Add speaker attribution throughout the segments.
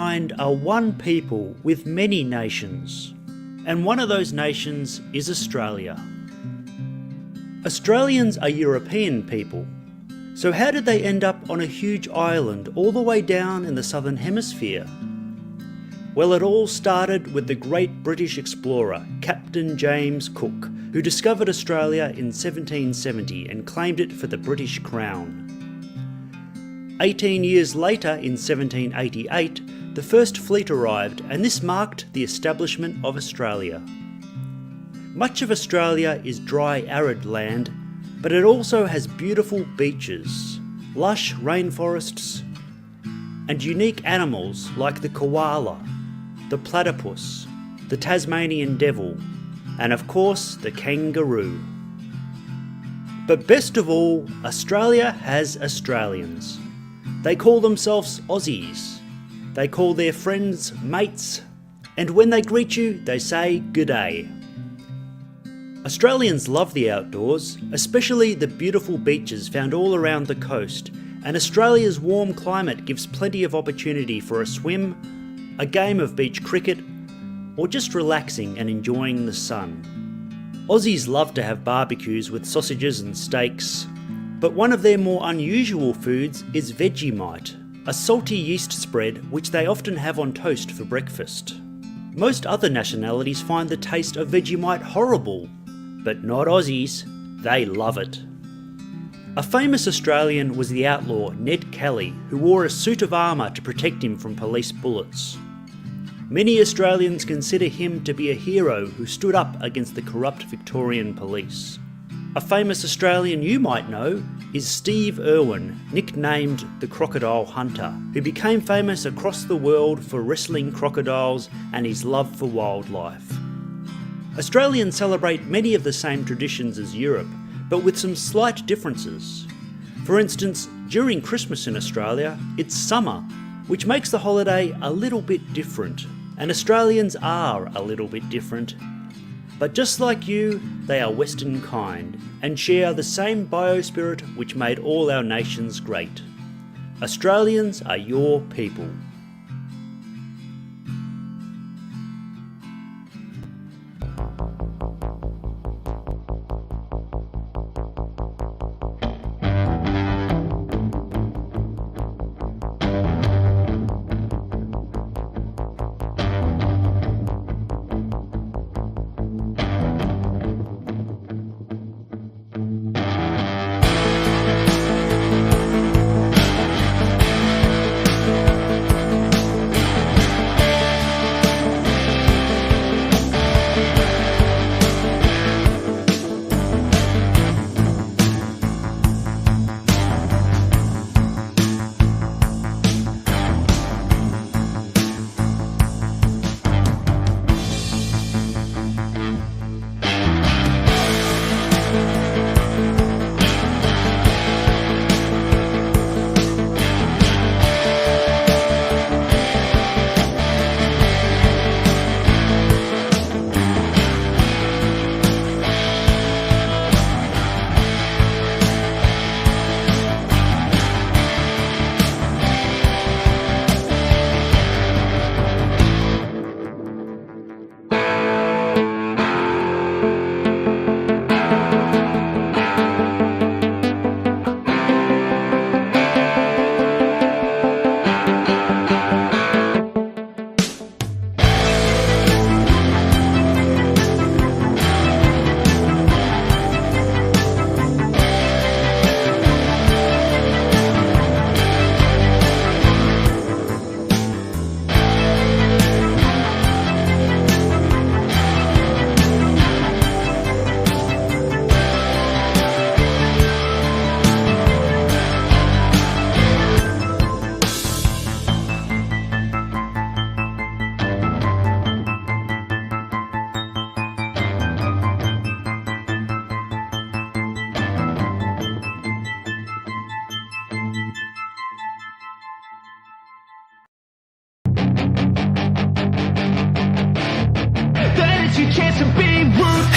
Speaker 1: are one people with many nations, and one of those nations is Australia. Australians are European people, so how did they end up on a huge island all the way down in the southern hemisphere? Well, it all started with the great British explorer, Captain James Cook, who discovered Australia in 1770 and claimed it for the British Crown. 18 years later, in 1788, the first fleet arrived, and this marked the establishment of Australia. Much of Australia is dry, arid land, but it also has beautiful beaches, lush rainforests, and unique animals like the koala, the platypus, the Tasmanian devil, and of course the kangaroo. But best of all, Australia has Australians. They call themselves Aussies. They call their friends mates, and when they greet you, they say g'day. Australians love the outdoors, especially the beautiful beaches found all around the coast, and Australia's warm climate gives plenty of opportunity for a swim, a game of beach cricket, or just relaxing and enjoying the sun. Aussies love to have barbecues with sausages and steaks, but one of their more unusual foods is Vegemite, a salty yeast spread which they often have on toast for breakfast. Most other nationalities find the taste of Vegemite horrible, but not Aussies. They love it. A famous Australian was the outlaw Ned Kelly, who wore a suit of armour to protect him from police bullets. Many Australians consider him to be a hero who stood up against the corrupt Victorian police. A famous Australian you might know is Steve Irwin, nicknamed the Crocodile Hunter, who became famous across the world for wrestling crocodiles and his love for wildlife. Australians celebrate many of the same traditions as Europe, but with some slight differences. For instance, during Christmas in Australia, it's summer, which makes the holiday a little bit different, and Australians are a little bit different. But just like you, they are Western kind, and share the same biospirit which made all our nations great. Australians are your people.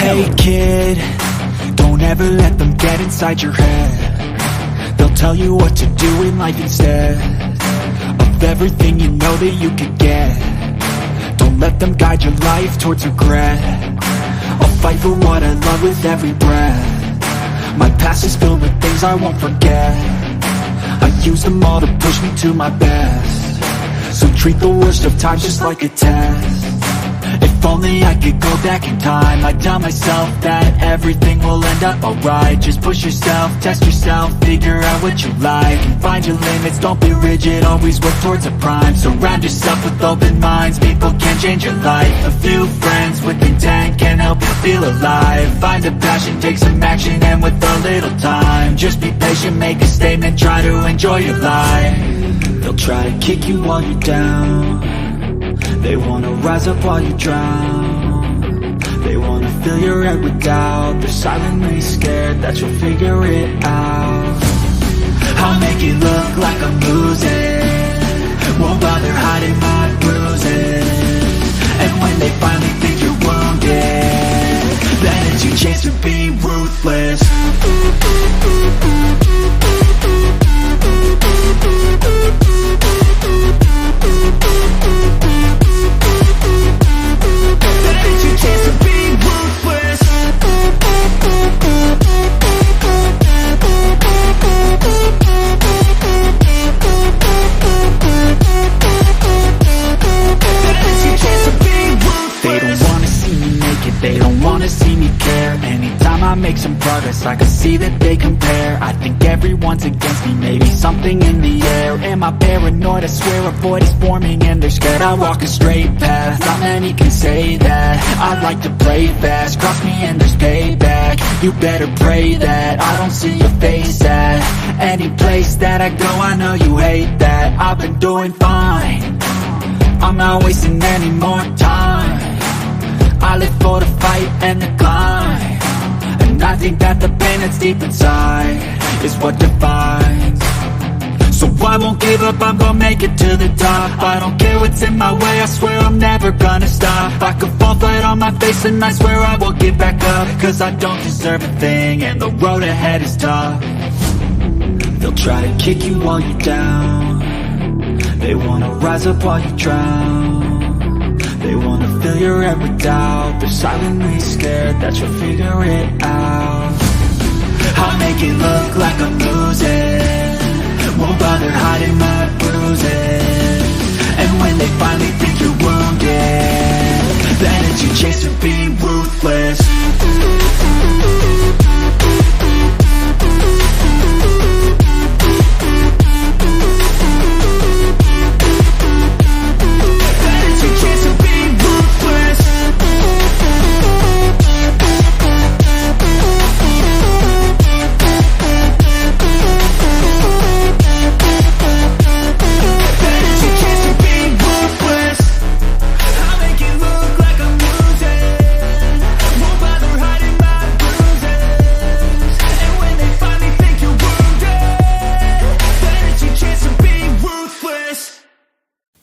Speaker 2: Hey kid, don't ever let them get inside your head. They'll tell you what to do in life instead of of everything you know that you could get. Don't let them guide your life towards regret. I'll fight for what I love with every breath. My past is filled with things I won't forget. I use them all to push me to my best. So treat the worst of times just like a test. If only I could go back in time, I'd tell myself that everything will end up alright. Just push yourself, test yourself, figure out what you like, and find your limits, don't be rigid, always work towards a prime. Surround yourself with open minds, people can change your life. A few friends with intent can help you feel alive. Find a passion, take some action, and with a little time, just be patient, make a statement, try to enjoy your life. They'll try to kick you while you're down. They wanna rise up while you drown. They wanna fill your head with doubt. They're silently scared that you'll figure it out. I'll make it look like I'm losing, won't bother hiding my bruises. And when they finally think you're wounded, then it's your chance to be ruthless. They don't wanna see me care. Anytime I make some progress, I can see that they compare. I think everyone's against me, maybe something in the air. Am I paranoid? I swear a void is forming and they're scared I walk a straight path. Not many can say that. I like to play fast, cross me and there's payback. You better pray that I don't see your face at any place that I go. I know you hate that. I've been doing fine, I'm not wasting any more time. I live for the fight and the climb, and I think that the pain that's deep inside is what defines. So I won't give up, I'm gonna make it to the top. I don't care what's in my way, I swear I'm never gonna stop. I could fall flat on my face and I swear I will get back up, cause I don't deserve a thing and the road ahead is tough. They'll try to kick you while you're down. They wanna rise up while you drown. They wanna fill your head with doubt. They're silently scared that you'll figure it out. I'll make it look like I'm losing, won't bother hiding my bruises. And when they finally think you're wounded, then it's your chance to be ruthless.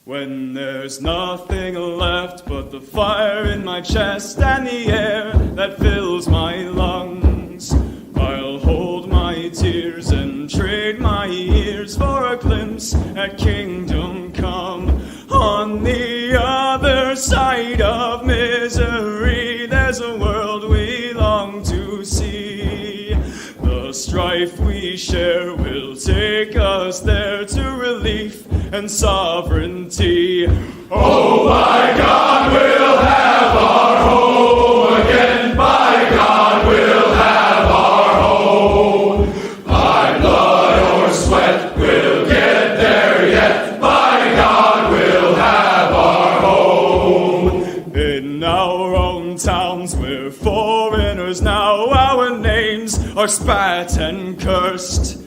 Speaker 3: When there's nothing left but the fire in my chest and the air that fills my lungs, I'll hold my tears and trade my ears for a glimpse at kingdom come. On the other side of misery, there's a world we long to see. The strife we share will take us there to relief and sovereignty. Oh, by God, we'll have our home again. By God, we'll have our home. By blood or sweat, we'll get there yet. By God, we'll have our home. In our own towns, we're foreigners now. Our names are spat and cursed.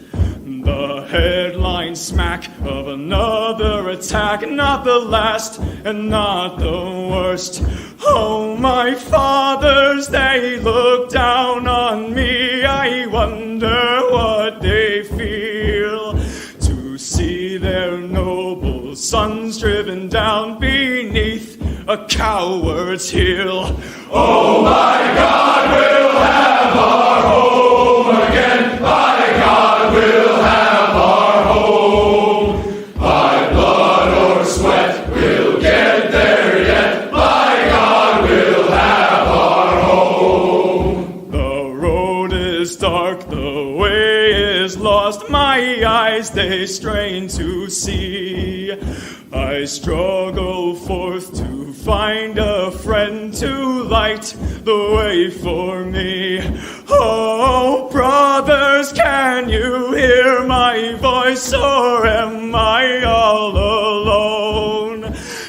Speaker 3: The headline smack of another attack, not the last and not the worst. Oh, my fathers, they look down on me. I wonder what they feel to see their noble sons driven down beneath a coward's heel. Oh, my God, we'll have our home again. By God, we'll have our home. By blood my eyes they strain to see. I struggle forth to find a friend to light the way for me. Oh, brothers, can you hear my voice, or am I all alone?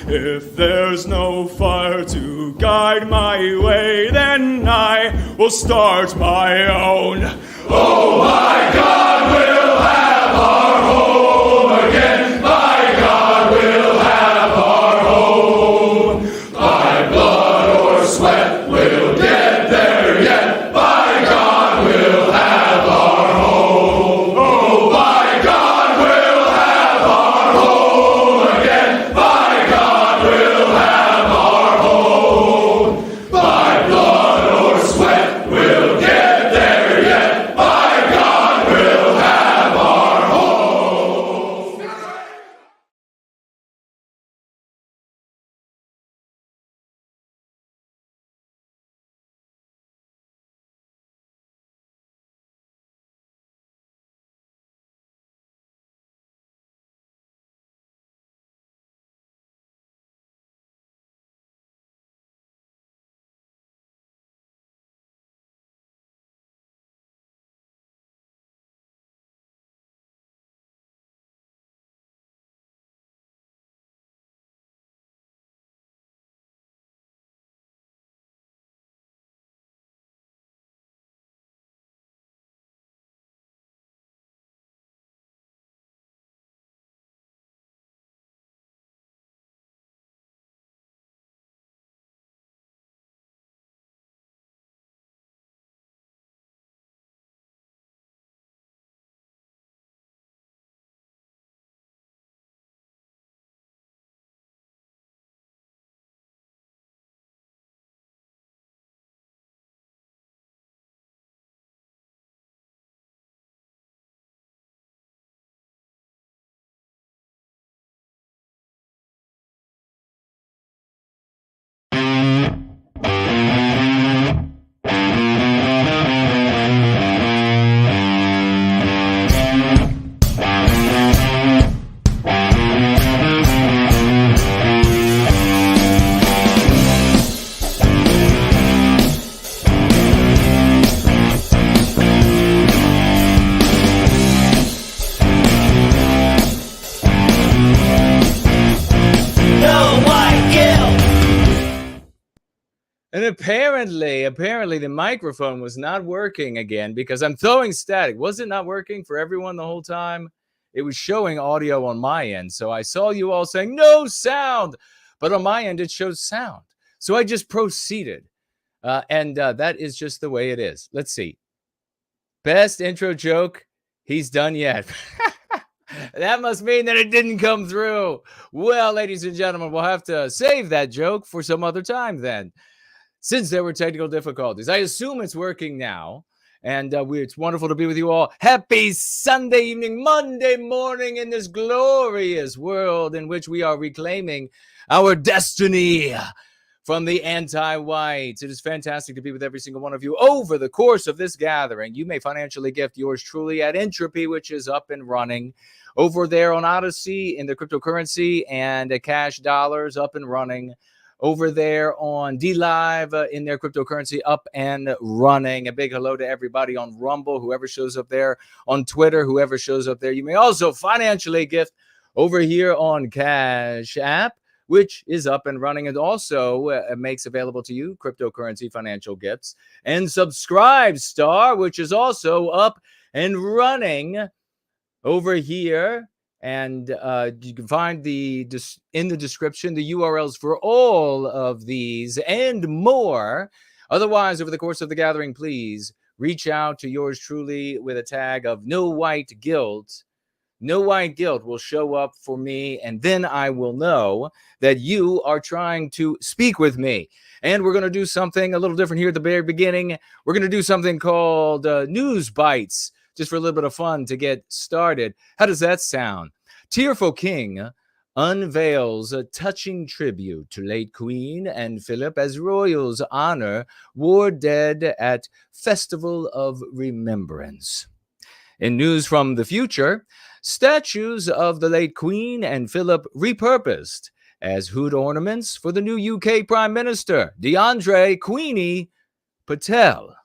Speaker 3: If there's no fire to guide my way, then I will start my own. Oh, my God, we'll have our home again. My God, we'll have our home. By blood or sweat, we'll get there yet. By God, we'll have our home. Oh, by God, we'll have our home again. By God, we'll have our home. By blood or sweat, we'll get there yet. By God, we'll have our home.
Speaker 4: And apparently the microphone was not working again because I'm throwing static. Was it not working for everyone the whole time? It was showing audio on my end. So I saw you all saying no sound, but on my end it shows sound. So I just proceeded. And that is just the way it is. Let's see. Best intro joke he's done yet. That must mean that it didn't come through. Well, ladies and gentlemen, we'll have to save that joke for some other time then, since there were technical difficulties. I assume it's working now. And it's wonderful to be with you all. Happy Sunday evening, Monday morning in this glorious world in which we are reclaiming our destiny from the anti-whites. It is fantastic to be with every single one of you over the course of this gathering. You may financially gift yours truly at Entropy, which is up and running over there on Odyssey in the cryptocurrency, and Cash Dollars up and running over there on D-Live in their cryptocurrency up and running. A big hello to everybody on Rumble, whoever shows up there, on Twitter, whoever shows up there. You may also financially gift over here on Cash App, which is up and running, and also makes available to you cryptocurrency financial gifts. And Subscribe Star, which is also up and running over here. And you can find in the description the URLs for all of these and more. Otherwise, over the course of the gathering, please reach out to yours truly with a tag of No White Guilt. No White Guilt will show up for me, and then I will know that you are trying to speak with me. And we're going to do something a little different here at the very beginning. We're going to do something called Newsbites, just for a little bit of fun to get started. How does that sound? Tearful King unveils a touching tribute to late Queen and Philip as royals honor war dead at Festival of Remembrance. In news from the future, statues of the late Queen and Philip repurposed as hood ornaments for the new UK Prime Minister, DeAndre Queenie Patel.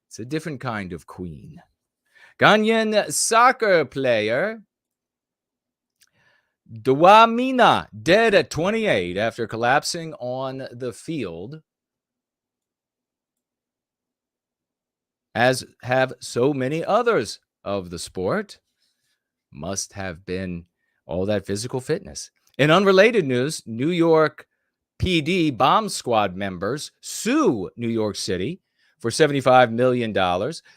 Speaker 4: It's a different kind of queen. Ghanaian soccer player Dwamina dead at 28 after collapsing on the field, as have so many others of the sport. Must have been all that physical fitness. In unrelated news, New York PD bomb squad members sue New York City for $75 million.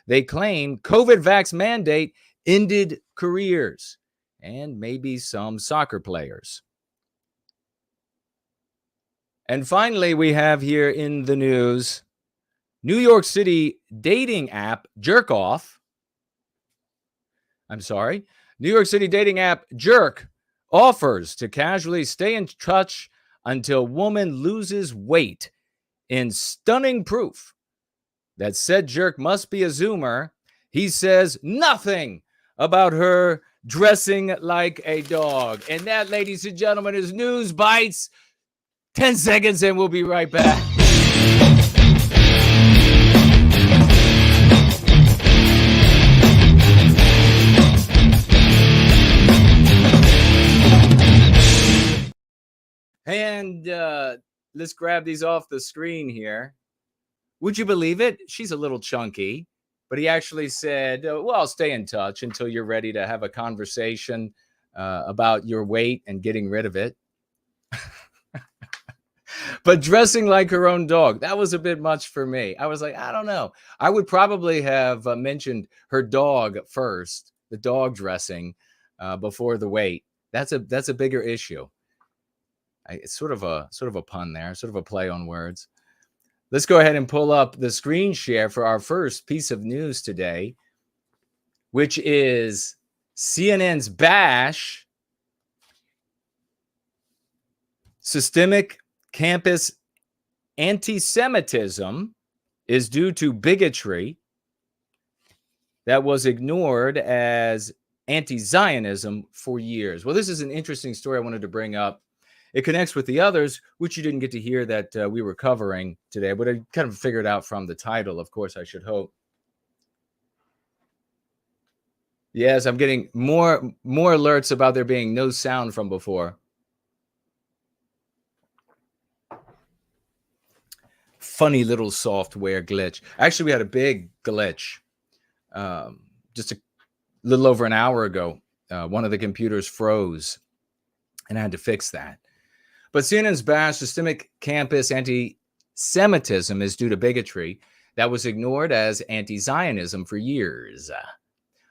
Speaker 4: They claim COVID vax mandate ended careers and maybe some soccer players. And finally, we have here in the news, New York City dating app Jerk. New York City dating app Jerk offers to casually stay in touch until woman loses weight in stunning proof that said jerk must be a Zoomer. He says nothing about her dressing like a dog. And that, ladies and gentlemen, is Newsbites. 10 seconds and we'll be right back. And let's grab these off the screen here. Would you believe it? She's a little chunky, but he actually said, well, I'll stay in touch until you're ready to have a conversation about your weight and getting rid of it. But dressing like her own dog, that was a bit much for me. I was like, I don't know. I would probably have mentioned her dog first, the dog dressing before the weight. That's a bigger issue. It's sort of a pun there, sort of a play on words. Let's go ahead and pull up the screen share for our first piece of news today, which is CNN's bash. Systemic campus anti-Semitism is due to bigotry that was ignored as anti-Zionism for years. Well, this is an interesting story I wanted to bring up. It connects with the others, which you didn't get to hear that we were covering today, but I kind of figured out from the title, of course, I should hope. Yes, I'm getting more alerts about there being no sound from before. Funny little software glitch. Actually, we had a big glitch just a little over an hour ago. One of the computers froze, and I had to fix that. But CNN's bash, systemic campus anti-Semitism, is due to bigotry that was ignored as anti-Zionism for years.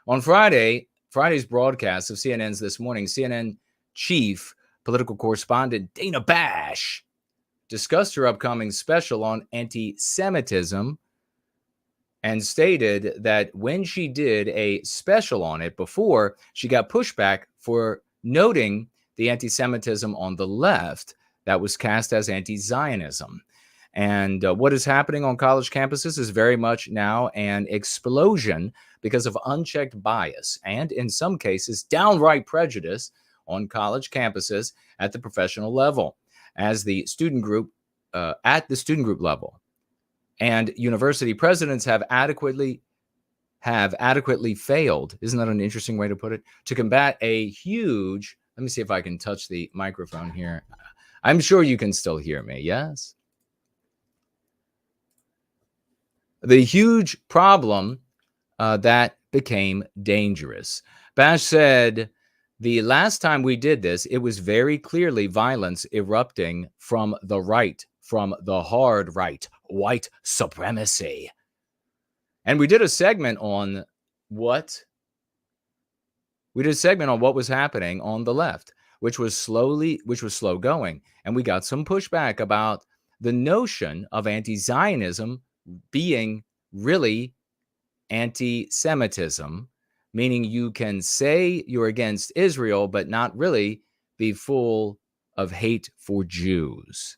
Speaker 4: On Friday's broadcast of CNN's This Morning, CNN chief political correspondent Dana Bash discussed her upcoming special on anti-Semitism and stated that when she did a special on it before, she got pushback for noting the anti-Semitism on the left that was cast as anti-Zionism. And what is happening on college campuses is very much now an explosion because of unchecked bias and, in some cases, downright prejudice on college campuses at the professional level, as the student group at the student group level. And university presidents have adequately failed, isn't that an interesting way to put it, to combat a huge, let me see if I can touch the microphone here. I'm sure you can still hear me, yes? The huge problem that became dangerous. Bash said, the last time we did this, it was very clearly violence erupting from the right, from the hard right, white supremacy. And we did a segment on what was happening on the left, which was slow going. And we got some pushback about the notion of anti-Zionism being really anti-Semitism, meaning you can say you're against Israel, but not really be full of hate for Jews.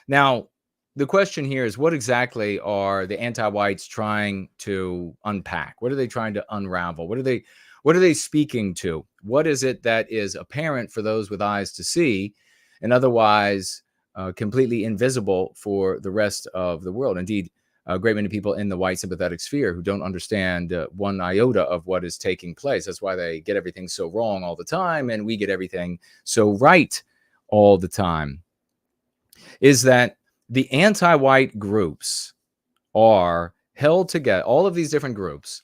Speaker 4: Now, the question here is, what exactly are the anti-whites trying to unpack? What are they trying to unravel? What are they speaking to? What is it that is apparent for those with eyes to see and otherwise completely invisible for the rest of the world? Indeed, a great many people in the white sympathetic sphere who don't understand one iota of what is taking place. That's why they get everything so wrong all the time, and we get everything so right all the time, is that the anti-white groups are held together, all of these different groups,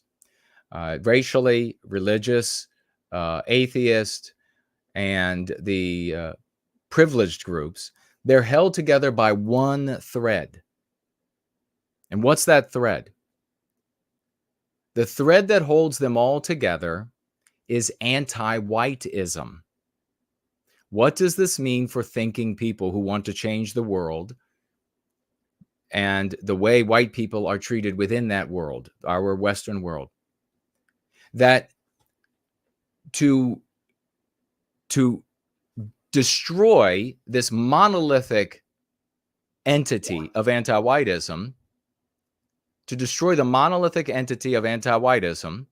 Speaker 4: racially, religious, atheist, and the privileged groups, they're held together by one thread. And what's that thread? The thread that holds them all together is anti-whiteism. What does this mean for thinking people who want to change the world and the way white people are treated within that world, our Western world? That to destroy this monolithic entity of anti-whiteism, to destroy the monolithic entity of anti-whiteism,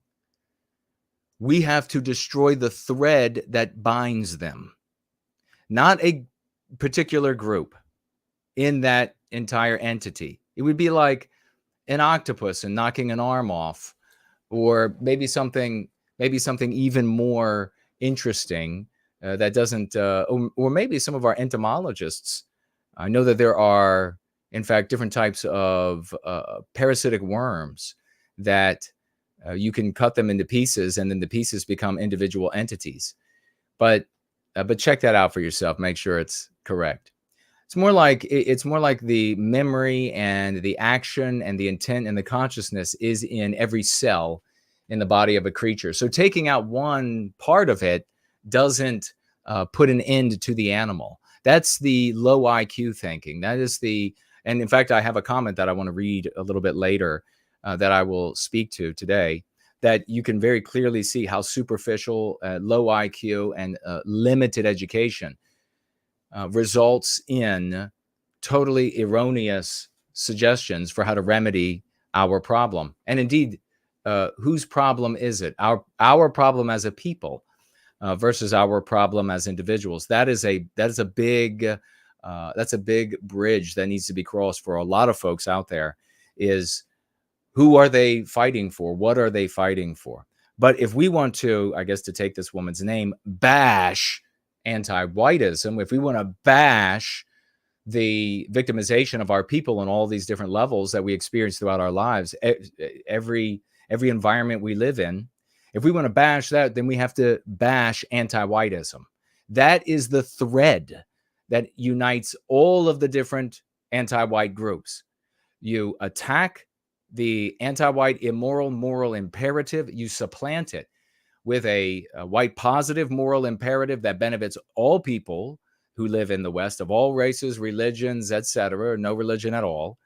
Speaker 4: we have to destroy the thread that binds them, not a particular group in that entire entity. It would be like an octopus and knocking an arm off, or maybe something even more interesting that doesn't, or maybe some of our entomologists. I know that there are, in fact, different types of parasitic worms that you can cut them into pieces, and then the pieces become individual entities. But check that out for yourself. Make sure it's correct. It's more like the memory and the action and the intent and the consciousness is in every cell in the body of a creature. So taking out one part of it doesn't put an end to the animal. That's the low IQ thinking. That is the, and in fact, I have a comment that I want to read a little bit later that I will speak to today, that you can very clearly see how superficial, low IQ, and limited education results in totally erroneous suggestions for how to remedy our problem. And indeed, whose problem is it? Our problem as a people versus our problem as individuals. That's a big bridge that needs to be crossed for a lot of folks out there. Is who are they fighting for? What are they fighting for? But if we want to, I guess, to take this woman's name, bash anti-whiteism, if we want to bash the victimization of our people on all these different levels that we experience throughout our lives, every environment we live in, if we want to bash that, then we have to bash anti-whiteism. That is the thread that unites all of the different anti-white groups. You attack the anti-white immoral moral imperative, you supplant it with a white positive moral imperative that benefits all people who live in the West, of all races, religions, etc., no religion at all.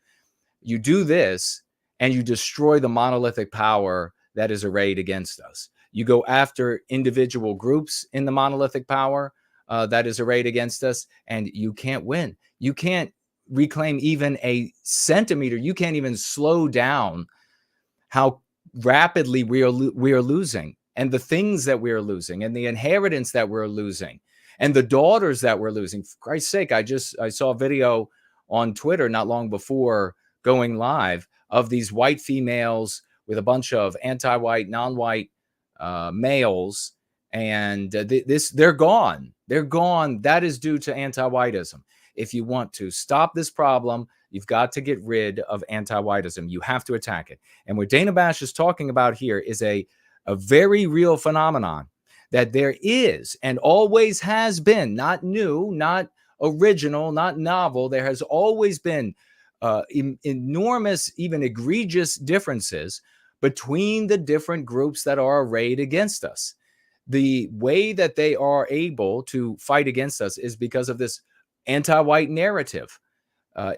Speaker 4: You do this and you destroy the monolithic power that is arrayed against us. You go after individual groups in the monolithic power that is arrayed against us, and you can't win. You can't reclaim even a centimeter. You can't even slow down how rapidly we are losing, and the things that we are losing, and the inheritance that we're losing, and the daughters that we're losing. For Christ's sake, I saw a video on Twitter not long before going live of these white females with a bunch of anti-white, non-white males, and they're gone. They're gone. That is due to anti-whiteism. If you want to stop this problem, you've got to get rid of anti-whiteism. You have to attack it. And what Dana Bash is talking about here is a very real phenomenon that there is and always has been, not new, not original, not novel. There has always been enormous, even egregious differences between the different groups that are arrayed against us. The way that they are able to fight against us is because of this anti-white narrative.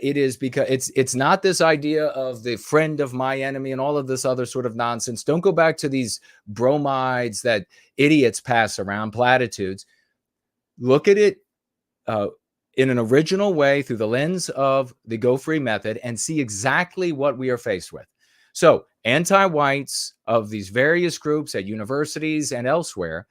Speaker 4: It is because it's not this idea of the friend of my enemy and all of this other sort of nonsense. Don't go back to these bromides that idiots pass around, platitudes. Look at it in an original way through the lens of the Go Free method and see exactly what we are faced with. So anti-whites of these various groups at universities and elsewhere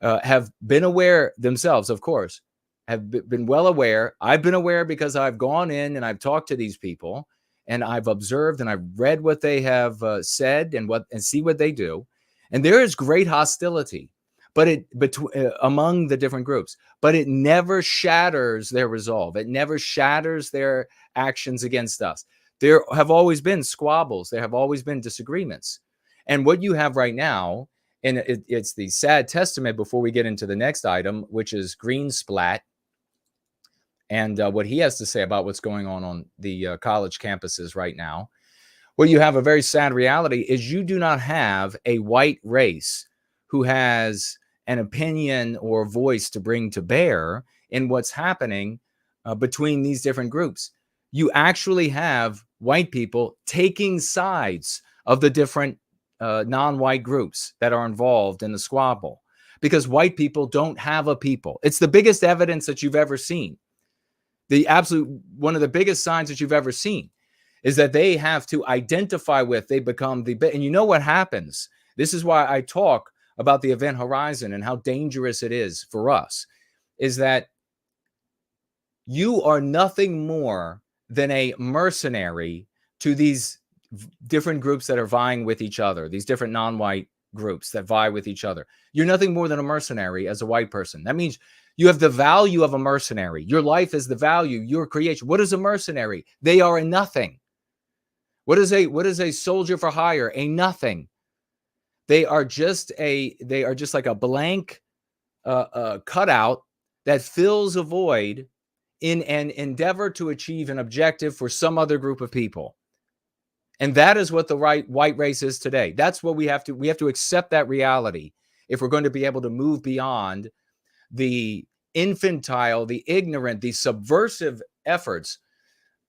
Speaker 4: have been aware themselves, of course, have been well aware. I've been aware because I've gone in and I've talked to these people and I've observed and I've read what they have said and see what they do. And there is great hostility, but among the different groups, but it never shatters their resolve. It never shatters their actions against us. There have always been squabbles. There have always been disagreements. And what you have right now, and it's the sad testament before we get into the next item, which is GreenSplatt, and what he has to say about what's going on the college campuses right now. What you have, a very sad reality, is you do not have a white race who has an opinion or voice to bring to bear in what's happening between these different groups. You actually have white people taking sides of the different non-white groups that are involved in the squabble, because white people don't have a people. It's the biggest evidence that you've ever seen. One of the biggest signs that you've ever seen is that they have to identify with, they become and you know what happens? This is why I talk about the event horizon and how dangerous it is for us, is that you are nothing more than a mercenary to these different groups that are vying with each other, these different non-white groups that vie with each other. You're nothing more than a mercenary as a white person. That means you have the value of a mercenary. Your life is the value, your creation. What is a mercenary? They are a nothing. What is a soldier for hire? A nothing. They are just like a blank cutout that fills a void in an endeavor to achieve an objective for some other group of people. And that is what the white race is today. That's what we have to accept that reality if we're going to be able to move beyond the infantile, the ignorant, the subversive efforts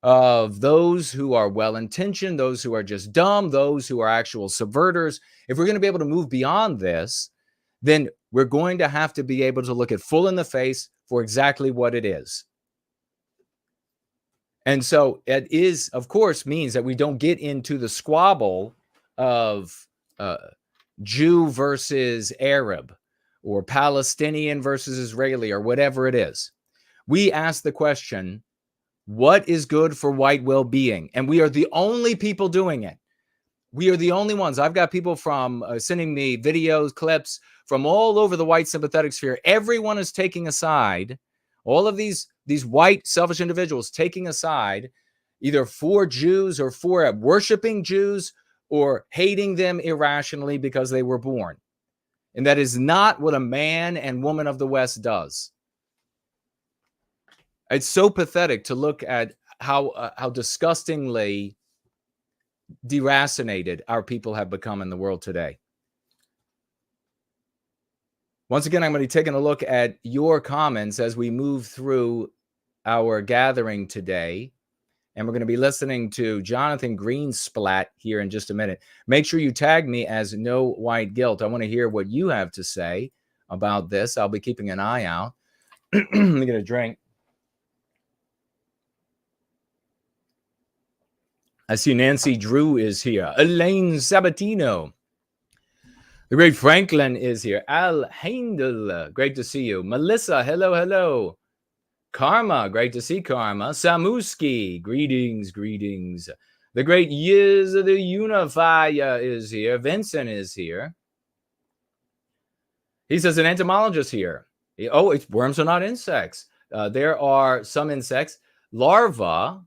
Speaker 4: of those who are well-intentioned, those who are just dumb, those who are actual subverters. If we're going to be able to move beyond this, then we're going to have to be able to look it full in the face for exactly what it is. And so it is, of course, means that we don't get into the squabble of Jew versus Arab or Palestinian versus Israeli or whatever it is. We ask the question, what is good for white well-being? And we are the only people doing it. We are the only ones. I've got people from sending me videos, clips from all over the white sympathetic sphere. Everyone is taking a side. All of these white selfish individuals taking a side either for Jews or for worshiping Jews or hating them irrationally because they were born. And that is not what a man and woman of the West does. It's so pathetic to look at how disgustingly deracinated our people have become in the world today. Once again, I'm going to be taking a look at your comments as we move through our gathering today. And we're going to be listening to Jonathan GreenSplatt here in just a minute. Make sure you tag me as No White Guilt. I want to hear what you have to say about this. I'll be keeping an eye out. Let me get a drink. I see Nancy Drew is here. Elaine Sabatino. The great Franklin is here. Al Heindel, great to see you. Melissa, hello, hello. Karma, great to see Karma. Samuski, greetings, greetings. The great Yiz of the Unifier is here. Vincent is here. He says an entomologist here. It's worms are not insects. There are some insects, larvae,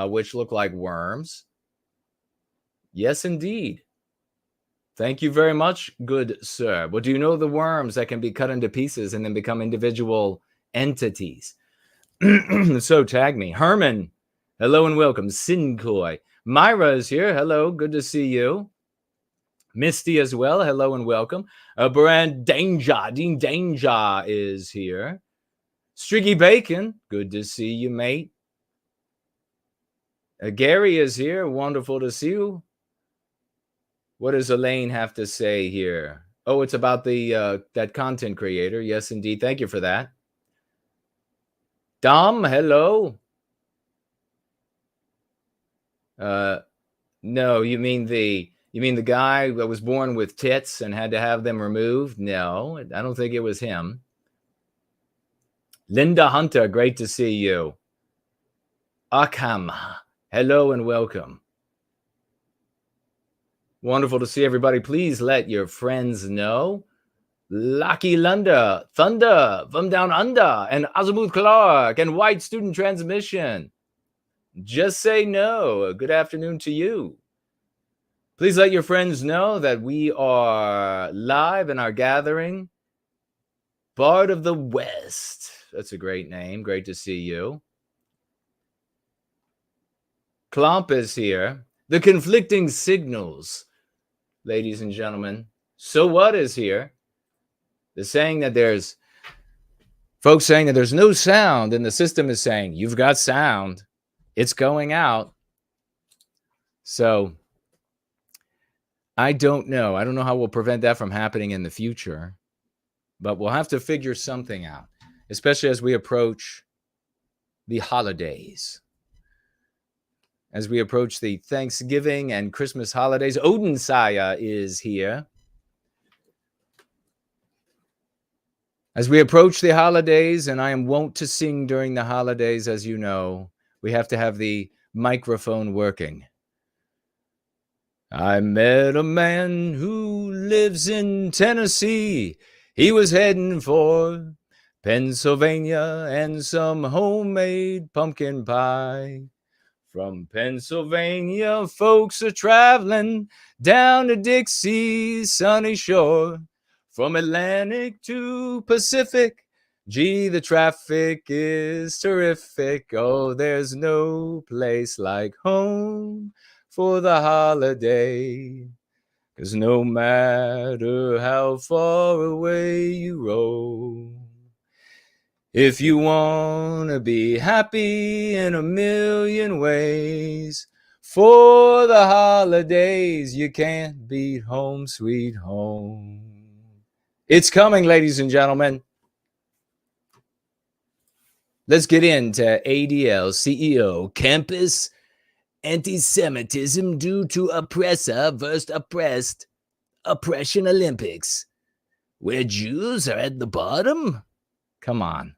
Speaker 4: which look like worms. Yes, indeed. Thank you very much, good sir. Well, do you know the worms that can be cut into pieces and then become individual entities? So tag me. Herman, hello and welcome. Sinkoi. Myra is here. Hello, good to see you. Misty as well. Hello and welcome. Brand Danger. Dean Danger is here. Striggy Bacon, good to see you, mate. Gary is here. Wonderful to see you. What does Elaine have to say here? Oh, it's about the that content creator. Yes, indeed. Thank you for that. Dom, hello. No, you mean the guy that was born with tits and had to have them removed? No, I don't think it was him. Linda Hunter, great to see you. Akam, hello and welcome. Wonderful to see everybody. Please let your friends know. Lucky Lunda, Thunder, from down under, and Azimuth Clark, and White Student Transmission. Just say no. Good afternoon to you. Please let your friends know that we are live in our gathering. Bard of the West. That's a great name. Great to see you. Klomp is here. The Conflicting Signals, ladies and gentlemen. So what is here? They're saying that there's folks saying that there's no sound, and the system is saying, you've got sound. It's going out. So I don't know. I don't know how we'll prevent that from happening in the future, but we'll have to figure something out, especially as we approach the holidays. As we approach the Thanksgiving and Christmas holidays, Odin-Saya is here. As we approach the holidays, and I am wont to sing during the holidays, as you know, we have to have the microphone working. I met a man who lives in Tennessee. He was heading for Pennsylvania and some homemade pumpkin pie. From Pennsylvania, folks are traveling down to Dixie's sunny shore. From Atlantic to Pacific, gee, the traffic is terrific. Oh, there's no place like home for the holiday. 'Cause no matter how far away you roam, if you want to be happy in a million ways, for the holidays, you can't beat home, sweet home. It's coming, ladies and gentlemen. Let's get into ADL CEO, Campus Anti-Semitism due to oppressor versus oppressed, Oppression Olympics, where Jews are at the bottom? Come on.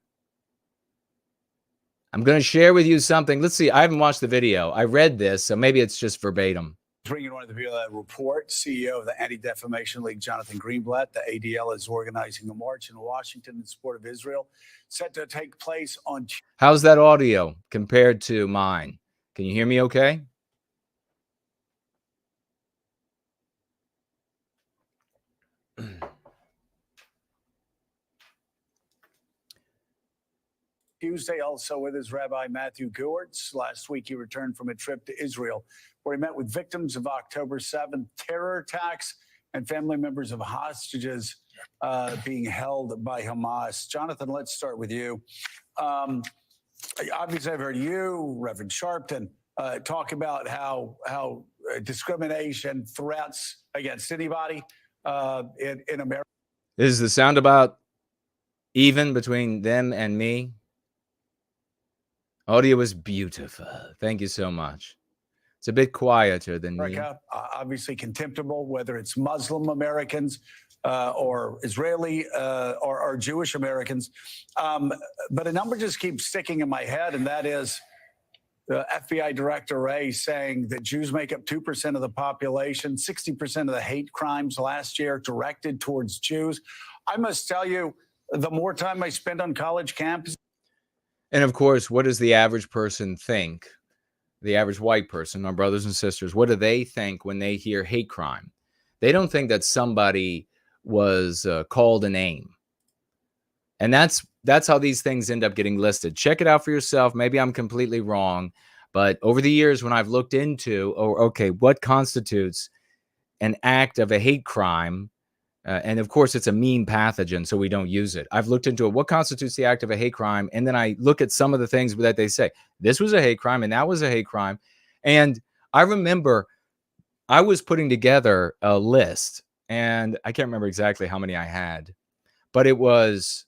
Speaker 4: I'm going to share with you something. Let's see. I haven't watched the video. I read this, so maybe it's just verbatim.
Speaker 5: Bringing one of the report, CEO of the Anti-Defamation League, Jonathan Greenblatt. The ADL is organizing a march in Washington in support of Israel, set to take place on...
Speaker 4: How's that audio compared to mine? Can you hear me okay?
Speaker 5: Tuesday, also with his Rabbi Matthew Gewertz. Last week, he returned from a trip to Israel, where he met with victims of October 7th terror attacks and family members of hostages being held by Hamas. Jonathan, let's start with you. Obviously, I've heard you, Reverend Sharpton, talk about how discrimination, threats against anybody in America.
Speaker 4: Is the sound about even between them and me? Audio was beautiful. Thank you so much. It's a bit quieter than
Speaker 5: America, obviously contemptible, whether it's Muslim Americans or Israeli or Jewish Americans. But a number just keeps sticking in my head, and that is the FBI Director Wray saying that Jews make up 2% of the population, 60% of the hate crimes last year directed towards Jews. I must tell you, the more time I spend on college campuses.
Speaker 4: And of course, what does the average person think? The average white person, our brothers and sisters, what do they think when they hear hate crime? They don't think that somebody was called a name. And that's how these things end up getting listed. Check it out for yourself. Maybe I'm completely wrong. But over the years, when I've looked into, what constitutes an act of a hate crime, and of course, it's a mean pathogen, so we don't use it. I've looked into it. What constitutes the act of a hate crime? And then I look at some of the things that they say. This was a hate crime, and that was a hate crime. And I remember I was putting together a list, and I can't remember exactly how many I had, but it was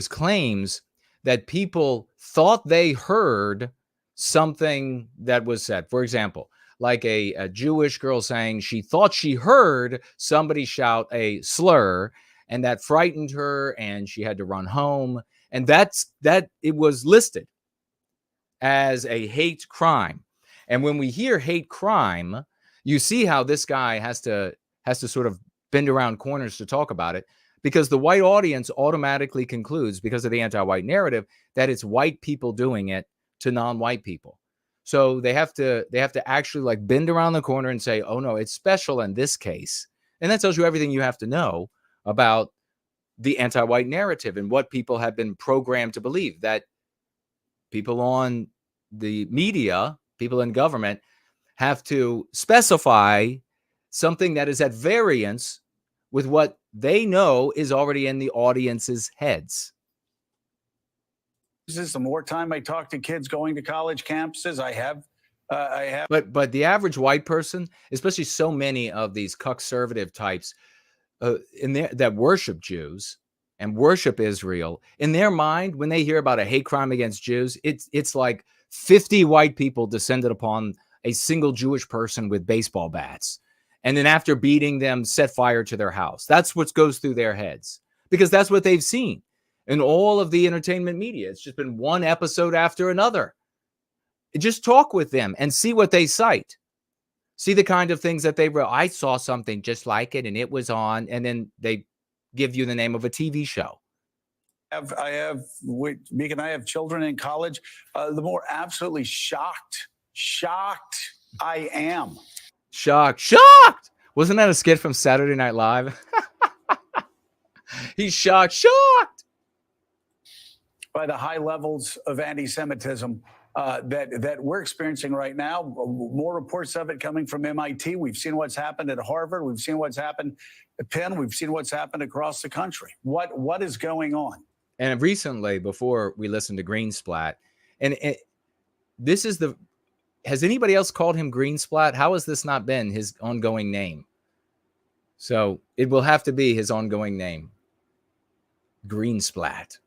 Speaker 4: claims that people thought they heard something that was said. For example, like a Jewish girl saying she thought she heard somebody shout a slur, and that frightened her, and she had to run home. And that it was listed as a hate crime. And when we hear hate crime, you see how this guy has to sort of bend around corners to talk about it, because the white audience automatically concludes, because of the anti-white narrative, that it's white people doing it to non-white people. So they have to actually like bend around the corner and say, oh no, it's special in this case. And that tells you everything you have to know about the anti-white narrative and what people have been programmed to believe, that people on the media, people in government, have to specify something that is at variance with what they know is already in the audience's heads.
Speaker 5: The more time I talk to kids going to college campuses, I have.
Speaker 4: But the average white person, especially so many of these conservative types, that worship Jews and worship Israel, in their mind, when they hear about a hate crime against Jews, it's like 50 white people descended upon a single Jewish person with baseball bats, and then after beating them, set fire to their house. That's what goes through their heads, because that's what they've seen in all of the entertainment media. It's just been one episode after another. Just talk with them and see what they cite. See the kind of things that they wrote. I saw something just like it, and it was on, and then they give you the name of a TV show.
Speaker 5: Meek and I have children in college. The more absolutely shocked I am.
Speaker 4: Shocked. Wasn't that a skit from Saturday Night Live? He's shocked
Speaker 5: by the high levels of anti-Semitism that we're experiencing right now. More reports of it coming from MIT. We've seen what's happened at Harvard. We've seen what's happened at Penn. We've seen what's happened across the country. What is going on?
Speaker 4: And recently, before we listened to GreenSplatt, has anybody else called him GreenSplatt? How has this not been his ongoing name? So it will have to be his ongoing name, GreenSplatt.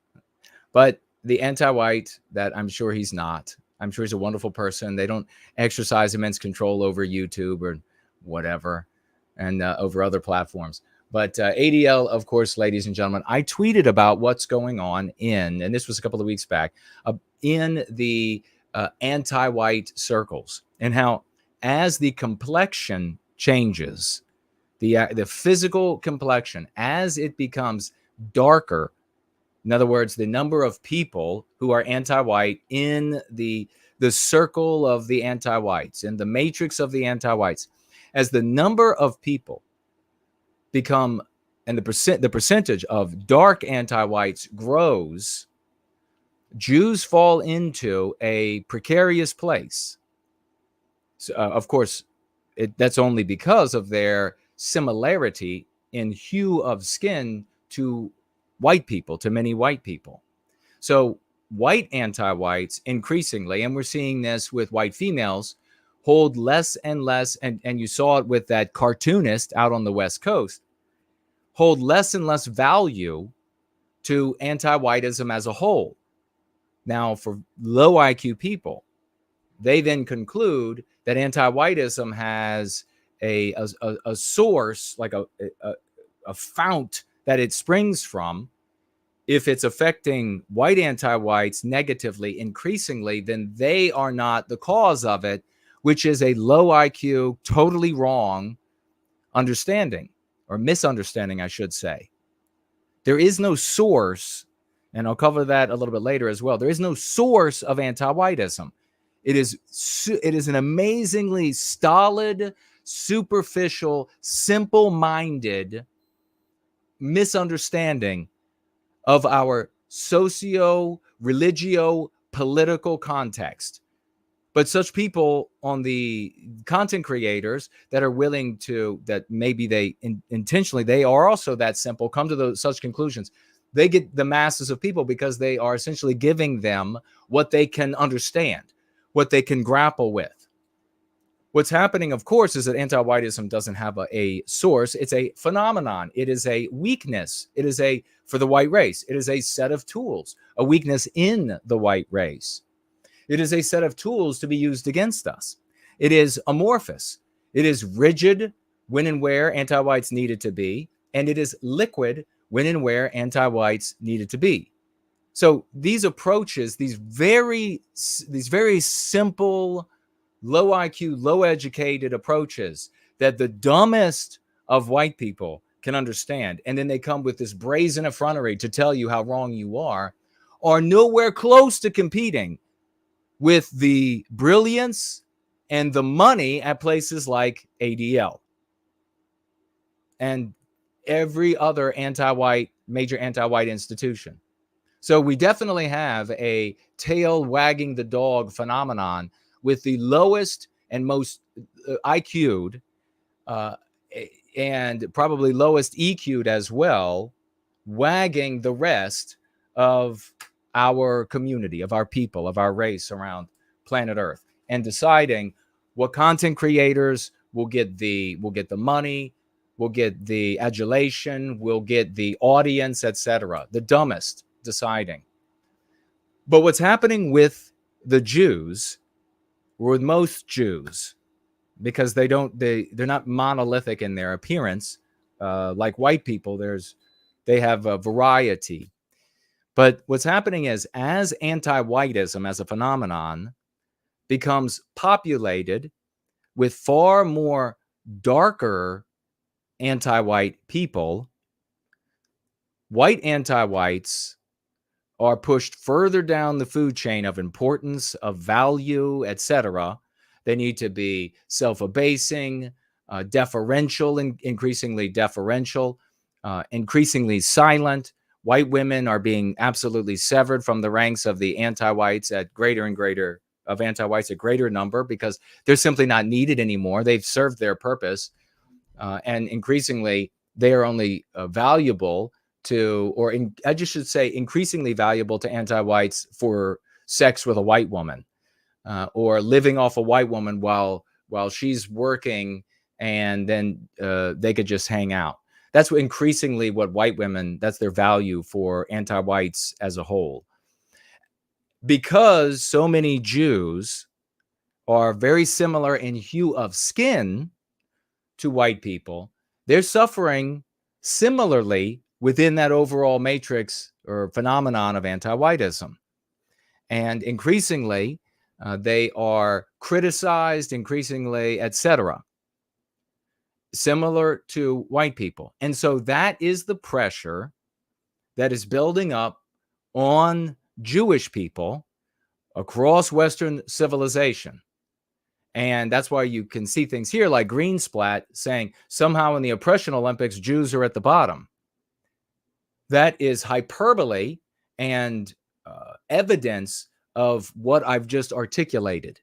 Speaker 4: But the anti-white, that I'm sure he's not. I'm sure he's a wonderful person. They don't exercise immense control over YouTube or whatever, and over other platforms. But ADL, of course, ladies and gentlemen, I tweeted about what's going on and this was a couple of weeks back, in the anti-white circles, and how as the complexion changes, the physical complexion, as it becomes darker, in other words, the number of people who are anti-white in the circle of the anti-whites, in the matrix of the anti-whites, as the number of people become, and the percentage of dark anti-whites grows, Jews fall into a precarious place. So, of course, that's only because of their similarity in hue of skin to white people, to many white people. So white anti-whites increasingly, and we're seeing this with white females, hold less and less, and you saw it with that cartoonist out on the West Coast, hold less and less value to anti-whiteism as a whole. Now, for low IQ people, they then conclude that anti-whiteism has a source, like a fount that it springs from. If it's affecting white anti-whites negatively increasingly, then they are not the cause of it, which is a low IQ, totally wrong understanding, or misunderstanding, I should say. There is no source, and I'll cover that a little bit later as well. There is no source of anti-whiteism. It is an amazingly stolid, superficial, simple-minded misunderstanding of our socio-religio-political context. But such people, on the content creators that are willing to, that maybe they intentionally, they are also that simple, come to such conclusions. They get the masses of people because they are essentially giving them what they can understand, what they can grapple with. What's happening, of course, is that anti-whiteism doesn't have a source. It's a phenomenon. It is a weakness. It is for the white race, it is a set of tools, a weakness in the white race. It is a set of tools to be used against us. It is amorphous. It is rigid when and where anti-whites need it to be, and it is liquid when and where anti-whites need it to be. So these approaches, these very simple, low IQ, low educated approaches that the dumbest of white people can understand, and then they come with this brazen effrontery to tell you how wrong you are nowhere close to competing with the brilliance and the money at places like ADL and every other major anti-white institution. So we definitely have a tail wagging the dog phenomenon with the lowest and most IQ'd and probably lowest EQ'd as well, wagging the rest of our community, of our people, of our race around planet Earth, and deciding what content creators will get the money, will get the adulation, will get the audience, etc. The dumbest deciding. But what's happening with the Jews, or with most Jews, because they're not monolithic in their appearance, like white people, they have a variety. But what's happening is, as anti-whiteism as a phenomenon becomes populated with far more darker anti-white people, white anti-whites are pushed further down the food chain of importance, of value, etc. They need to be self-abasing, deferential, increasingly deferential, increasingly silent. White women are being absolutely severed from the ranks of the anti-whites at greater and greater of anti-whites, a greater number, because they're simply not needed anymore. They've served their purpose. And increasingly, they are only valuable to, I just should say, increasingly valuable to anti-whites for sex with a white woman, or living off a white woman while she's working, and then they could just hang out. That's increasingly what white women, that's their value for anti-whites as a whole. Because so many Jews are very similar in hue of skin to white people, they're suffering similarly within that overall matrix or phenomenon of anti-whiteism. And increasingly, they are criticized, increasingly, etc., similar to white people. And so that is the pressure that is building up on Jewish people across Western civilization. And that's why you can see things here like GreenSplatt saying somehow in the oppression Olympics, Jews are at the bottom. That is hyperbole and evidence of what I've just articulated.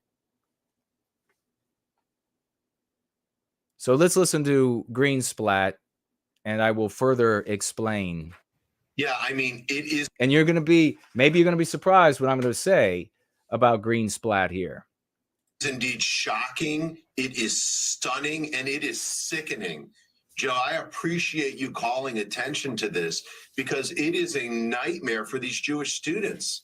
Speaker 4: So let's listen to GreenSplatt, and I will further explain.
Speaker 6: Yeah, I mean, it is.
Speaker 4: And maybe you're going to be surprised what I'm going to say about GreenSplatt here.
Speaker 6: It's indeed shocking. It is stunning, and it is sickening. Joe, I appreciate you calling attention to this, because it is a nightmare for these Jewish students.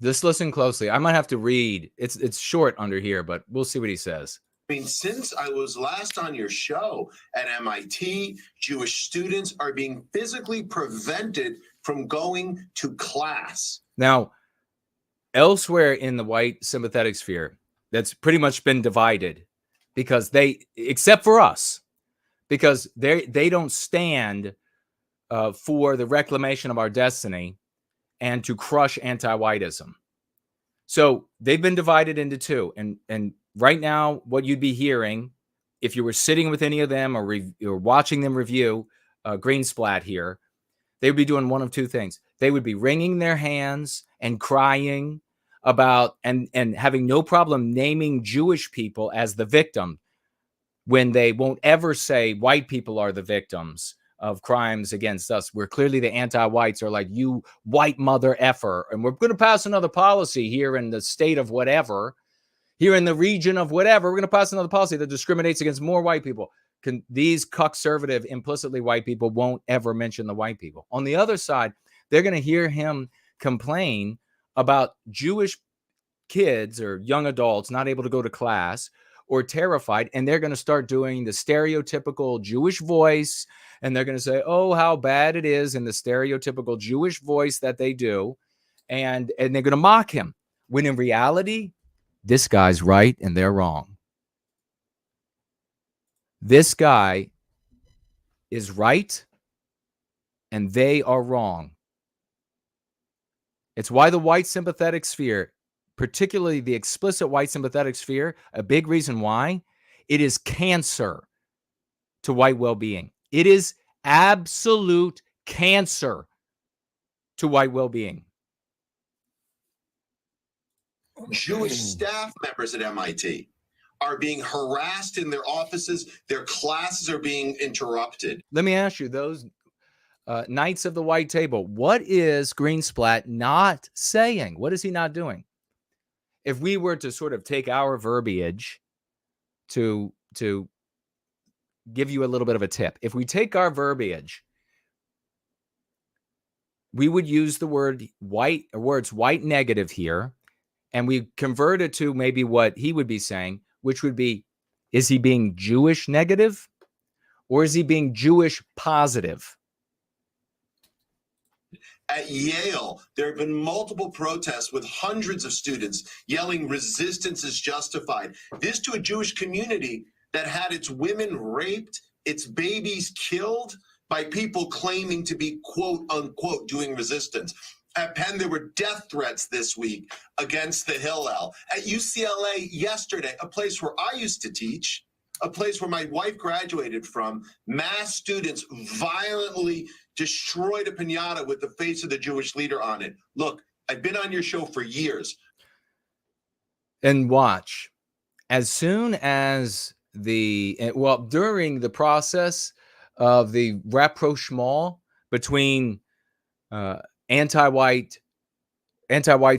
Speaker 4: Just listen closely. I might have to read. It's short under here, but we'll see what he says.
Speaker 6: I mean, since I was last on your show at MIT, Jewish students are being physically prevented from going to class.
Speaker 4: Now, elsewhere in the white sympathetic sphere, that's pretty much been divided, because except for us, because they don't stand for the reclamation of our destiny and to crush anti-whiteism. So they've been divided into two. And right now, what you'd be hearing, if you were sitting with any of them or watching them review GreenSplatt here, they would be doing one of two things. They would be wringing their hands and crying about and having no problem naming Jewish people as the victim, when they won't ever say white people are the victims of crimes against us, where clearly the anti-whites are like, you white mother effer, and we're going to pass another policy here in the state of whatever, Here in the region of whatever, we're going to pass another policy that discriminates against more white people. These conservative, implicitly white people won't ever mention the white people. On the other side, they're going to hear him complain about Jewish kids or young adults not able to go to class or terrified, and they're going to start doing the stereotypical Jewish voice, and they're going to say, oh, how bad it is in the stereotypical Jewish voice that they do, and they're going to mock him, when in reality, this guy's right and they're wrong. This guy is right and they are wrong. It's why the white sympathetic sphere, particularly the explicit white sympathetic sphere, a big reason why, it is cancer to white well-being. It is absolute cancer to white well-being.
Speaker 6: Jewish staff members at MIT are being harassed in their offices. Their classes are being interrupted.
Speaker 4: Let me ask you, those Knights of the White Table, what is GreenSplatt not saying? What is he not doing? If we were to sort of take our verbiage to give you a little bit of a tip, if we take our verbiage, we would use the word white, or words white negative here, and we convert it to maybe what he would be saying, which would be, is he being Jewish negative or is he being Jewish positive?
Speaker 6: At Yale, there have been multiple protests with hundreds of students yelling resistance is justified. This to a Jewish community that had its women raped, its babies killed by people claiming to be quote unquote doing resistance. At Penn, there were death threats this week against the Hillel. At UCLA yesterday, a place where I used to teach, a place where my wife graduated from, mass students violently destroyed a piñata with the face of the Jewish leader on it. Look, I've been on your show for years.
Speaker 4: And watch, as soon as during the process of the rapprochement between anti-whites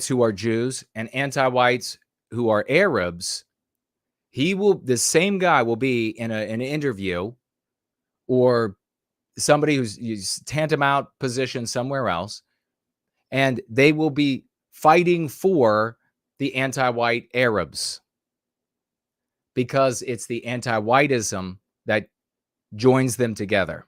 Speaker 4: who are Jews and anti-whites who are Arabs, the same guy will be in an interview or somebody who's tantamount position somewhere else, and they will be fighting for the anti-white Arabs because it's the anti-whiteism that joins them together.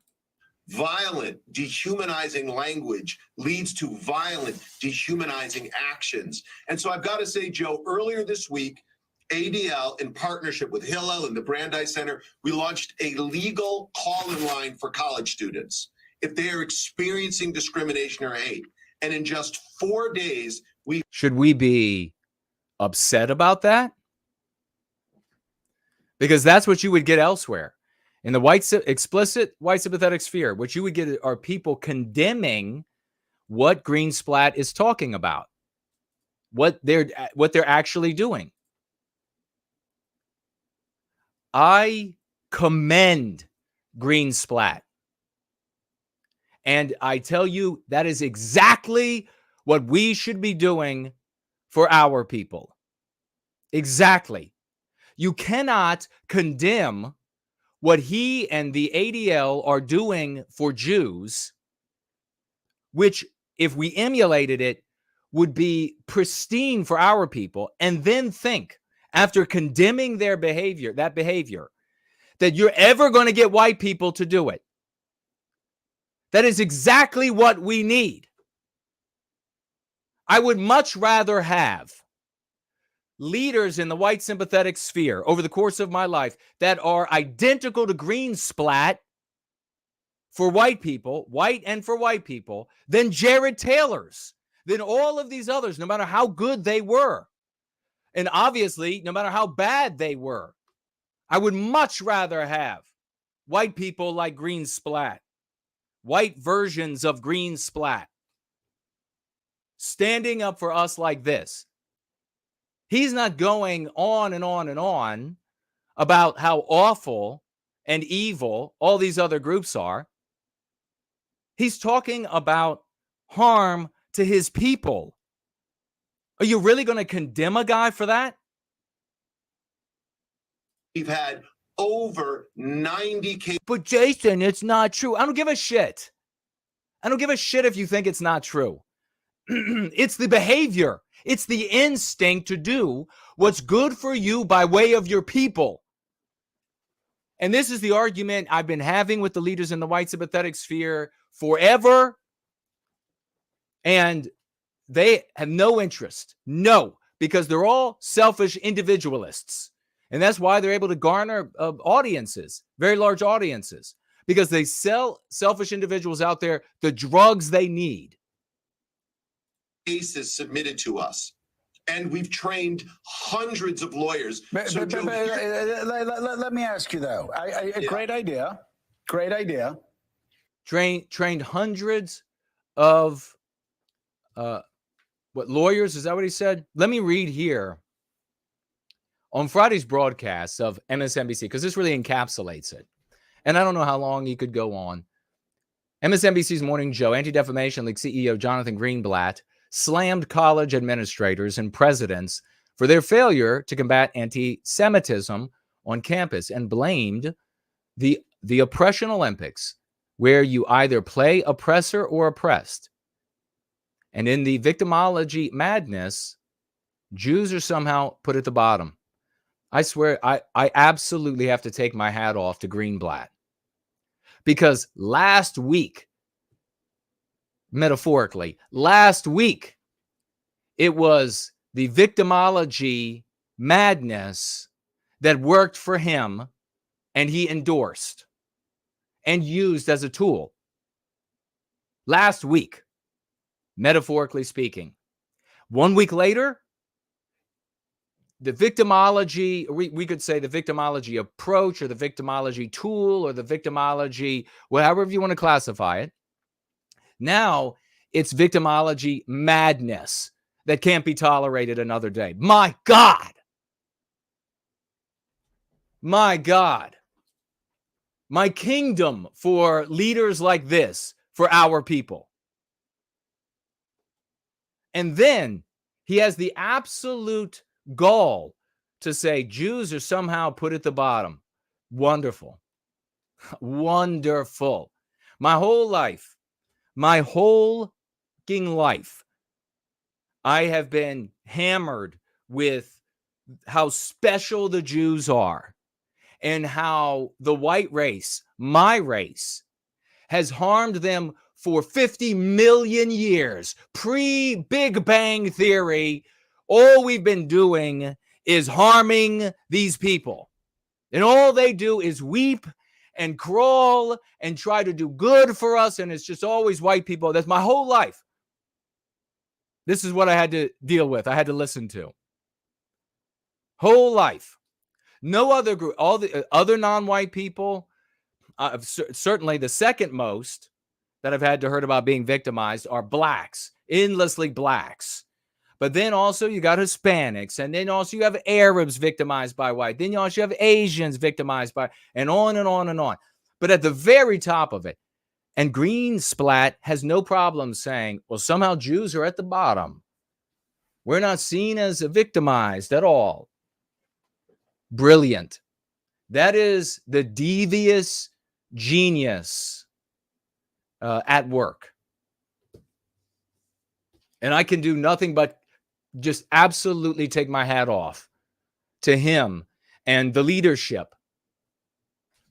Speaker 6: Violent, dehumanizing language leads to violent, dehumanizing actions. And so I've got to say, Joe, earlier this week, ADL, in partnership with Hillel and the Brandeis Center, we launched a legal call-in line for college students if they are experiencing discrimination or hate. And in just 4 days,
Speaker 4: Should we be upset about that? Because that's what you would get elsewhere. In the explicit white sympathetic sphere, what you would get are people condemning what GreenSplatt is talking about, what they're actually doing. I commend GreenSplatt. And I tell you, that is exactly what we should be doing for our people. Exactly. You cannot condemn what he and the ADL are doing for Jews, which, if we emulated it, would be pristine for our people, and then think, after condemning their behavior, that you're ever going to get white people to do it. That is exactly what we need. I would much rather have leaders in the white sympathetic sphere over the course of my life that are identical to GreenSplatt for white people, white and for white people, than Jared Taylor's, than all of these others, no matter how good they were. And obviously, no matter how bad they were. I would much rather have white people like GreenSplatt, white versions of GreenSplatt, standing up for us like this. He's not going on and on and on about how awful and evil all these other groups are. He's talking about harm to his people. Are you really going to condemn a guy for that?
Speaker 6: we've had over 90 cases.
Speaker 4: But Jason, it's not true. I don't give a shit. I don't give a shit if you think it's not true. It's the behavior. It's the instinct to do what's good for you by way of your people. And this is the argument I've been having with the leaders in the white sympathetic sphere forever. And they have no interest. No, because they're all selfish individualists. And that's why they're able to garner audiences, very large audiences, because they sell selfish individuals out there the drugs they need.
Speaker 6: Cases submitted to us, and we've trained hundreds of lawyers. So Joe,
Speaker 5: let me ask you though. Great idea. Great idea.
Speaker 4: Trained hundreds of lawyers? Is that what he said? Let me read here on Friday's broadcast of MSNBC, because this really encapsulates it. And I don't know how long he could go on. MSNBC's Morning Joe, Anti-Defamation League CEO Jonathan Greenblatt slammed college administrators and presidents for their failure to combat anti-Semitism on campus and blamed the oppression Olympics, where you either play oppressor or oppressed. And in the victimology madness, Jews are somehow put at the bottom. I swear, I absolutely have to take my hat off to Greenblatt. Because last week, metaphorically, last week, it was the victimology madness that worked for him and he endorsed and used as a tool. Last week, metaphorically speaking. 1 week later, the victimology, we could say the victimology approach or the victimology tool or the victimology, however you want to classify it. Now it's victimology madness that can't be tolerated another day. My God. My God. My kingdom for leaders like this, for our people. And then he has the absolute gall to say Jews are somehow put at the bottom. Wonderful. Wonderful. My whole life, I have been hammered with how special the Jews are and how the white race, my race, has harmed them for 50 million years. Pre-Big Bang Theory, all we've been doing is harming these people. And all they do is weep and crawl and try to do good for us. And it's just always white people. That's my whole life. This is what I had to deal with. I had to listen to. Whole life. No other group, all the other non-white people, certainly the second most that I've had to heard about being victimized are blacks, endlessly blacks. But then also you got Hispanics, and then also you have Arabs victimized by white. Then you also have Asians victimized by, and on and on and on. But at the very top of it, and GreenSplatt has no problem saying, well, somehow Jews are at the bottom. We're not seen as victimized at all. Brilliant. That is the devious genius at work. And I can do nothing but just absolutely take my hat off to him and the leadership.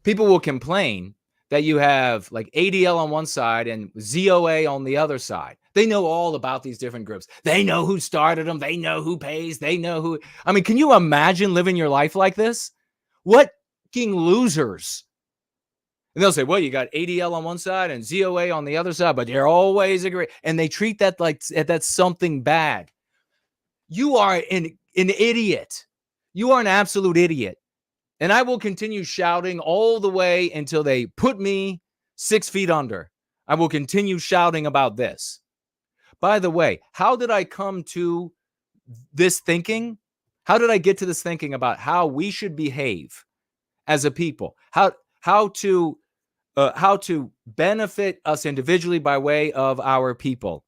Speaker 4: People will complain that you have like ADL on one side and ZOA on the other side. They know all about these different groups. They know who started them. They know who pays. They know who. I mean, can you imagine living your life like this? What fucking losers. And they'll say, well, you got ADL on one side and ZOA on the other side, but they're always agree. And they treat that like that's something bad. You are an idiot. You are an absolute idiot. And I will continue shouting all the way until they put me 6 feet under. I will continue shouting about this. By the way, how did I come to this thinking? How did I get to this thinking about how we should behave as a people? How to benefit us individually by way of our people?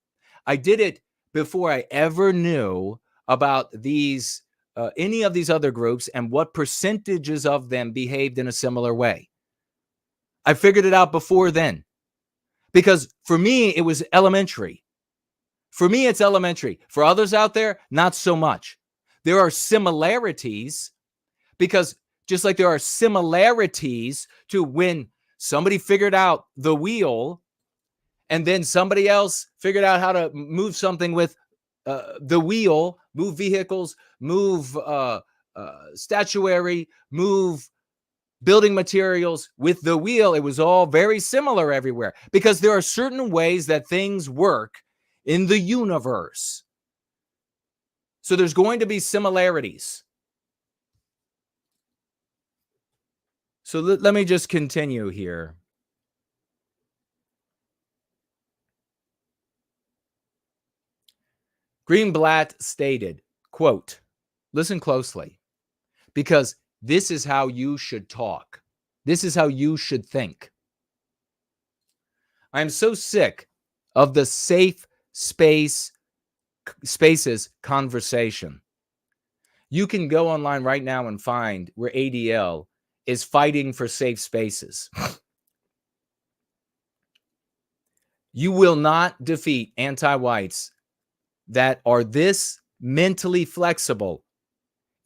Speaker 4: I did it before I ever knew about these any of these other groups and what percentages of them behaved in a similar way. I figured it out before then, because for me, it was elementary. For me, it's elementary. For others out there, not so much. There are similarities, because just like there are similarities to when somebody figured out the wheel and then somebody else figured out how to move something with the wheel, move vehicles, move statuary, move building materials with the wheel. It was all very similar everywhere, because there are certain ways that things work in the universe. So there's going to be similarities. So let me just continue here. Greenblatt stated, quote, listen closely, because this is how you should talk. This is how you should think. I'm so sick of the safe spaces conversation. You can go online right now and find where ADL is fighting for safe spaces. You will not defeat anti-whites that are this mentally flexible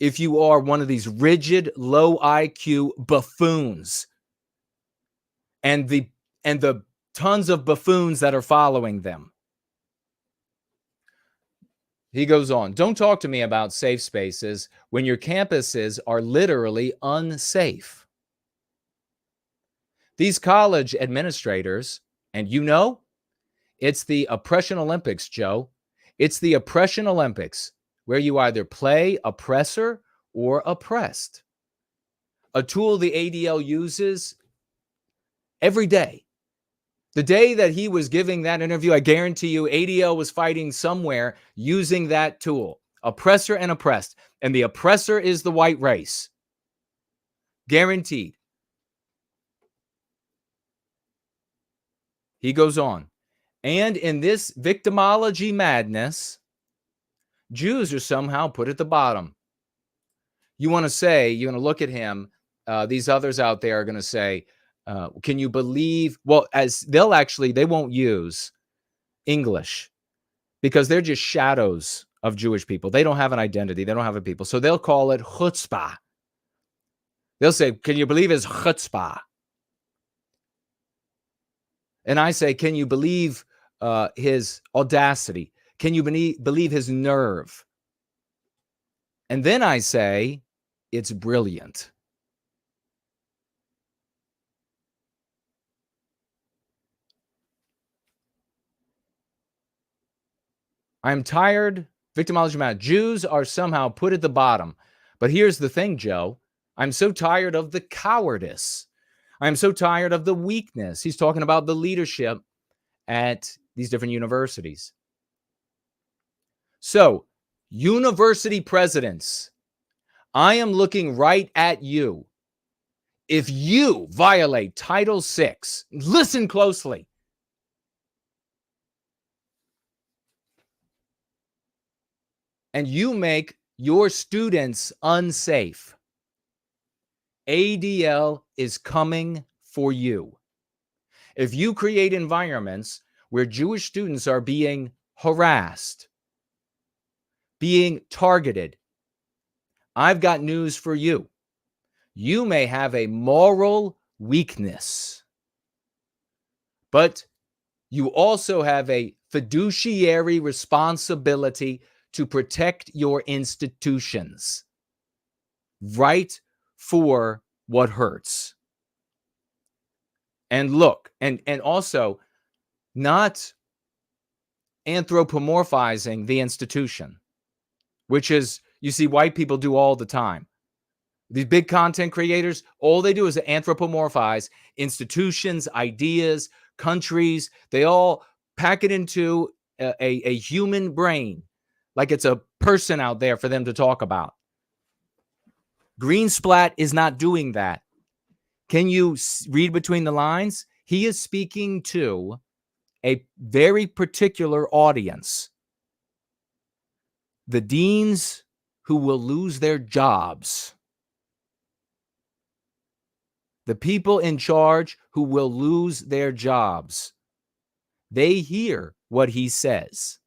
Speaker 4: if you are one of these rigid, low IQ buffoons and the tons of buffoons that are following them. He goes on, don't talk to me about safe spaces when your campuses are literally unsafe. These college administrators, and you know, it's the oppression Olympics, Joe. It's the oppression Olympics, where you either play oppressor or oppressed. A tool the ADL uses every day. The day that he was giving that interview, I guarantee you, ADL was fighting somewhere using that tool. Oppressor and oppressed. And the oppressor is the white race. Guaranteed. He goes on. And in this victimology madness, Jews are somehow put at the bottom. You want to say, you're going to look at him, these others out there are going to say, can you believe, well, as they won't use English because they're just shadows of Jewish people. They don't have an identity. They don't have a people. So they'll call it chutzpah. They'll say, can you believe his chutzpah? And I say, can you believe his audacity? Can you believe his nerve? And then I say, it's brilliant. I'm tired. Victimology mad. Jews are somehow put at the bottom. But here's the thing, Joe. I'm so tired of the cowardice. I'm so tired of the weakness. He's talking about the leadership at these different universities. So, university presidents, I am looking right at you. If you violate Title VI, listen closely. And you make your students unsafe, ADL is coming for you. If you create environments where Jewish students are being harassed, being targeted, I've got news for you. You may have a moral weakness, but you also have a fiduciary responsibility to protect your institutions. Right for what hurts. And look, and also not anthropomorphizing the institution, which is, you see, white people do all the time. These big content creators, all they do is anthropomorphize institutions, ideas, countries. They all pack it into a human brain, like it's a person out there for them to talk about. GreenSplatt is not doing that. Can you read between the lines? He is speaking to a very particular audience. The deans who will lose their jobs. The people in charge who will lose their jobs. They hear what he says.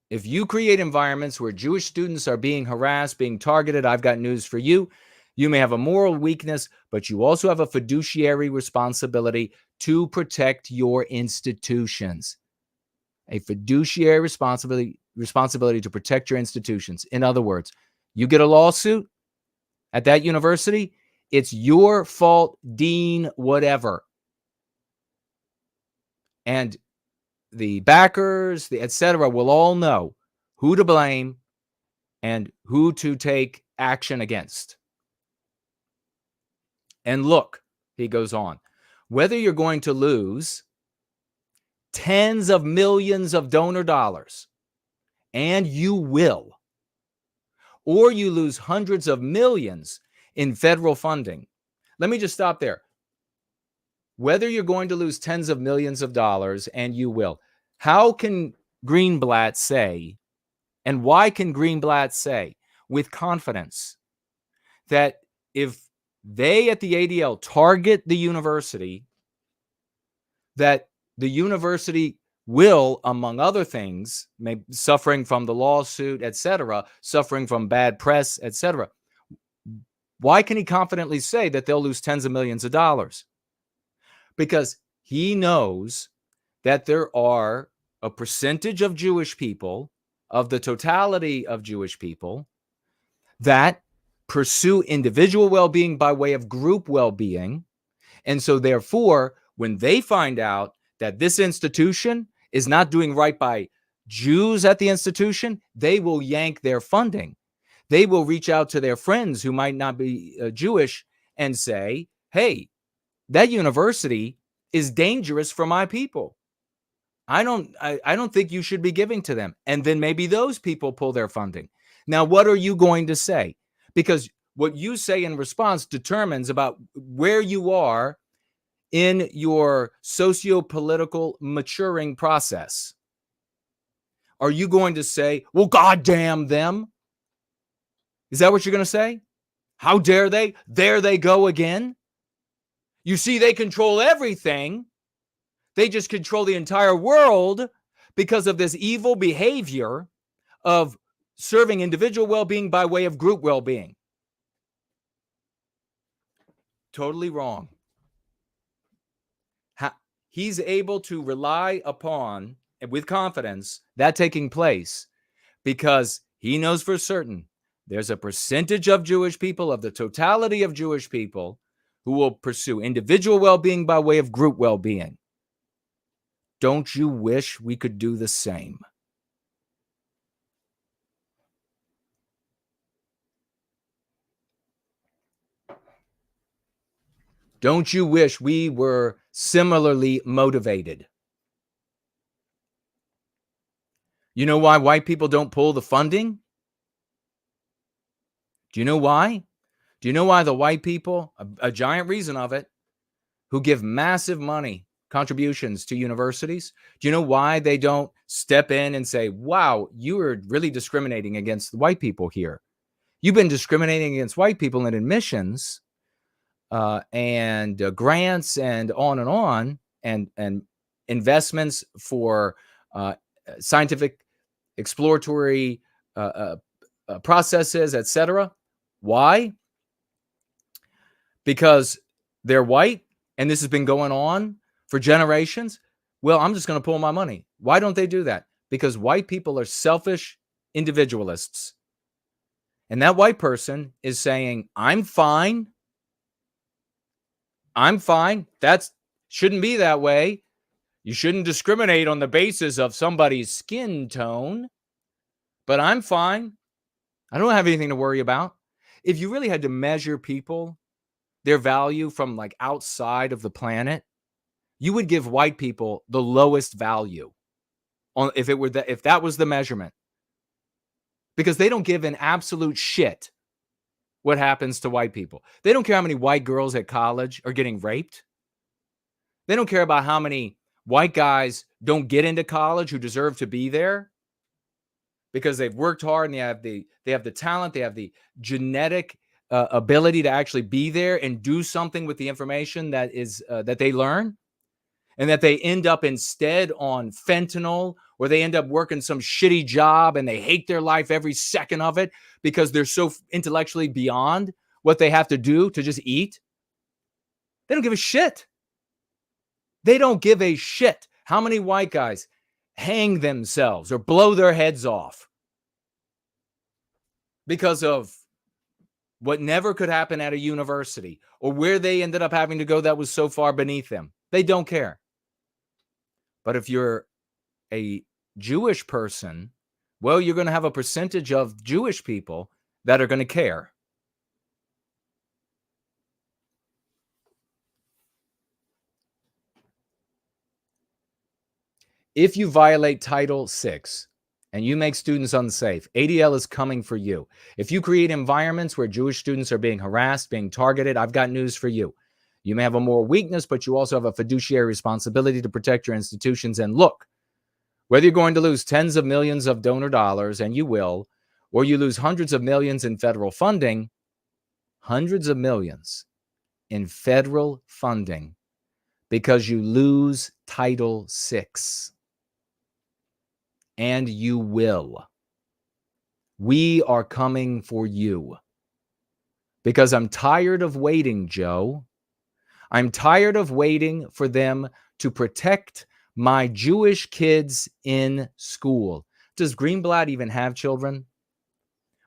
Speaker 4: If you create environments where Jewish students are being harassed, being targeted, I've got news for you. You may have a moral weakness, but you also have a fiduciary responsibility to protect your institutions. A fiduciary responsibility to protect your institutions. In other words, you get a lawsuit at that university, it's your fault, dean, whatever. And the backers, the etc., will all know who to blame and who to take action against. And look, he goes on, whether you're going to lose tens of millions of donor dollars, and you will, or you lose hundreds of millions in federal funding. Let me just stop there. Whether you're going to lose tens of millions of dollars, and you will, how can Greenblatt say, and why can Greenblatt say with confidence that if they at the ADL target the university, that the university will, among other things, maybe suffering from the lawsuit, etc., suffering from bad press, etc., why can he confidently say that they'll lose tens of millions of dollars? Because he knows that there are a percentage of Jewish people, of the totality of Jewish people, that pursue individual well-being by way of group well-being. And so therefore, when they find out that this institution is not doing right by Jews at the institution, they will yank their funding. They will reach out to their friends who might not be Jewish and say, hey, that university is dangerous for my people. I don't think you should be giving to them. And then maybe those people pull their funding. Now, what are you going to say? Because what you say in response determines about where you are in your socio-political maturing process. Are you going to say, well, God damn them? Is that what you're going to say? How dare they? There they go again. You see, they control everything. They just control the entire world because of this evil behavior of serving individual well-being by way of group well-being. Totally wrong. He's able to rely upon, and with confidence, that taking place because he knows for certain there's a percentage of Jewish people, of the totality of Jewish people, who will pursue individual well-being by way of group well-being. Don't you wish we could do the same? Don't you wish we were similarly motivated? You know why white people don't pull the funding? Do you know why? Do you know why the white people, a giant reason of it, who give massive money, contributions to universities, do you know why they don't step in and say, wow, you are really discriminating against the white people here? You've been discriminating against white people in admissions and grants and on, and investments for scientific exploratory processes, etc. Why? Because they're white and this has been going on for generations. Well, I'm just going to pull my money. Why don't they do that? Because white people are selfish individualists. And that white person is saying, I'm fine. I'm fine. That shouldn't be that way. You shouldn't discriminate on the basis of somebody's skin tone. But I'm fine. I don't have anything to worry about. If you really had to measure people, their value from like outside of the planet, you would give white people the lowest value on if that was the measurement. Because they don't give an absolute shit what happens to white people. They don't care how many white girls at college are getting raped. They don't care about how many white guys don't get into college who deserve to be there. because they've worked hard and they have the talent, they have the genetic ability to actually be there and do something with the information that is that they learn, and that they end up instead on fentanyl, or they end up working some shitty job and they hate their life every second of it because they're so intellectually beyond what they have to do to just eat. They don't give a shit. They don't give a shit. How many white guys hang themselves or blow their heads off because of what never could happen at a university, or where they ended up having to go that was so far beneath them? They don't care. But if you're a Jewish person, well, you're going to have a percentage of Jewish people that are going to care. If you violate Title VI and you make students unsafe, ADL is coming for you. If you create environments where Jewish students are being harassed, being targeted, I've got news for you. You may have a moral weakness, but you also have a fiduciary responsibility to protect your institutions. And look, whether you're going to lose tens of millions of donor dollars, and you will, or you lose hundreds of millions in federal funding, hundreds of millions in federal funding because you lose Title VI. And you will. We are coming for you. Because I'm tired of waiting, Joe. I'm tired of waiting for them to protect my Jewish kids in school. Does Greenblatt even have children?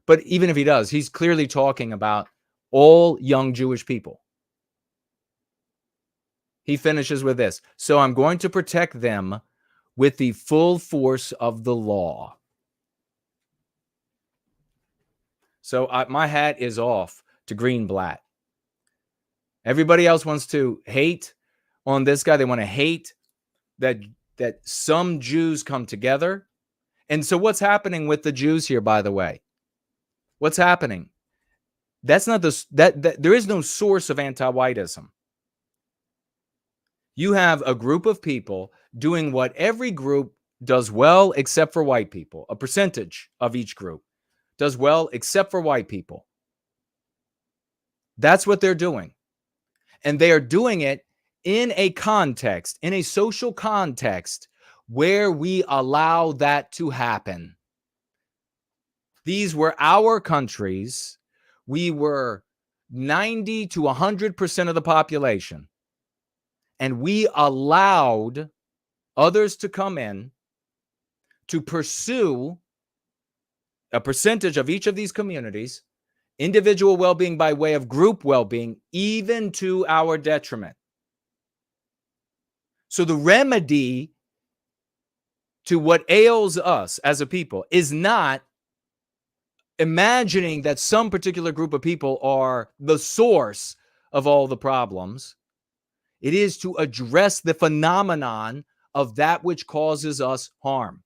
Speaker 4: But even if he does, he's clearly talking about all young Jewish people. He finishes with this. So I'm going to protect them with the full force of the law. So my hat is off to Greenblatt. Everybody else wants to hate on this guy. They want to hate that some Jews come together. And so what's happening with the Jews here, by the way? What's happening? That's not that there is no source of anti-whiteism. You have a group of people doing what every group does well except for white people. A percentage of each group does well except for white people. That's what they're doing. And they are doing it in a context, in a social context, where we allow that to happen. These were our countries. We were 90 to 100% of the population. And we allowed others to come in to pursue a percentage of each of these communities, individual well-being by way of group well-being, even to our detriment. So the remedy to what ails us as a people is not imagining that some particular group of people are the source of all the problems. It is to address the phenomenon of that which causes us harm.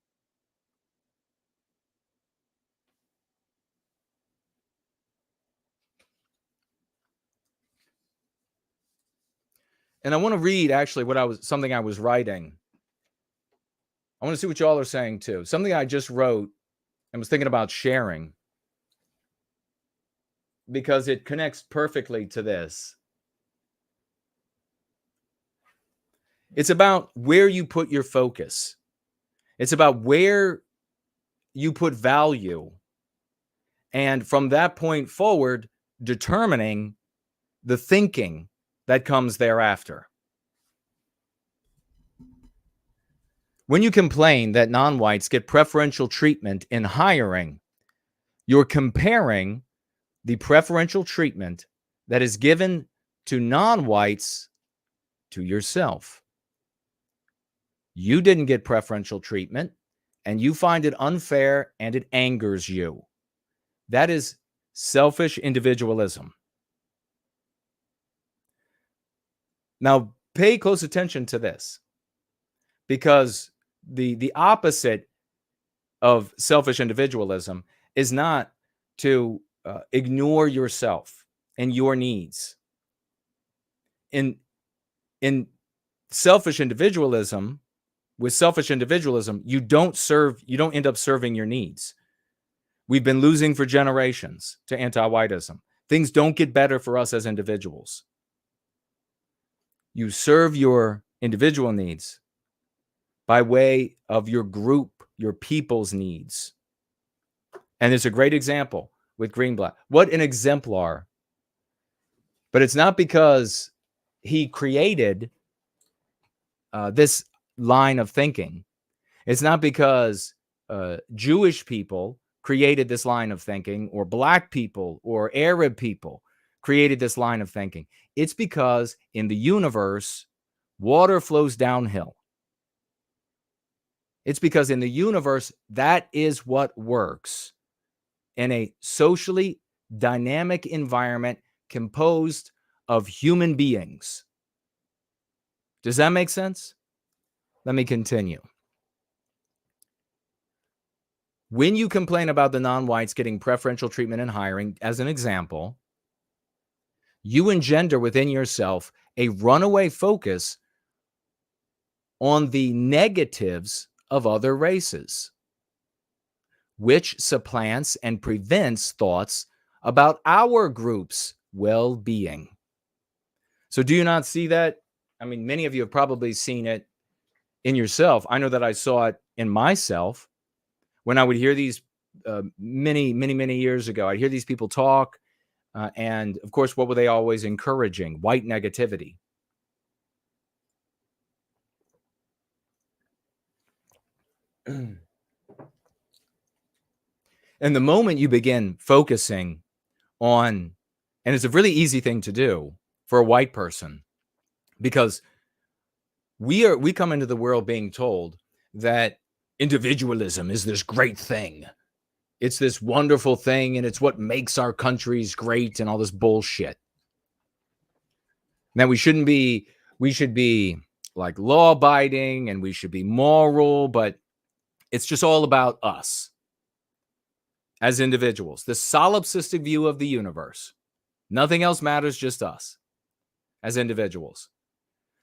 Speaker 4: And I want to read actually something I was writing. I want to see what y'all are saying too. Something I just wrote and was thinking about sharing because it connects perfectly to this. It's about where you put your focus. It's about where you put value. And from that point forward, determining the thinking that comes thereafter. When you complain that non-whites get preferential treatment in hiring, you're comparing the preferential treatment that is given to non-whites to yourself. You didn't get preferential treatment, and you find it unfair, and it angers you. That is selfish individualism. Now, pay close attention to this, because the opposite of selfish individualism is not to ignore yourself and your needs. In selfish individualism, with selfish individualism, you don't end up serving your needs. We've been losing for generations to anti-whiteism. Things don't get better for us as individuals. You serve your individual needs by way of your group, your people's needs. And it's a great example with Greenblatt. What an exemplar. But it's not because he created this line of thinking. It's not because Jewish people created this line of thinking, or Black people or Arab people created this line of thinking. It's because in the universe, water flows downhill. It's because in the universe, that is what works in a socially dynamic environment composed of human beings. Does that make sense? Let me continue. When you complain about the non-whites getting preferential treatment in hiring, as an example, you engender within yourself a runaway focus on the negatives of other races, which supplants and prevents thoughts about our group's well-being. So do you not see that? I mean, many of you have probably seen it in yourself. I know that I saw it in myself when I would hear these many years ago. I'd hear these people talk, and of course, what were they always encouraging? White negativity. And the moment you begin focusing on, and it's a really easy thing to do for a white person, because we come into the world being told that individualism is this great thing. It's this wonderful thing, and it's what makes our countries great and all this bullshit. Now we should be like law-abiding, and we should be moral, but it's just all about us as individuals. This solipsistic view of the universe. Nothing else matters, just us as individuals.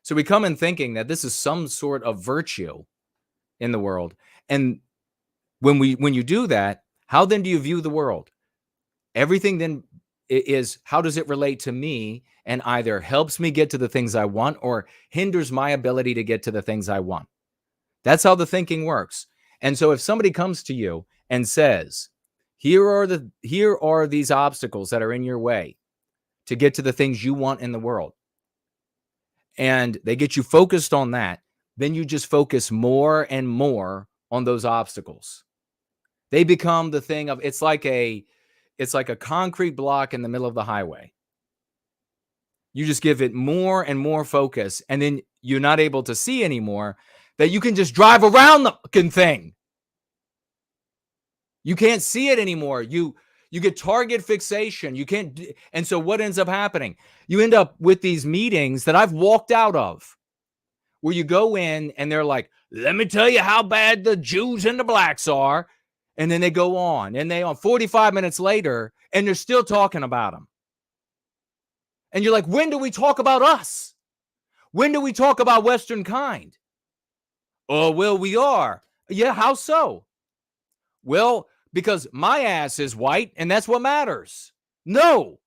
Speaker 4: So we come in thinking that this is some sort of virtue in the world. And when you do that, how then do you view the world? Everything then is, how does it relate to me, and either helps me get to the things I want or hinders my ability to get to the things I want. That's how the thinking works. And so if somebody comes to you and says, here are these obstacles that are in your way to get to the things you want in the world, and they get you focused on that, then you just focus more and more on those obstacles. They become the thing of, it's like a concrete block in the middle of the highway. You just give it more and more focus, and then you're not able to see anymore that you can just drive around the fucking thing. You can't see it anymore. You get target fixation. You can't. And so what ends up happening? You end up with these meetings that I've walked out of, where you go in and they're like, let me tell you how bad the Jews and the blacks are. And then they go on, and 45 minutes later, and they're still talking about them. And you're like, when do we talk about us? When do we talk about Western kind? Oh, well, we are. Yeah, how so? Well, because my ass is white, and that's what matters. No.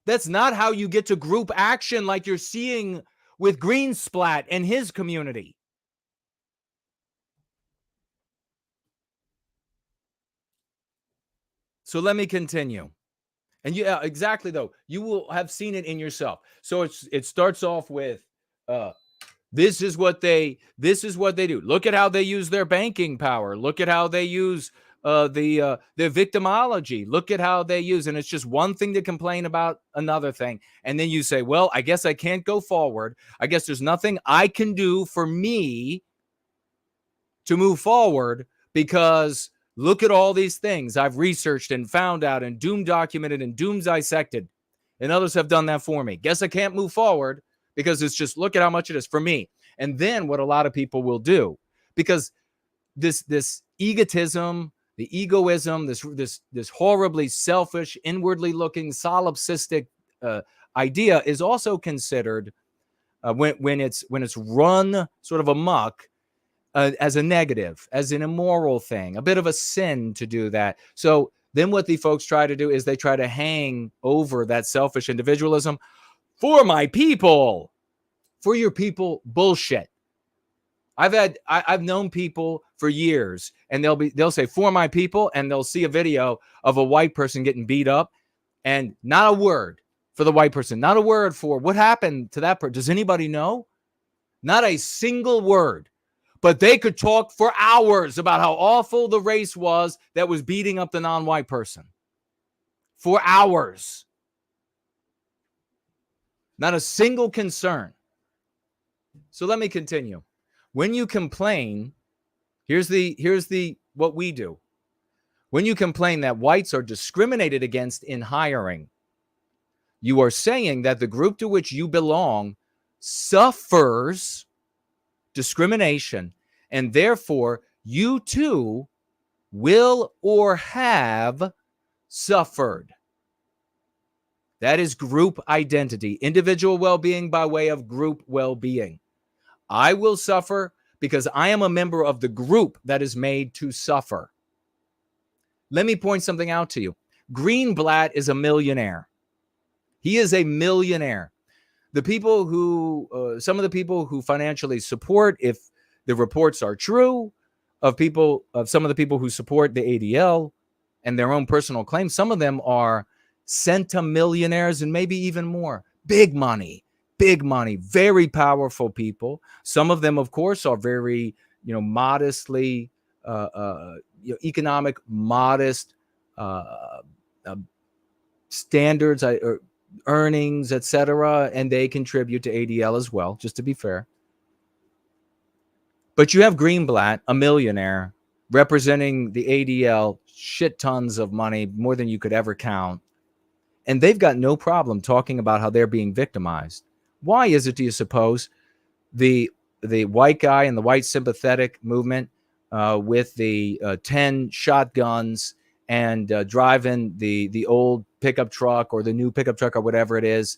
Speaker 4: That's not how you get to group action like you're seeing with GreenSplatt and his community. So let me continue. And yeah, exactly though. You will have seen it in yourself. So it starts off with this is what they do. Look at how they use their banking power. Look at how they use their victimology. Look at how they use, and it's just one thing to complain about another thing. And then you say, well, I guess I can't go forward. I guess there's nothing I can do for me to move forward, because look at all these things I've researched and found out and doom documented and doom dissected, and others have done that for me. Guess I can't move forward because it's just, look at how much it is for me. And then what a lot of people will do, because this egotism, the egoism, this horribly selfish, inwardly looking, solipsistic idea is also considered when it's run sort of amok, as a negative, as an immoral thing, a bit of a sin to do that. So then what the folks try to do is they try to hang over that selfish individualism for my people, for your people. Bullshit. I've known people for years, and they'll say for my people, and they'll see a video of a white person getting beat up, and not a word for the white person, not a word for what happened to that person. Does anybody know? Not a single word. But they could talk for hours about how awful the race was that was beating up the non-white person. For hours. Not a single concern. So let me continue. When you complain, here's the what we do. When you complain that whites are discriminated against in hiring, you are saying that the group to which you belong suffers discrimination, and therefore you too will or have suffered. That is group identity, individual well-being by way of group well-being. I will suffer because I am a member of the group that is made to suffer. Let me point something out to you. Greenblatt is a millionaire. He is a millionaire. The people who, some of the people who financially support, if the reports are true, of some of the people who support the ADL and their own personal claims, some of them are centimillionaires and maybe even more. Big money, very powerful people. Some of them, of course, are very, modestly, economic, modest standards, or earnings, etc., and they contribute to ADL as well, just to be fair. But you have Greenblatt, a millionaire, representing the ADL, shit tons of money, more than you could ever count. And they've got no problem talking about how they're being victimized. Why is it, do you suppose, the white guy and the white sympathetic movement with the 10 shotguns and driving the old pickup truck or the new pickup truck or whatever it is,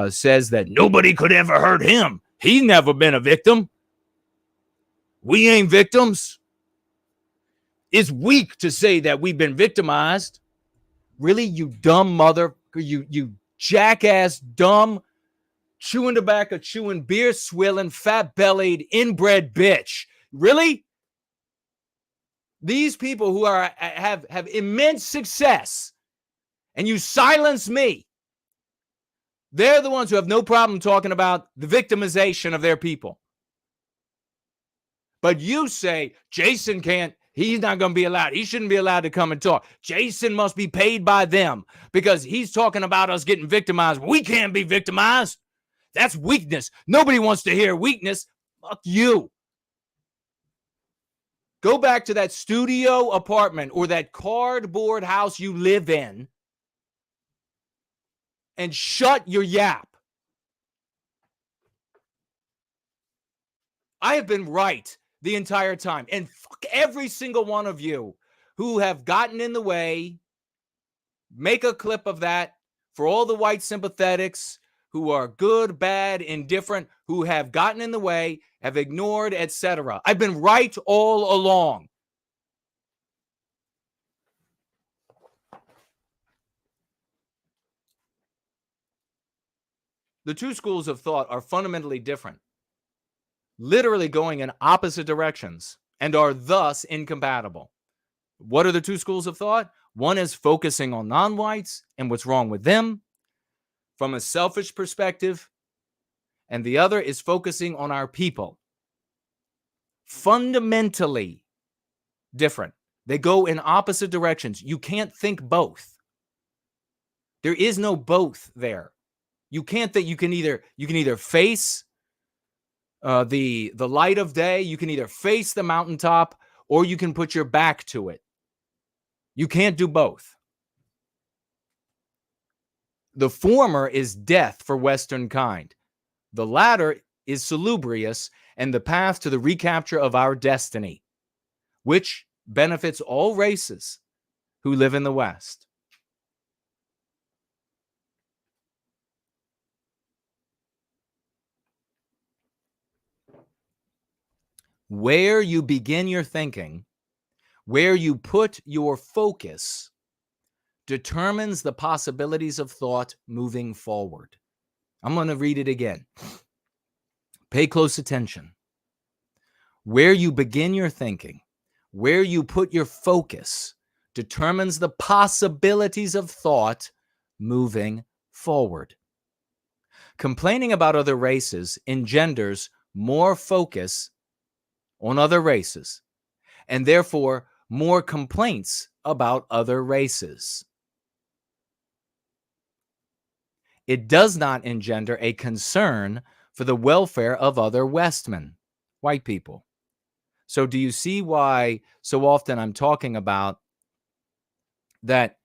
Speaker 4: says that nobody could ever hurt him? He's never been a victim. We ain't victims. It's weak to say that we've been victimized. Really, you dumb mother, you jackass, dumb, chewing tobacco, chewing beer, swilling, fat-bellied, inbred bitch. Really? These people who have immense success, and you silence me, they're the ones who have no problem talking about the victimization of their people. But you say, Jason can't, he's not going to be allowed. He shouldn't be allowed to come and talk. Jason must be paid by them because he's talking about us getting victimized. We can't be victimized. That's weakness. Nobody wants to hear weakness. Fuck you. Go back to that studio apartment or that cardboard house you live in and shut your yap. I have been right the entire time. And fuck every single one of you who have gotten in the way. Make a clip of that for all the white sympathetics who are good, bad, indifferent, who have gotten in the way, have ignored, etc. I've been right all along. The two schools of thought are fundamentally different, literally going in opposite directions, and are thus incompatible. What are the two schools of thought? One is focusing on non-whites and what's wrong with them from a selfish perspective, and the other is focusing on our people. Fundamentally different. They go in opposite directions. You can't think both. There is no both there. You can't think. You can either face the light of day. You can either face the mountaintop, or you can put your back to it. You can't do both. The former is death for Western kind. The latter is salubrious and the path to the recapture of our destiny, which benefits all races who live in the West. Where you begin your thinking, where you put your focus, determines the possibilities of thought moving forward. I'm going to read it again. Pay close attention. Where you begin your thinking, where you put your focus, determines the possibilities of thought moving forward. Complaining about other races engenders more focus on other races, and therefore more complaints about other races. It does not engender a concern for the welfare of other Westmen, white people. So do you see why so often I'm talking about that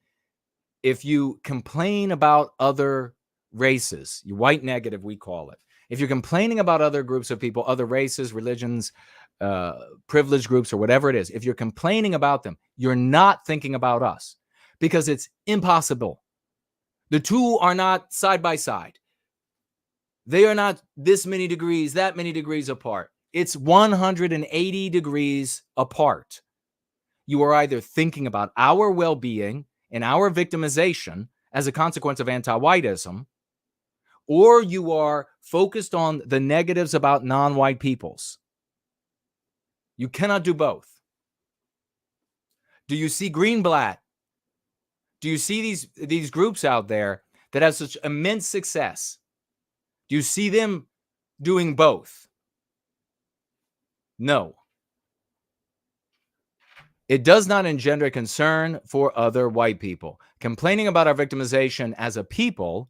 Speaker 4: if you complain about other races, you white negative, we call it. If you're complaining about other groups of people, other races, religions, privileged groups, or whatever it is, if you're complaining about them, you're not thinking about us, because it's impossible. The two are not side by side. They are not this many degrees, that many degrees apart. It's 180 degrees apart. You are either thinking about our well-being and our victimization as a consequence of anti-whiteism, or you are focused on the negatives about non-white peoples. You cannot do both. Do you see Greenblatt? Do you see these groups out there that have such immense success? Do you see them doing both? No. It does not engender a concern for other white people. Complaining about our victimization as a people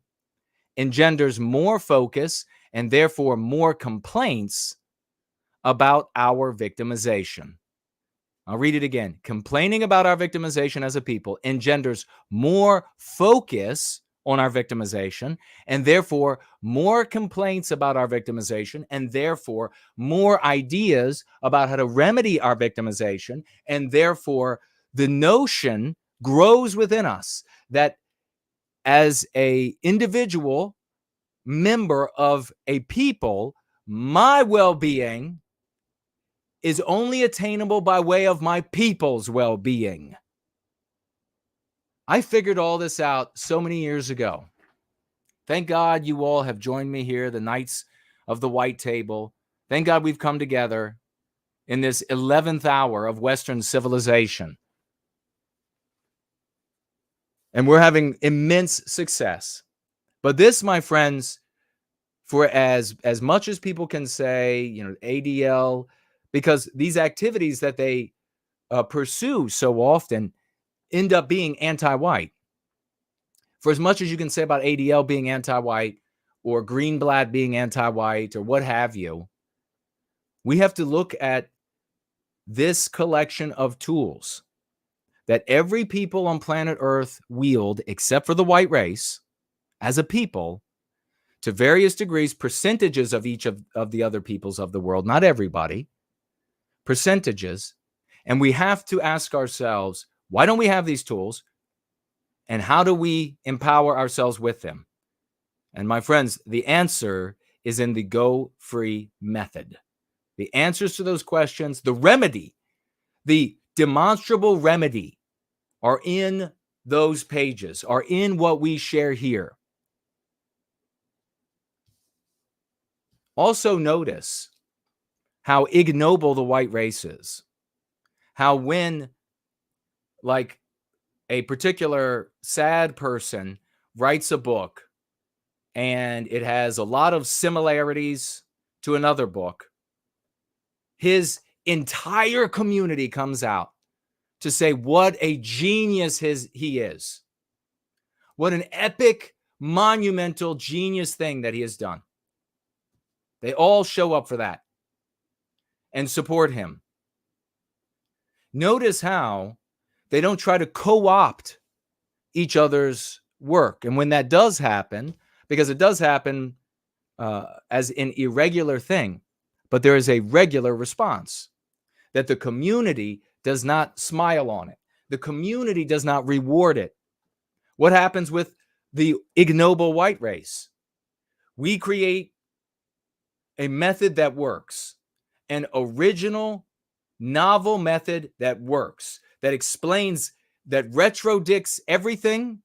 Speaker 4: engenders more focus and therefore more complaints about our victimization. I'll read it again. Complaining about our victimization as a people engenders more focus on our victimization, and therefore more complaints about our victimization, and therefore more ideas about how to remedy our victimization, and therefore the notion grows within us that as an individual member of a people, my well-being is only attainable by way of my people's well-being. I figured all this out so many years ago. Thank God you all have joined me here, the Knights of the White Table. Thank God we've come together in this 11th hour of Western civilization. And we're having immense success. But this, my friends, for as much as people can say, ADL, because these activities that they pursue so often end up being anti-white. For as much as you can say about ADL being anti-white or Greenblatt being anti-white or what have you, we have to look at this collection of tools that every people on planet Earth wield, except for the white race, as a people, to various degrees, percentages of each of the other peoples of the world, not everybody, percentages. And we have to ask ourselves, why don't we have these tools? And how do we empower ourselves with them? And my friends, the answer is in the Go Free method. The answers to those questions, the remedy, the demonstrable remedy are in those pages, are in what we share here. Also notice how ignoble the white race is. How when, like, a particular sad person writes a book and it has a lot of similarities to another book, his entire community comes out to say what a genius he is. What an epic, monumental, genius thing that he has done. They all show up for that and support him. Notice how they don't try to co-opt each other's work. And when that does happen, because it does happen as an irregular thing, but there is a regular response that the community does not smile on it. The community does not reward it. What happens with the ignoble white race? We create a method that works, an original, novel method that works, that explains, that retrodicts everything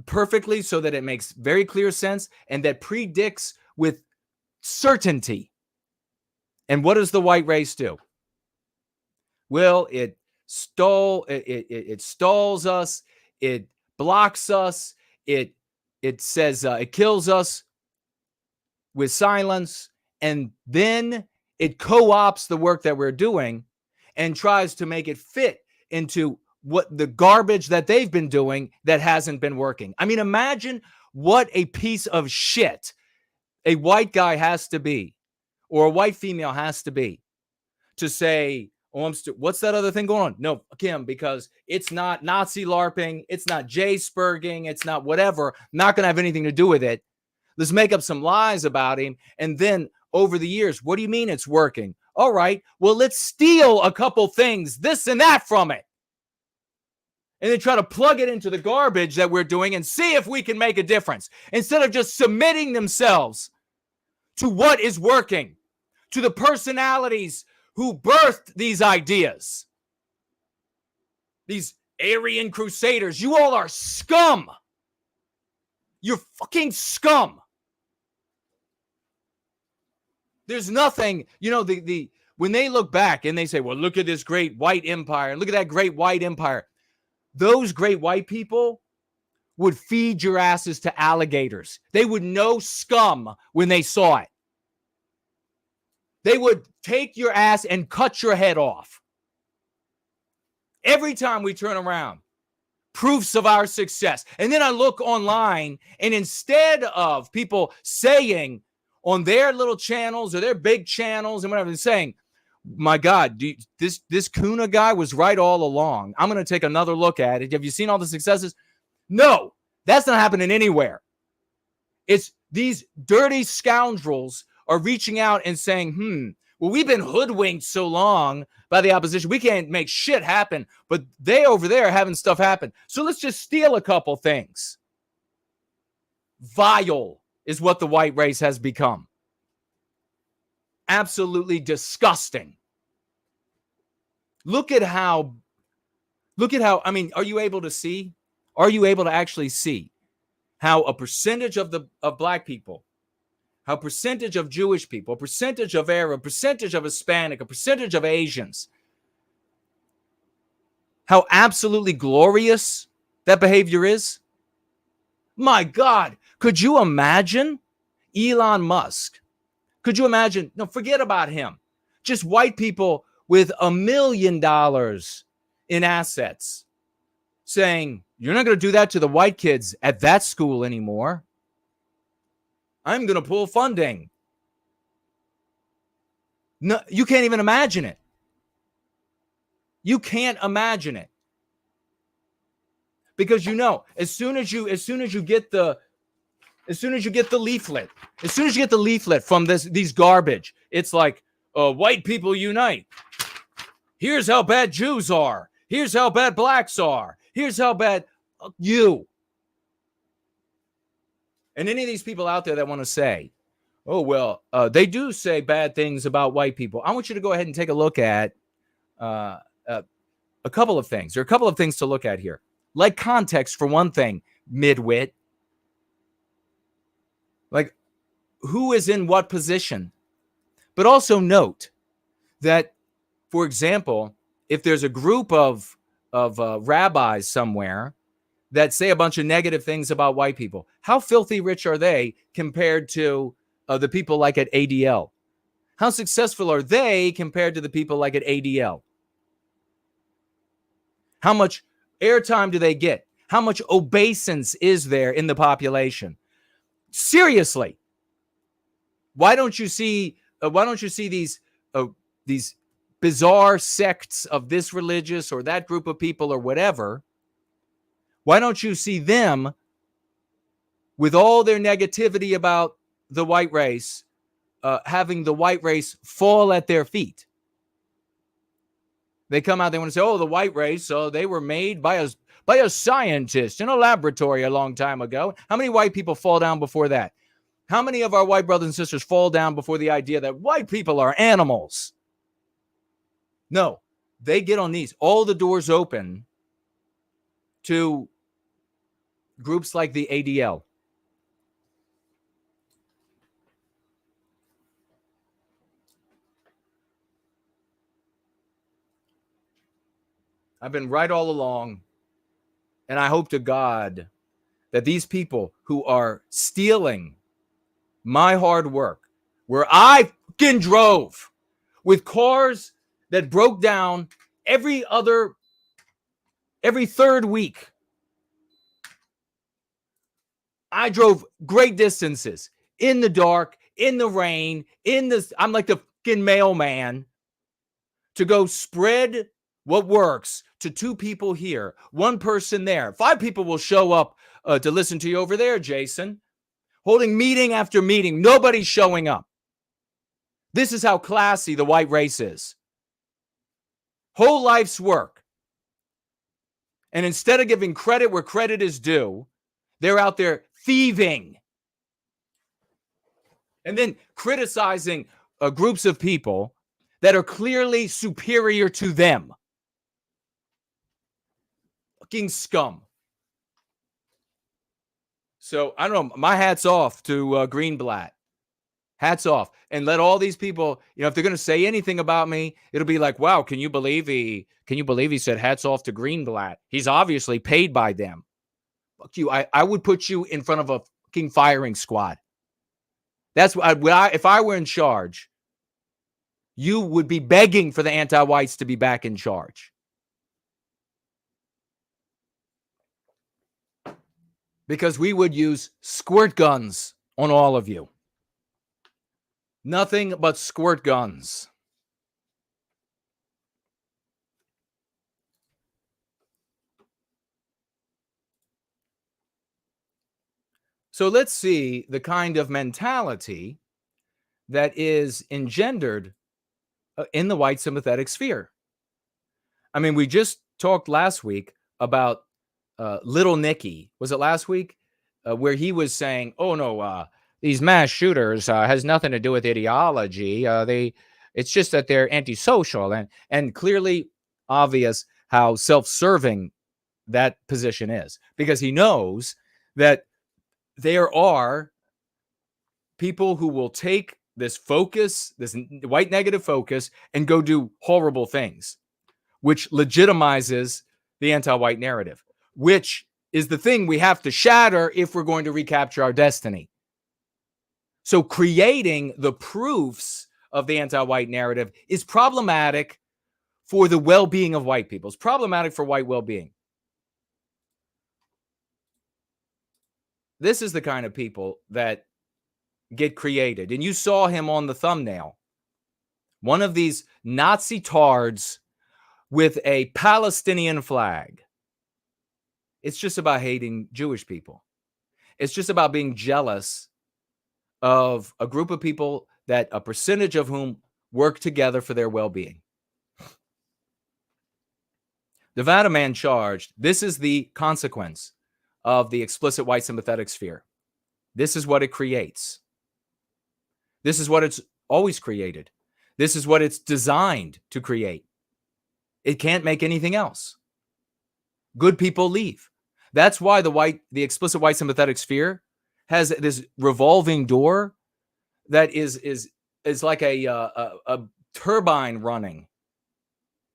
Speaker 4: perfectly so that it makes very clear sense, and that predicts with certainty. And what does the white race do? Well, it stalls us, it blocks us, it says it kills us with silence, and then it co-opts the work that we're doing and tries to make it fit into what the garbage that they've been doing that hasn't been working. I mean, imagine what a piece of shit a white guy has to be, or a white female has to be, to say, oh, what's that other thing going on? No, Kim, because it's not Nazi-LARPing, it's not J-spurging, it's not whatever, not going to have anything to do with it. Let's make up some lies about him. And then over the years, what do you mean it's working? All right, well, let's steal a couple things, this and that from it. And then try to plug it into the garbage that we're doing and see if we can make a difference. Instead of just submitting themselves to what is working, to the personalities who birthed these ideas. These Aryan crusaders, you all are scum. You're fucking scum. There's nothing, you know, when they look back and they say, well, look at this great white empire, look at that great white empire. Those great white people would feed your asses to alligators. They would know scum when they saw it. They would take your ass and cut your head off. Every time we turn around, proofs of our success. And then I look online, and instead of people saying on their little channels or their big channels and whatever, they're saying, my God, this Kuna guy was right all along. I'm going to take another look at it. Have you seen all the successes? No, that's not happening anywhere. It's these dirty scoundrels are reaching out and saying, well, we've been hoodwinked so long by the opposition. We can't make shit happen, but they over there are having stuff happen. So let's just steal a couple things. Vile is what the white race has become. Absolutely disgusting. Look at how, I mean, are you able to see? Are you able to actually see how a percentage of black people, how a percentage of Jewish people, a percentage of Arab, a percentage of Hispanic, a percentage of Asians, how absolutely glorious that behavior is? My God, could you imagine Elon Musk? Could you imagine? No, forget about him. Just white people with $1 million in assets saying, you're not going to do that to the white kids at that school anymore. I'm going to pull funding. No, you can't even imagine it. You can't imagine it. Because you know, as soon as you get the leaflet from these garbage, it's like, white people unite. Here's how bad Jews are. Here's how bad blacks are. Here's how bad you. And any of these people out there that want to say, oh, well, they do say bad things about white people. I want you to go ahead and take a look at a couple of things. There are a couple of things to look at here. Like context, for one thing, midwit. Like, who is in what position? But also note that, for example, if there's a group of rabbis somewhere that say a bunch of negative things about white people, how filthy rich are they compared to the people like at ADL? How successful are they compared to the people like at ADL? How much airtime do they get? How much obeisance is there in the population? Seriously, why don't you see these bizarre sects of this religious or that group of people or whatever? Why don't you see them with all their negativity about the white race, having the white race fall at their feet? They come out, they want to say, oh, the white race, they were made by a scientist in a laboratory a long time ago. How many white people fall down before that? How many of our white brothers and sisters fall down before the idea that white people are animals? No, they get on these. All the doors open to groups like the ADL. I've been right all along, and I hope to God that these people who are stealing my hard work, where I fucking drove with cars that broke down every third week. I drove great distances in the dark, in the rain, I'm like the fucking mailman to go spread what works to 2 people here, 1 person there. 5 people will show up to listen to you over there, Jason. Holding meeting after meeting. Nobody's showing up. This is how classy the white race is. Whole life's work. And instead of giving credit where credit is due, they're out there thieving. And then criticizing groups of people that are clearly superior to them. Fucking scum. So, I don't know, my hat's off to Greenblatt. Hats off. And let all these people, if they're going to say anything about me, it'll be like, wow, can you believe he said hats off to Greenblatt? He's obviously paid by them. Fuck you. I would put you in front of a fucking firing squad. That's what if I were in charge, you would be begging for the anti-whites to be back in charge. Because we would use squirt guns on all of you. Nothing but squirt guns. So let's see the kind of mentality that is engendered in the white sympathetic sphere. I mean, we just talked last week about Little Nicky. Was it last week? Where he was saying, oh, no, these mass shooters has nothing to do with ideology. It's just that they're antisocial, and clearly obvious how self-serving that position is, because he knows that there are people who will take this focus, this white negative focus, and go do horrible things, which legitimizes the anti-white narrative, which is the thing we have to shatter if we're going to recapture our destiny. So creating the proofs of the anti-white narrative is problematic for the well-being of white people. It's problematic for white well-being. This is the kind of people that get created. And you saw him on the thumbnail. One of these Nazi tards with a Palestinian flag. It's just about hating Jewish people. It's just about being jealous of a group of people that a percentage of whom work together for their well-being. Nevada man charged. This is the consequence of the explicit white sympathetic sphere. This is what it creates. This is what it's always created. This is what it's designed to create. It can't make anything else. Good people leave. That's why the explicit white sympathetic sphere has this revolving door that is like a turbine running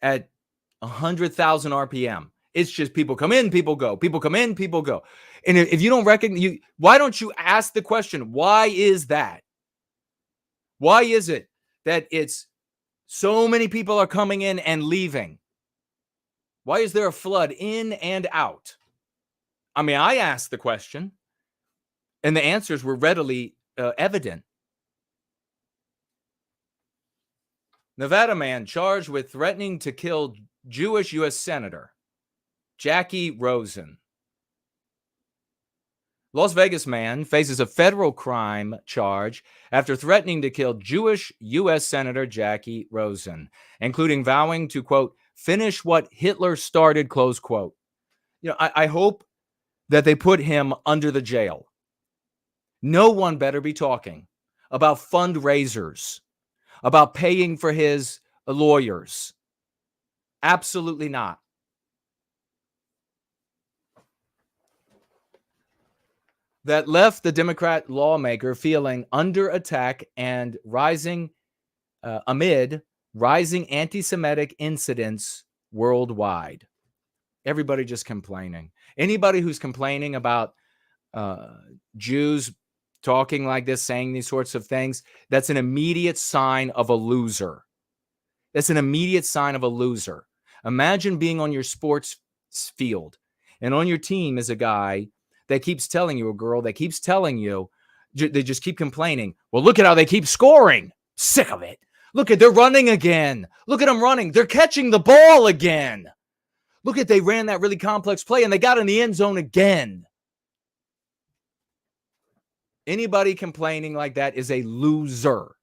Speaker 4: at 100,000 RPM. It's just people come in, people go. People come in, people go. And if you don't recognize, why don't you ask the question, why is that? Why is it that it's so many people are coming in and leaving? Why is there a flood in and out? I mean, I asked the question, and the answers were readily evident. Nevada man charged with threatening to kill Jewish U.S. Senator Jackie Rosen. Las Vegas man faces a federal crime charge after threatening to kill Jewish U.S. Senator Jackie Rosen, including vowing to, quote, finish what Hitler started, close quote. I hope that they put him under the jail. No one better be talking about fundraisers, about paying for his lawyers. Absolutely not. That left the Democrat lawmaker feeling under attack and rising amid rising anti-Semitic incidents worldwide. Everybody just complaining. Anybody who's complaining about Jews talking like this, saying these sorts of things, that's an immediate sign of a loser. That's an immediate sign of a loser. Imagine being on your sports field, and on your team is a guy that keeps telling you, a girl that keeps telling you, they just keep complaining. Well, look at how they keep scoring. Sick of it. Look at, they're running again. Look at them running. They're catching the ball again. Look at, they ran that really complex play and they got in the end zone again. Anybody complaining like that is a loser.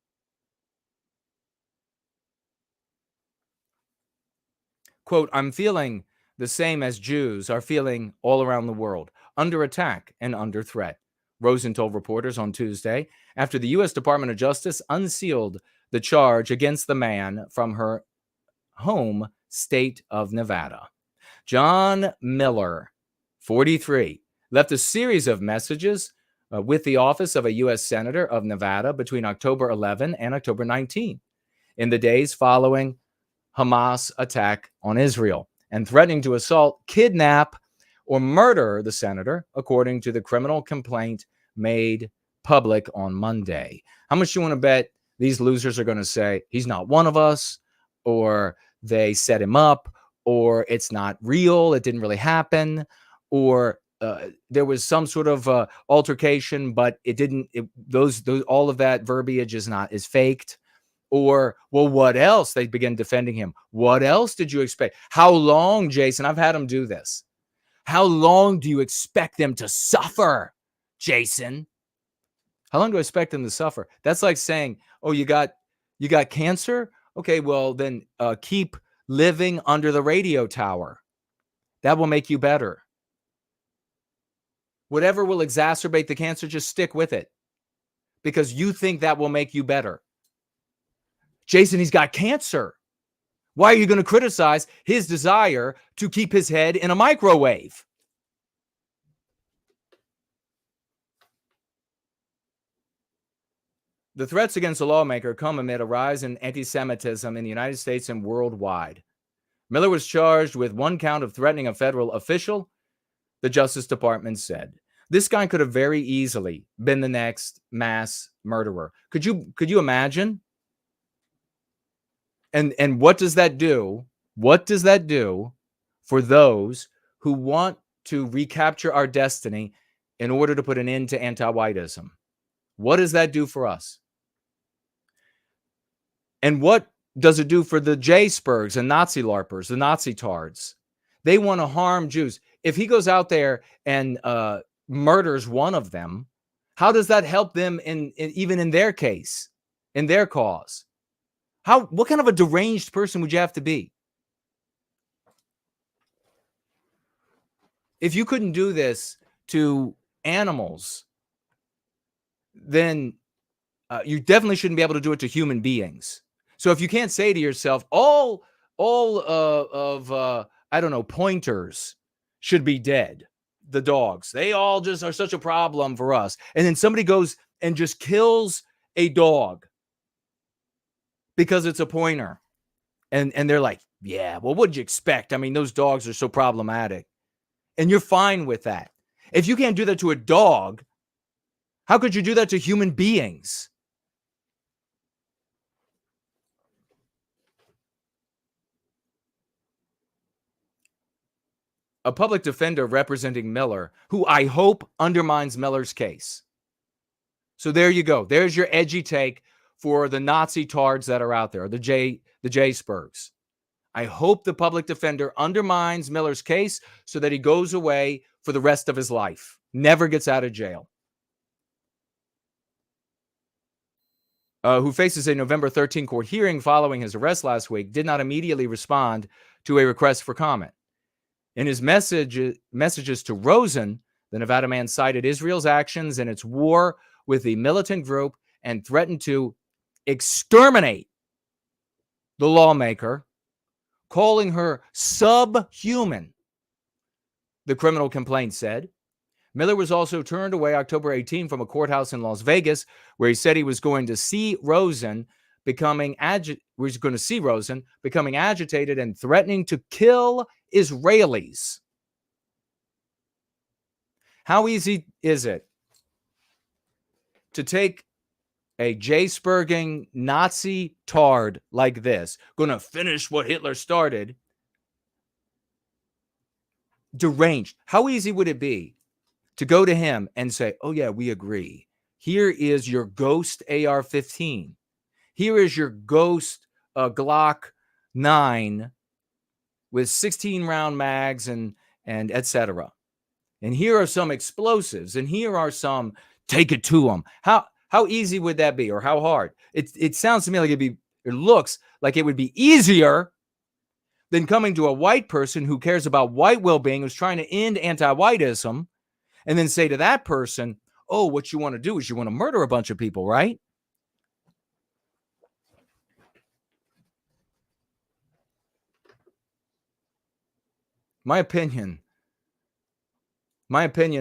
Speaker 4: Quote, I'm feeling the same as Jews are feeling all around the world, under attack and under threat, Rosen told reporters on Tuesday after the U.S. Department of Justice unsealed the charge against the man from her home state of Nevada. John Miller, 43, left a series of messages with the office of a U.S. Senator of Nevada between October 11 and October 19, in the days following Hamas attack on Israel, and threatening to assault, kidnap, or murder the senator, according to the criminal complaint made public on Monday. How much do you want to bet these losers are going to say, he's not one of us, or they set him up, or it's not real, it didn't really happen, or there was some sort of altercation, but it didn't, those all of that verbiage is faked. Or, well, what else? They begin defending him. What else did you expect? How long, Jason? I've had them do this. How long do you expect them to suffer, Jason? How long do I expect them to suffer? That's like saying, oh, you got cancer? Okay, well, then keep living under the radio tower. That will make you better. Whatever will exacerbate the cancer, just stick with it, because you think that will make you better. Jason, he's got cancer. Why are you going to criticize his desire to keep his head in a microwave? The threats against the lawmaker come amid a rise in anti-Semitism in the United States and worldwide. Miller was charged with one count of threatening a federal official, the Justice Department said. This guy could have very easily been the next mass murderer. Could you imagine? And what does that do? What does that do for those who want to recapture our destiny in order to put an end to anti-whiteism? What does that do for us? And what does it do for the J-Spurgs and Nazi-LARPers, the Nazi-tards? They want to harm Jews. If he goes out there and murders one of them, how does that help them even in their case, in their cause? What kind of a deranged person would you have to be? If you couldn't do this to animals, then you definitely shouldn't be able to do it to human beings. So if you can't say to yourself, all of I don't know, pointers should be dead, the dogs, they all just are such a problem for us, and then somebody goes and just kills a dog because it's a pointer, and they're like, yeah, well, what'd you expect? I mean, those dogs are so problematic, and you're fine with that. If you can't do that to a dog, how could you do that to human beings? A public defender representing Miller, who I hope undermines Miller's case. So there you go. There's your edgy take for the Nazi tards that are out there, the J-Spurgs. I hope the public defender undermines Miller's case so that he goes away for the rest of his life, never gets out of jail. Who faces a November 13 court hearing following his arrest last week, did not immediately respond to a request for comment. In his messages to Rosen, the Nevada man cited Israel's actions and its war with the militant group and threatened to exterminate the lawmaker, calling her subhuman, the criminal complaint said. Miller was also turned away October 18 from a courthouse in Las Vegas, where he said he was going to see Rosen becoming agitated and threatening to kill Israelis. How easy is it to take a Jay-Spurging Nazi tard like this, going to finish what Hitler started, deranged? How easy would it be to go to him and say, oh yeah, we agree. Here is your ghost AR-15. Here is your ghost Glock 9 with 16-round mags and etc. And here are some explosives, and here are some, take it to them. How easy would that be, or how hard? It sounds to me like it looks like it would be easier than coming to a white person who cares about white well-being, who's trying to end anti-whiteism, and then say to that person, oh, what you want to do is you want to murder a bunch of people, right? My opinion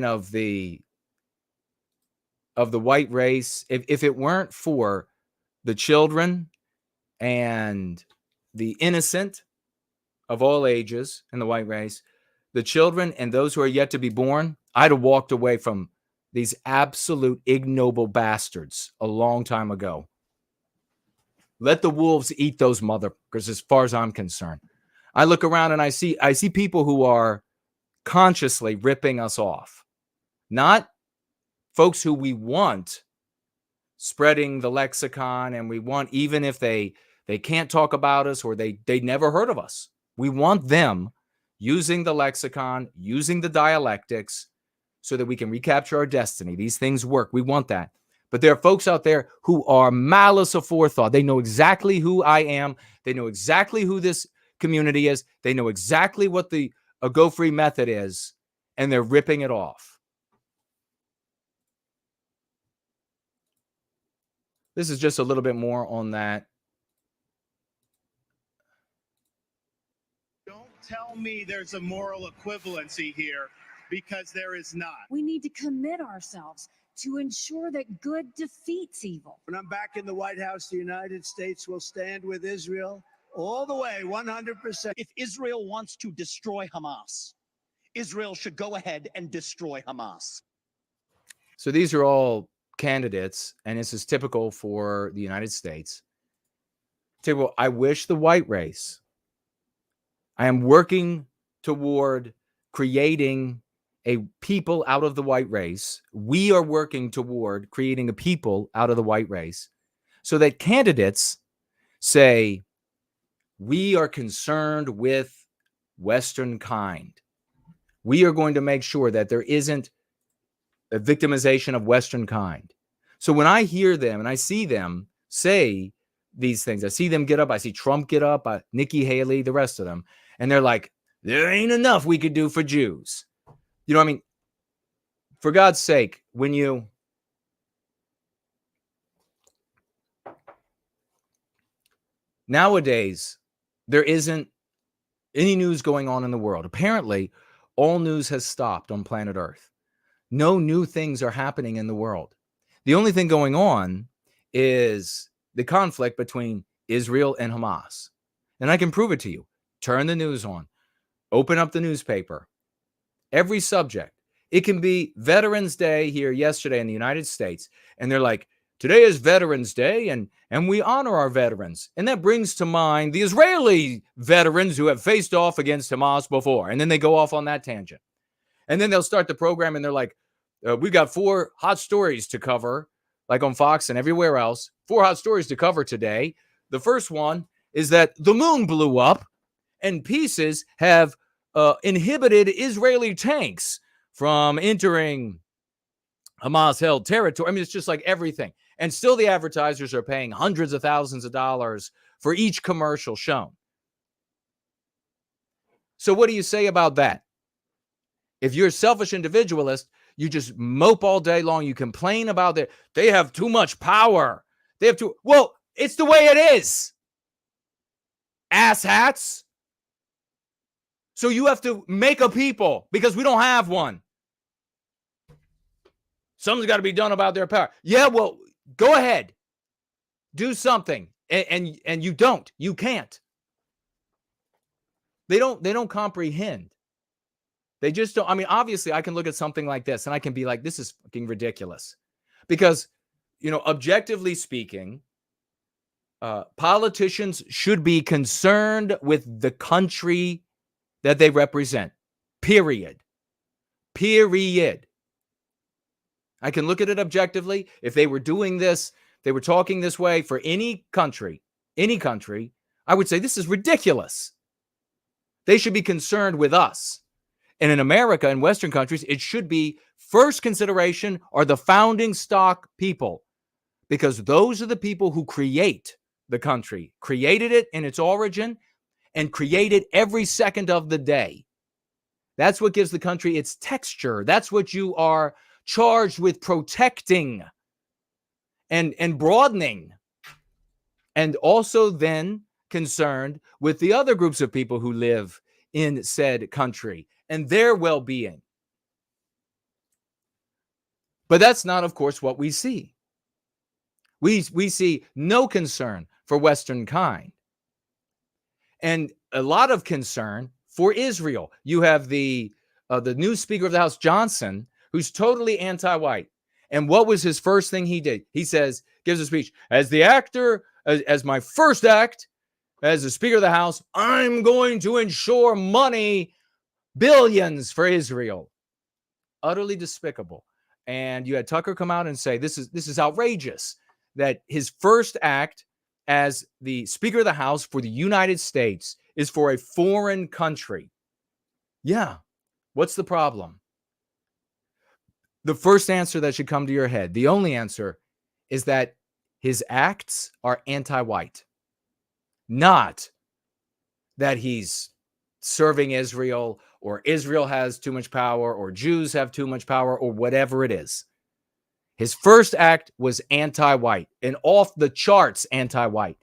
Speaker 4: of the white race, if it weren't for the children and the innocent of all ages in the white race, the children and those who are yet to be born, I'd have walked away from these absolute ignoble bastards a long time ago. Let the wolves eat those motherfuckers, as far as I'm concerned. I look around and I see people who are consciously ripping us off. Not folks who we want spreading the lexicon, and we want, even if they can't talk about us or they never heard of us, we want them using the lexicon, using the dialectics, so that we can recapture our destiny. These things work. We want that. But there are folks out there who are malice aforethought. They know exactly who I am. They know exactly who this community is. They know exactly what a Go Free method is, and they're ripping it off. This is just a little bit more on that.
Speaker 7: Don't tell me there's a moral equivalency here, because there is not.
Speaker 8: We need to commit ourselves to ensure that good defeats evil.
Speaker 9: When I'm back in the White House, the United States will stand with Israel all the way, 100%.
Speaker 10: If Israel wants to destroy Hamas, Israel should go ahead and destroy Hamas.
Speaker 4: So these are all candidates, and this is typical for the United States. Typical. I wish the white race. I am working toward creating a people out of the white race. We are working toward creating a people out of the white race, so that candidates say, we are concerned with Western kind. We are going to make sure that there isn't a victimization of Western kind. So when I hear them and I see them say these things, I see them get up, I see Trump get up, Nikki Haley, the rest of them, and they're like, there ain't enough we could do for Jews. You know what I mean? For God's sake, when you nowadays, there isn't any news going on in the world. Apparently, all news has stopped on planet Earth. No new things are happening in the world. The only thing going on is the conflict between Israel and Hamas. And I can prove it to you. Turn the news on. Open up the newspaper. Every subject. It can be Veterans Day here yesterday in the United States. And they're like, today is Veterans Day, and we honor our veterans. And that brings to mind the Israeli veterans who have faced off against Hamas before. And then they go off on that tangent. And then they'll start the program and they're like, we got 4 hot stories to cover, like on Fox and everywhere else. 4 hot stories to cover today. The first one is that the moon blew up and pieces have inhibited Israeli tanks from entering Hamas-held territory. I mean, it's just like everything. And still the advertisers are paying hundreds of thousands of dollars for each commercial shown. So what do you say about that? If you're a selfish individualist, You just mope all day long. You complain about they have too much power. Well, it's the way it is. Asshats. So you have to make a people because we don't have one. Something's got to be done about their power. Yeah, well, go ahead. Do something. And you don't. You can't. They don't comprehend. They just don't. I mean, obviously, I can look at something like this and I can be like, this is fucking ridiculous. Because, objectively speaking, politicians should be concerned with the country that they represent. Period. I can look at it objectively. If they were doing this, they were talking this way for any country, I would say this is ridiculous. They should be concerned with us. And in America, in Western countries, it should be first consideration are the founding stock people, because those are the people who create the country, created it in its origin, and create it every second of the day. That's what gives the country its texture. That's what you are charged with protecting and broadening. And also then concerned with the other groups of people who live in said country and their well-being. But that's not, of course, what we see. We see no concern for Western kind. And a lot of concern for Israel. You have the new Speaker of the House, Johnson, who's totally anti-white. And what was his first thing he did? He says, gives a speech, as my first act, as the Speaker of the House, I'm going to ensure money, billions for Israel. Utterly despicable. And you had Tucker come out and say, this is outrageous, that his first act as the Speaker of the House for the United States is for a foreign country. Yeah. What's the problem? The first answer that should come to your head, the only answer, is that his acts are anti-white. Not that he's serving Israel, or Israel has too much power, or Jews have too much power, or whatever it is. His first act was anti-white, and off the charts anti-white.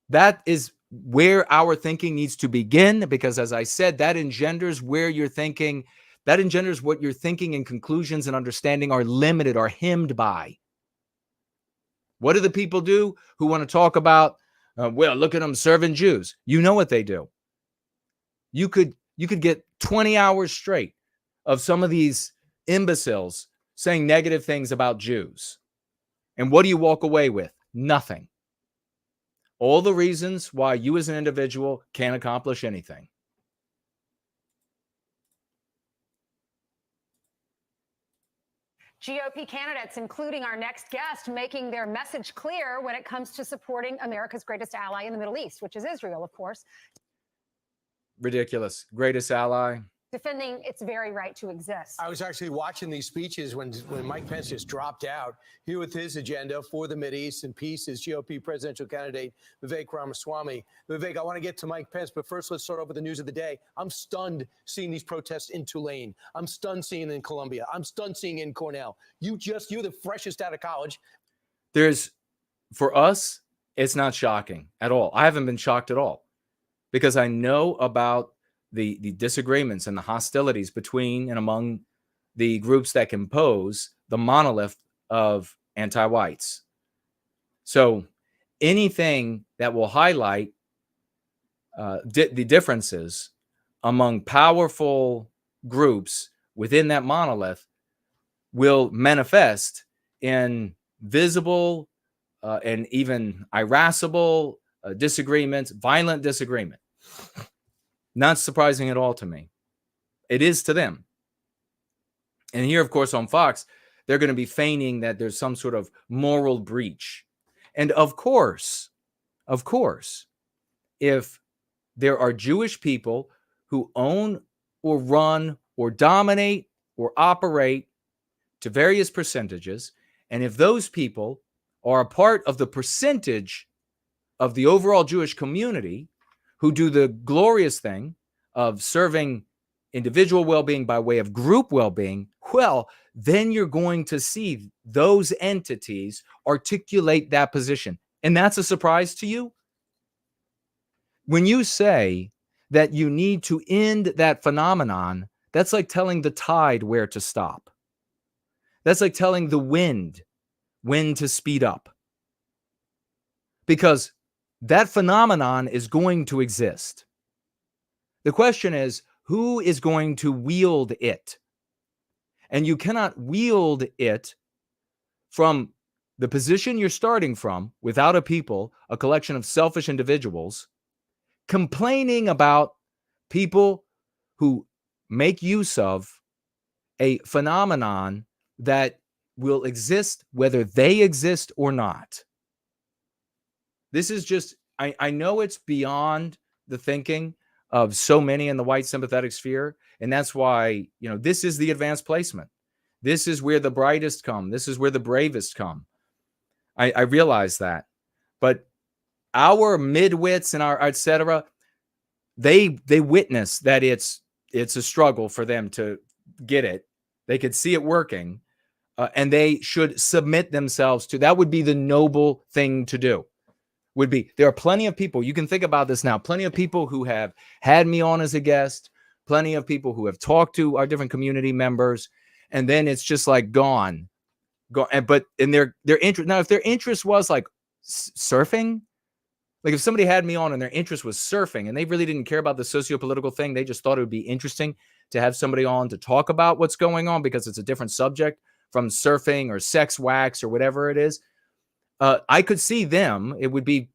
Speaker 4: That is where our thinking needs to begin, because as I said, that engenders where you're thinking, that engenders what your thinking and conclusions and understanding are limited, are hemmed by. What do the people do who want to talk about, well, look at them serving Jews? You know what they do. You could get 20 hours straight of some of these imbeciles saying negative things about Jews. And what do you walk away with? Nothing. All the reasons why you as an individual can't accomplish anything.
Speaker 8: GOP candidates, including our next guest, making their message clear when it comes to supporting America's greatest ally in the Middle East, which is Israel, of course.
Speaker 4: Ridiculous. Greatest ally.
Speaker 8: Defending its very right to exist.
Speaker 11: I was actually watching these speeches when Mike Pence just dropped out. Here with his agenda for the Mideast and peace is GOP presidential candidate Vivek Ramaswamy. Vivek, I want to get to Mike Pence, but first let's start off with the news of the day. I'm stunned seeing these protests in Tulane. I'm stunned seeing it in Columbia. I'm stunned seeing it in Cornell. You're the freshest out of college.
Speaker 4: For us, it's not shocking at all. I haven't been shocked at all because I know about the disagreements and the hostilities between and among the groups that compose the monolith of anti-whites. So anything that will highlight the differences among powerful groups within that monolith will manifest in visible and even irascible disagreements, violent disagreement. Not surprising at all to me. It is to them. And here, of course, on Fox, they're going to be feigning that there's some sort of moral breach. And of course, if there are Jewish people who own or run or dominate or operate to various percentages, and if those people are a part of the percentage of the overall Jewish community who do the glorious thing of serving individual well-being, by way of group well-being, well, then you're going to see those entities articulate that position. And that's a surprise to you? When you say that you need to end that phenomenon, that's like telling the tide where to stop. That's like telling the wind when to speed up. Because that phenomenon is going to exist. The question is, who is going to wield it? And you cannot wield it from the position you're starting from, without a people, a collection of selfish individuals, complaining about people who make use of a phenomenon that will exist whether they exist or not. This is just, I know it's beyond the thinking of so many in the white sympathetic sphere. And that's why, this is the advanced placement. This is where the brightest come. This is where the bravest come. I realize that. But our midwits and our et cetera, they witness that it's a struggle for them to get it. They could see it working, and they should submit themselves to. That would be the noble thing to do. There are plenty of people, you can think about this now, plenty of people who have had me on as a guest, plenty of people who have talked to our different community members, and then it's just like gone. But in their interest, now if their interest was like surfing, like if somebody had me on and their interest was surfing and they really didn't care about the socio-political thing, they just thought it would be interesting to have somebody on to talk about what's going on because it's a different subject from surfing or sex wax or whatever it is. I could see them, it would be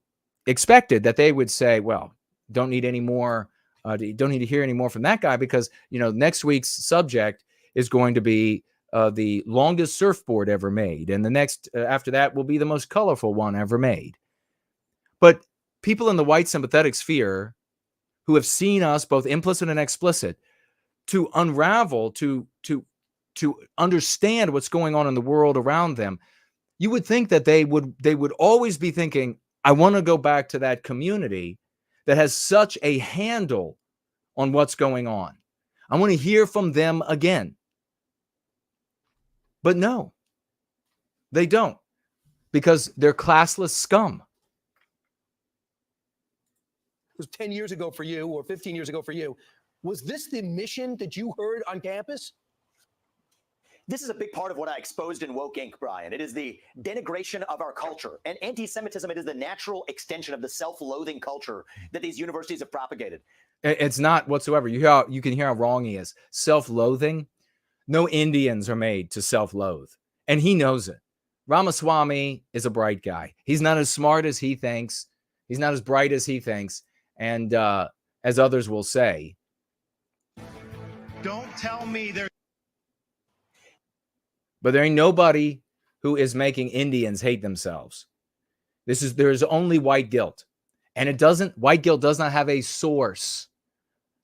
Speaker 4: expected that they would say, well, don't need any more, don't need to hear any more from that guy because, next week's subject is going to be the longest surfboard ever made. And the next after that will be the most colorful one ever made. But people in the white sympathetic sphere who have seen us, both implicit and explicit, to unravel, to understand what's going on in the world around them, you would think that they would always be thinking, I want to go back to that community that has such a handle on what's going on. I want to hear from them again. But no, they don't, because they're classless scum.
Speaker 11: It was 10 years ago for you or 15 years ago for you. Was this the mission that you heard on campus?
Speaker 12: This is a big part of what I exposed in Woke Inc., Brian. It is the denigration of our culture. And anti-Semitism, it is the natural extension of the self-loathing culture that these universities have propagated.
Speaker 4: It's not whatsoever. You can hear how wrong he is. Self-loathing. No Indians are made to self-loathe. And he knows it. Ramaswamy is a bright guy. He's not as smart as he thinks. He's not as bright as he thinks. And as others will say.
Speaker 7: Don't tell me there's...
Speaker 4: But there ain't nobody who is making Indians hate themselves. There's only white guilt. And white guilt does not have a source.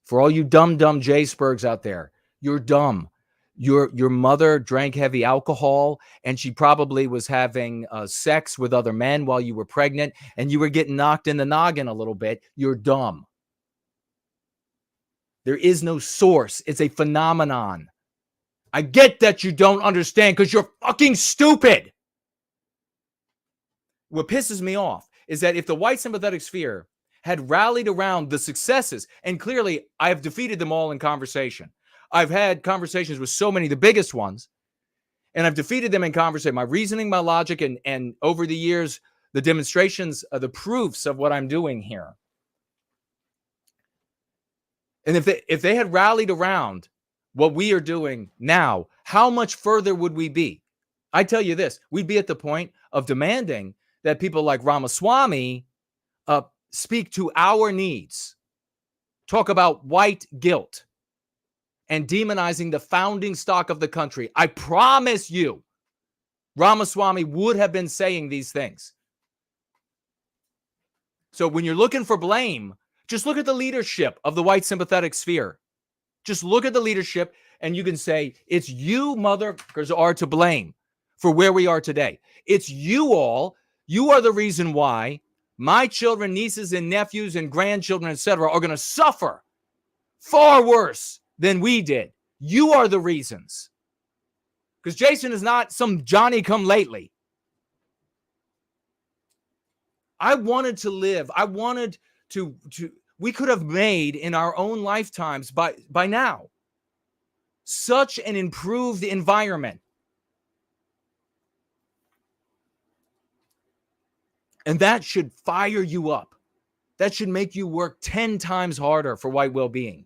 Speaker 4: For all you dumb J-Spurgs out there, you're dumb. Your mother drank heavy alcohol and she probably was having sex with other men while you were pregnant and you were getting knocked in the noggin a little bit. You're dumb. There is no source. It's a phenomenon. I get that you don't understand because you're fucking stupid. What pisses me off is that if the white sympathetic sphere had rallied around the successes, and clearly I have defeated them all in conversation. I've had conversations with so many, the biggest ones, and I've defeated them in conversation. My reasoning, my logic, and over the years, the demonstrations, the proofs of what I'm doing here. And if they had rallied around what we are doing now, how much further would we be? I tell you this, we'd be at the point of demanding that people like Ramaswamy speak to our needs, talk about white guilt, and demonizing the founding stock of the country. I promise you, Ramaswamy would have been saying these things. So when you're looking for blame, just look at the leadership of the white sympathetic sphere. Just look at the leadership and you can say, it's you motherfuckers are to blame for where we are today. It's you all. You are the reason why my children, nieces and nephews and grandchildren, etc., are going to suffer far worse than we did. You are the reasons. Because Jason is not some Johnny come lately. I wanted to live. I wanted to we could have made in our own lifetimes by now such an improved environment. And that should fire you up. That should make you work 10 times harder for white well-being.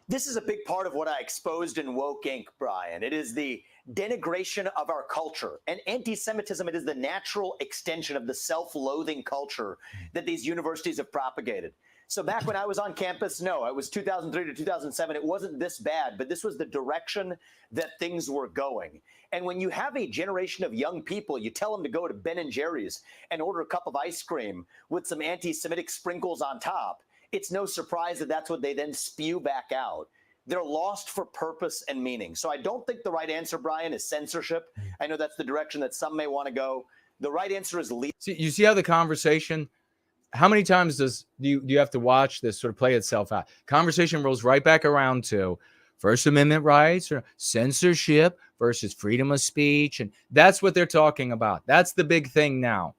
Speaker 12: This is a big part of what I exposed in Woke Inc., Brian. It is the denigration of our culture. And anti-Semitism, it is the natural extension of the self-loathing culture that these universities have propagated. So back when I was on campus, no, it was 2003 to 2007. It wasn't this bad, but this was the direction that things were going. And when you have a generation of young people, you tell them to go to Ben & Jerry's and order a cup of ice cream with some anti-Semitic sprinkles on top, it's no surprise that that's what they then spew back out. They're lost for purpose and meaning. So I don't think the right answer, Brian, is censorship. I know that's the direction that some may want to go. The right answer is
Speaker 4: See, you see how the conversation, how many times do you have to watch this sort of play itself out? Conversation rolls right back around to First Amendment rights or censorship versus freedom of speech. And that's what they're talking about. That's the big thing now.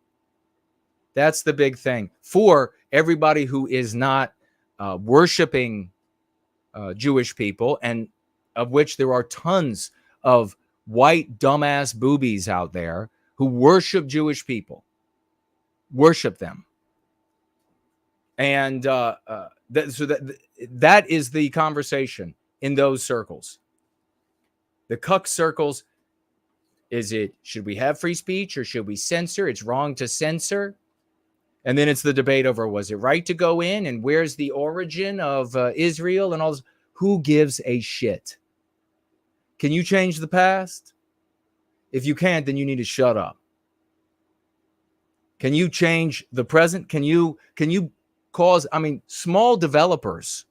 Speaker 4: That's the big thing for everybody who is not worshiping Jewish people, and of which there are tons of white dumbass boobies out there who worship Jewish people, worship them. And that is the conversation in those circles. The cuck circles, should we have free speech or should we censor? It's wrong to censor. And then it's the debate over, was it right to go in? And where's the origin of Israel and all this? Who gives a shit? Can you change the past? If you can't, then you need to shut up. Can you change the present? Can you cause, small developers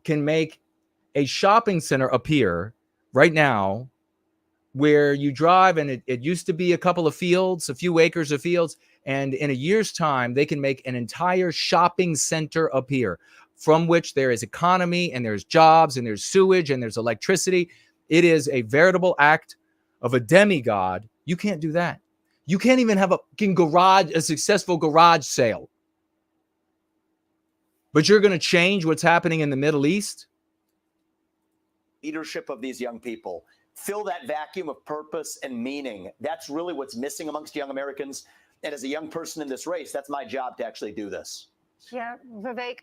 Speaker 4: can make a shopping center appear right now where you drive and it used to be a couple of fields, a few acres of fields, and in a year's time, they can make an entire shopping center appear from which there is economy and there's jobs and there's sewage and there's electricity. It is a veritable act of a demigod. You can't do that. You can't even have a successful garage sale. But you're going to change what's happening in the Middle East?
Speaker 12: Leadership of these young people. Fill that vacuum of purpose and meaning. That's really what's missing amongst young Americans. And as a young person in this race, that's my job to actually do this.
Speaker 8: Yeah, Vivek,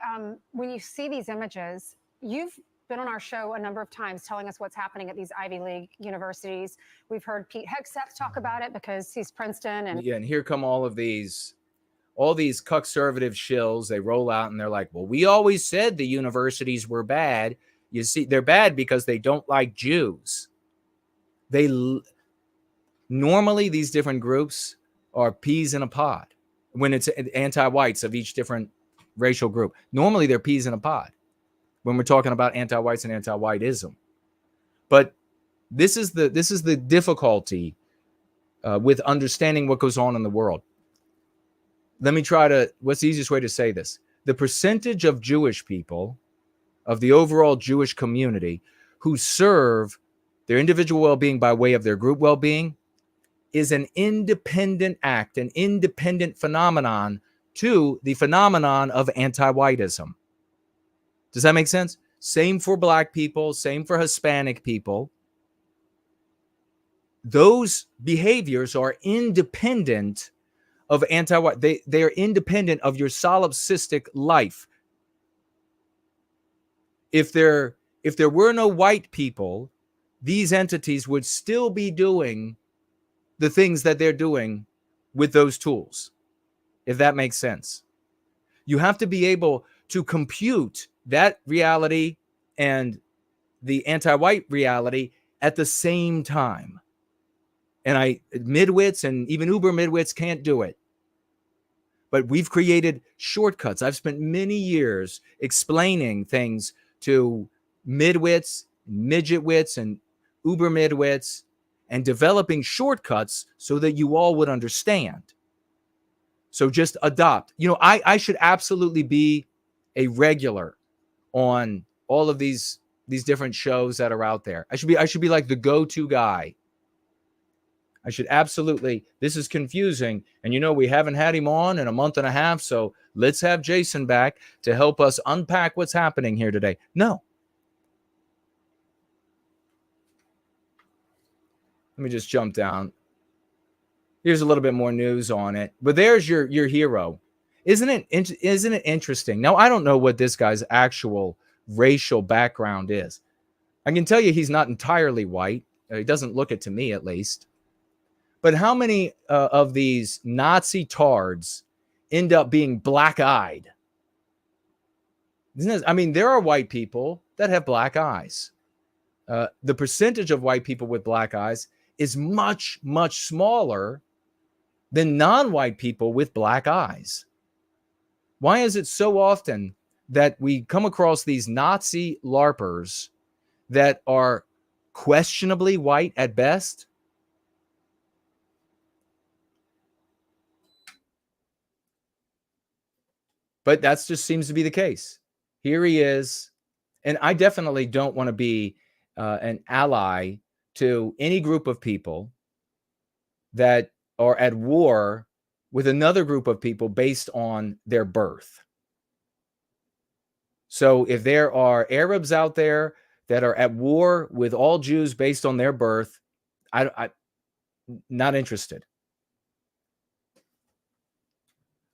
Speaker 8: when you see these images, you've been on our show a number of times telling us what's happening at these Ivy League universities. We've heard Pete Hegseth talk about it because he's Princeton.
Speaker 4: And here come all these conservative shills. They roll out and they're like, well, we always said the universities were bad. You see, they're bad because they don't like Jews. Normally these different groups are peas in a pod when it's anti-whites of each different racial group. Normally they're peas in a pod when we're talking about anti-whites and anti-whiteism. But this is the difficulty with understanding what goes on in the world. What's the easiest way to say this? The percentage of Jewish people, of the overall Jewish community, who serve their individual well-being by way of their group well-being is an independent act, an independent phenomenon to the phenomenon of anti-whiteism. Does that make sense? Same for Black people, same for Hispanic people. Those behaviors are independent of anti-white. They are independent of your solipsistic life. If there were no white people, these entities would still be doing the things that they're doing with those tools, if that makes sense. You have to be able to compute that reality and the anti-white reality at the same time. And midwits and even uber midwits can't do it. But we've created shortcuts. I've spent many years explaining things to midwits, midgetwits, and uber midwits, and developing shortcuts so that you all would understand. So just adopt. You know, I should absolutely be a regular on all of these different shows that are out there. I should be like the go-to guy. I should absolutely. This is confusing, and you know we haven't had him on in a month and a half, so let's have Jason back to help us unpack what's happening here today. No. Let me just jump down. Here's a little bit more news on it. But there's your hero. Isn't it interesting? Now, I don't know what this guy's actual racial background is. I can tell you he's not entirely white. He doesn't look it to me, at least. But how many of these Nazi tards end up being black-eyed? I mean, there are white people that have black eyes. The percentage of white people with black eyes is much, much smaller than non-white people with black eyes. Why is it so often that we come across these Nazi-LARPers that are questionably white at best? But that just seems to be the case. Here he is. And I definitely don't want to be an ally to any group of people that are at war with another group of people based on their birth. So if there are Arabs out there that are at war with all Jews based on their birth, I'm not interested.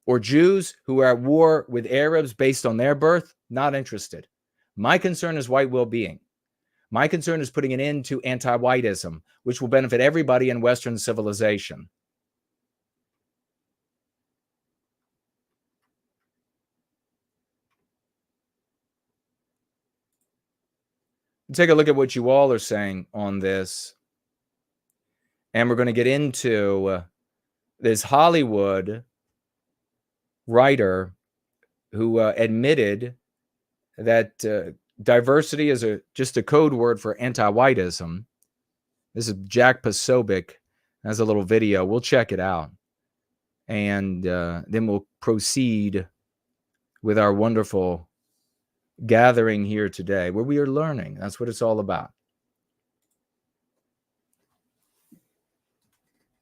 Speaker 4: Or Jews who are at war with Arabs based on their birth, not interested. My concern is white well-being. My concern is putting an end to anti-whiteism, which will benefit everybody in Western civilization. Take a look at what you all are saying on this. And we're going to get into this Hollywood writer who admitted that diversity is just a code word for anti-whiteism. This is Jack Posobiec. Has a little video. We'll check it out. And then we'll proceed with our wonderful gathering here today where we are learning. That's what it's all about.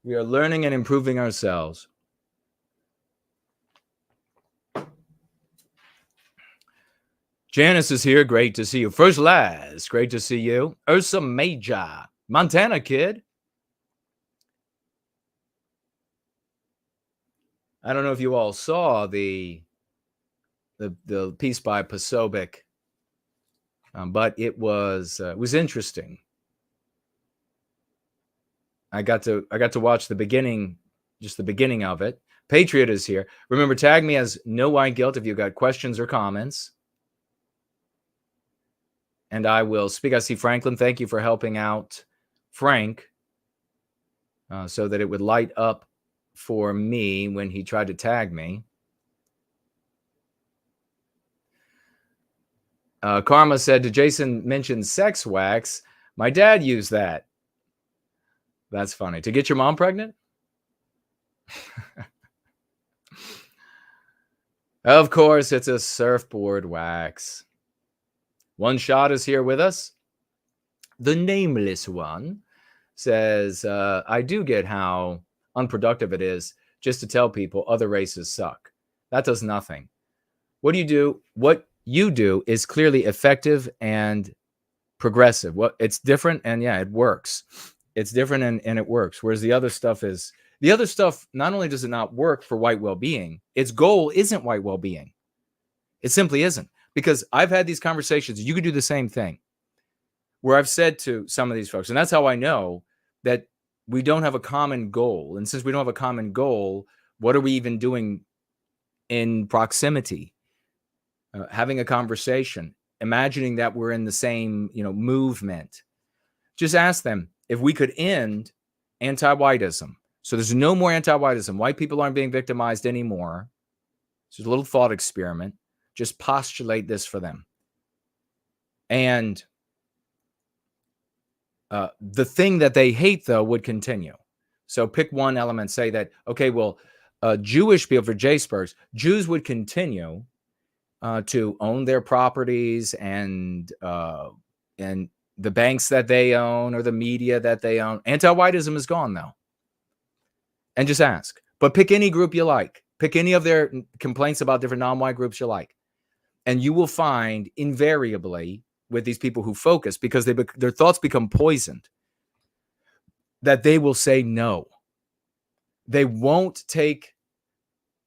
Speaker 4: We are learning and improving ourselves. Janice is here. Great to see you. First Laz, great to see you. Ursa Major, Montana kid. I don't know if you all saw the piece by Posobiec, but it was interesting. I got to watch the beginning, just the beginning of it. Patriot is here. Remember, tag me as No White Guilt if you've got questions or comments. And I will speak. I see Franklin. Thank you for helping out Frank so that it would light up for me when he tried to tag me. Karma said, did Jason mention sex wax? My dad used that. That's funny. To get your mom pregnant? Of course, it's a surfboard wax. One Shot is here with us. The nameless one says, I do get how unproductive it is just to tell people other races suck. That does nothing. What you do is clearly effective and progressive. It's different, and yeah, it works. It's different and it works. Whereas the other stuff, not only does it not work for white well-being, its goal isn't white well-being. It simply isn't. Because I've had these conversations, you could do the same thing, where I've said to some of these folks, and that's how I know that we don't have a common goal. And since we don't have a common goal, what are we even doing in proximity? Having a conversation, imagining that we're in the same, movement. Just ask them if we could end anti-whiteism. So there's no more anti-whiteism. White people aren't being victimized anymore. It's a little thought experiment. Just postulate this for them. And the thing that they hate, though, would continue. So pick one element, say that, okay, well, Jewish people, for J. Spurgs, Jews would continue to own their properties and the banks that they own or the media that they own. Anti-Whiteism is gone now. And just ask. But pick any group you like. Pick any of their complaints about different non-white groups you like. And you will find invariably with these people who focus, because their thoughts become poisoned, that they will say no. They won't take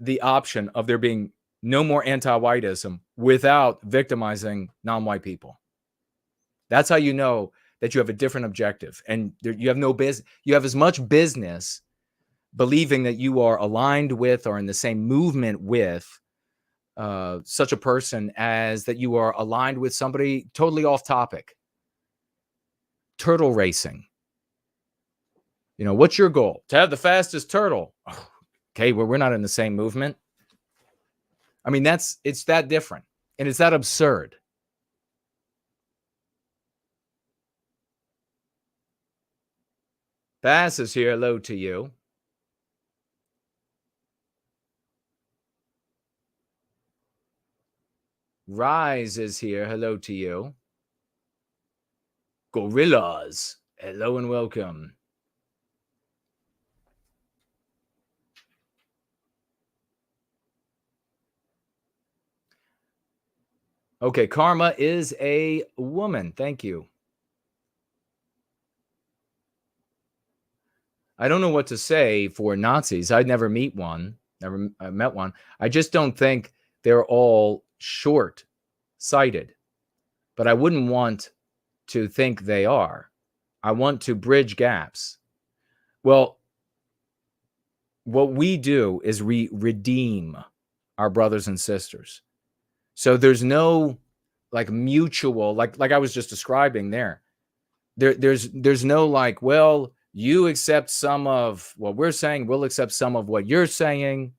Speaker 4: the option of there being no more anti-whiteism without victimizing non-white people. That's how you know that you have a different objective, and you have no business. You have as much business believing that you are aligned with or in the same movement with such a person as that you are aligned with somebody totally off topic. Turtle racing. You know, what's your goal? To have the fastest turtle. Okay, well, we're not in the same movement. I mean, it's that different, and it's that absurd. Bass is here. Hello to you. Rise is here. Hello to you. Gorillas. Hello and welcome. Okay, Karma is a woman. Thank you. I don't know what to say for Nazis. I'd never met one. I just don't think they're all short-sighted. But I wouldn't want to think they are. I want to bridge gaps. Well, what we do is we redeem our brothers and sisters. So there's no like mutual, like I was just describing there. There's no like, well, you accept some of what we're saying, we'll accept some of what you're saying,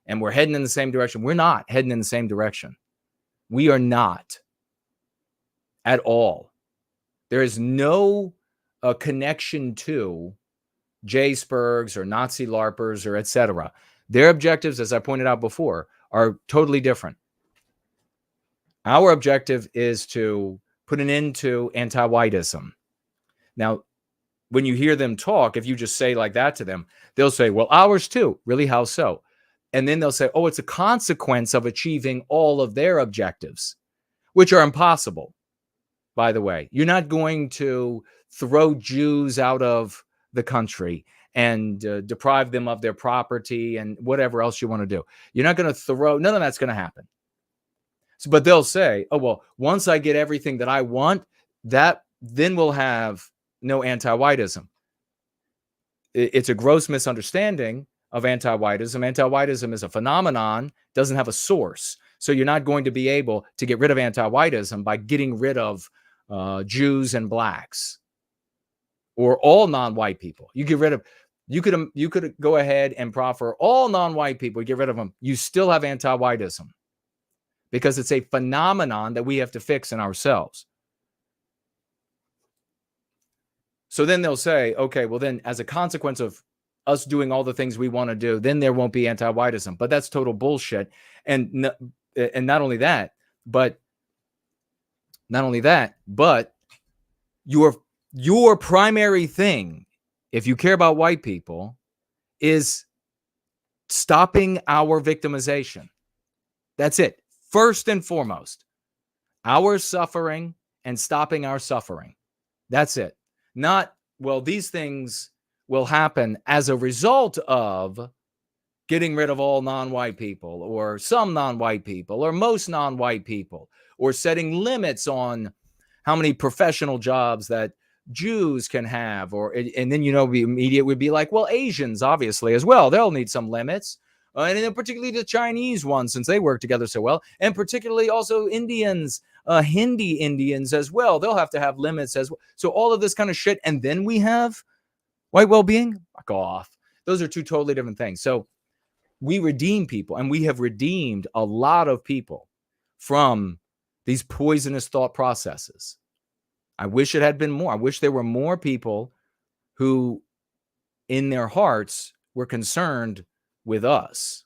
Speaker 4: and we're heading in the same direction. We're not heading in the same direction. We are not at all. There is no connection to J. Spurgs or Nazi-LARPers or etc. Their objectives, as I pointed out before, are totally different. Our objective is to put an end to anti-whiteism. Now, when you hear them talk, if you just say like that to them, they'll say, well, ours too. Really, how so? And then they'll say, oh, it's a consequence of achieving all of their objectives, which are impossible, by the way. You're not going to throw Jews out of the country and deprive them of their property and whatever else you want to do. You're not going to throw, none of that's going to happen. So, but they'll say, oh, well, once I get everything that I want, then we'll have no anti-whiteism. It's a gross misunderstanding of anti-whiteism. Anti-whiteism is a phenomenon, doesn't have a source. So you're not going to be able to get rid of anti-whiteism by getting rid of Jews and blacks or all non-white people. You could go ahead and proffer all non-white people, get rid of them. You still have anti-whiteism because it's a phenomenon that we have to fix in ourselves. So then they'll say, okay, well then as a consequence of us doing all the things we want to do, then there won't be anti-whiteism. But that's total bullshit. And not only that, but your primary thing, if you care about white people, is stopping our victimization. That's it. First and foremost, our suffering and stopping our suffering. That's it. Not, well, these things will happen as a result of getting rid of all non-white people or some non-white people or most non-white people or setting limits on how many professional jobs that Jews can have. And then, the media would be like, well, Asians, obviously, as well. They'll need some limits. And then particularly the Chinese ones, since they work together so well. And particularly also Indians, Hindi Indians as well. They'll have to have limits as well. So all of this kind of shit. And then we have white well-being. Fuck off. Those are two totally different things. So we redeem people, and we have redeemed a lot of people from these poisonous thought processes. I wish it had been more. I wish there were more people who in their hearts were concerned with us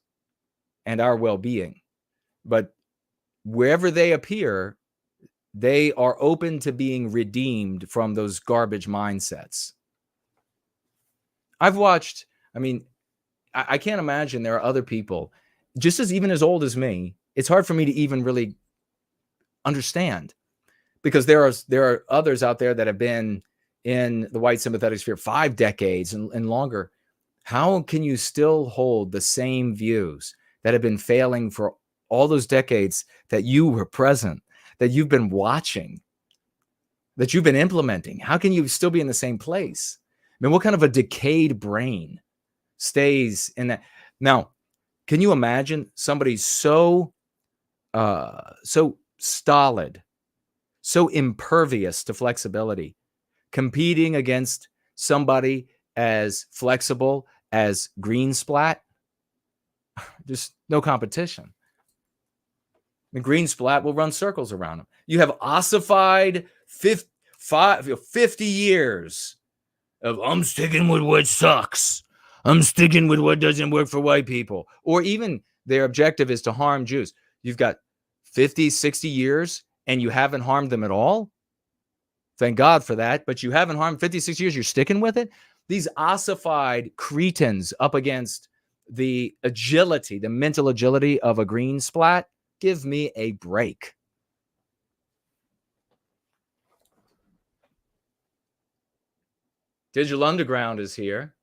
Speaker 4: and our well-being. But wherever they appear, they are open to being redeemed from those garbage mindsets. I've watched, I mean, I can't imagine there are other people, just as even as old as me. It's hard for me to even really understand, because there are others out there that have been in the white sympathetic sphere 5 decades and longer. How can you still hold the same views that have been failing for all those decades that you were present, that you've been watching, that you've been implementing? How can you still be in the same place? I mean, what kind of a decayed brain stays in that? Now, can you imagine somebody so stolid, so impervious to flexibility, competing against somebody as flexible as GreenSplatt? There's no competition. I mean, GreenSplatt will run circles around them. You have ossified 50 years of I'm sticking with what sucks. I'm sticking with what doesn't work for white people. Or even their objective is to harm Jews. You've got 50, 60 years and you haven't harmed them at all. Thank God for that. But you haven't harmed 50, 60 years. You're sticking with it. These ossified cretins up against the agility, the mental agility of a GreenSplatt. Give me a break. Digital Underground is here,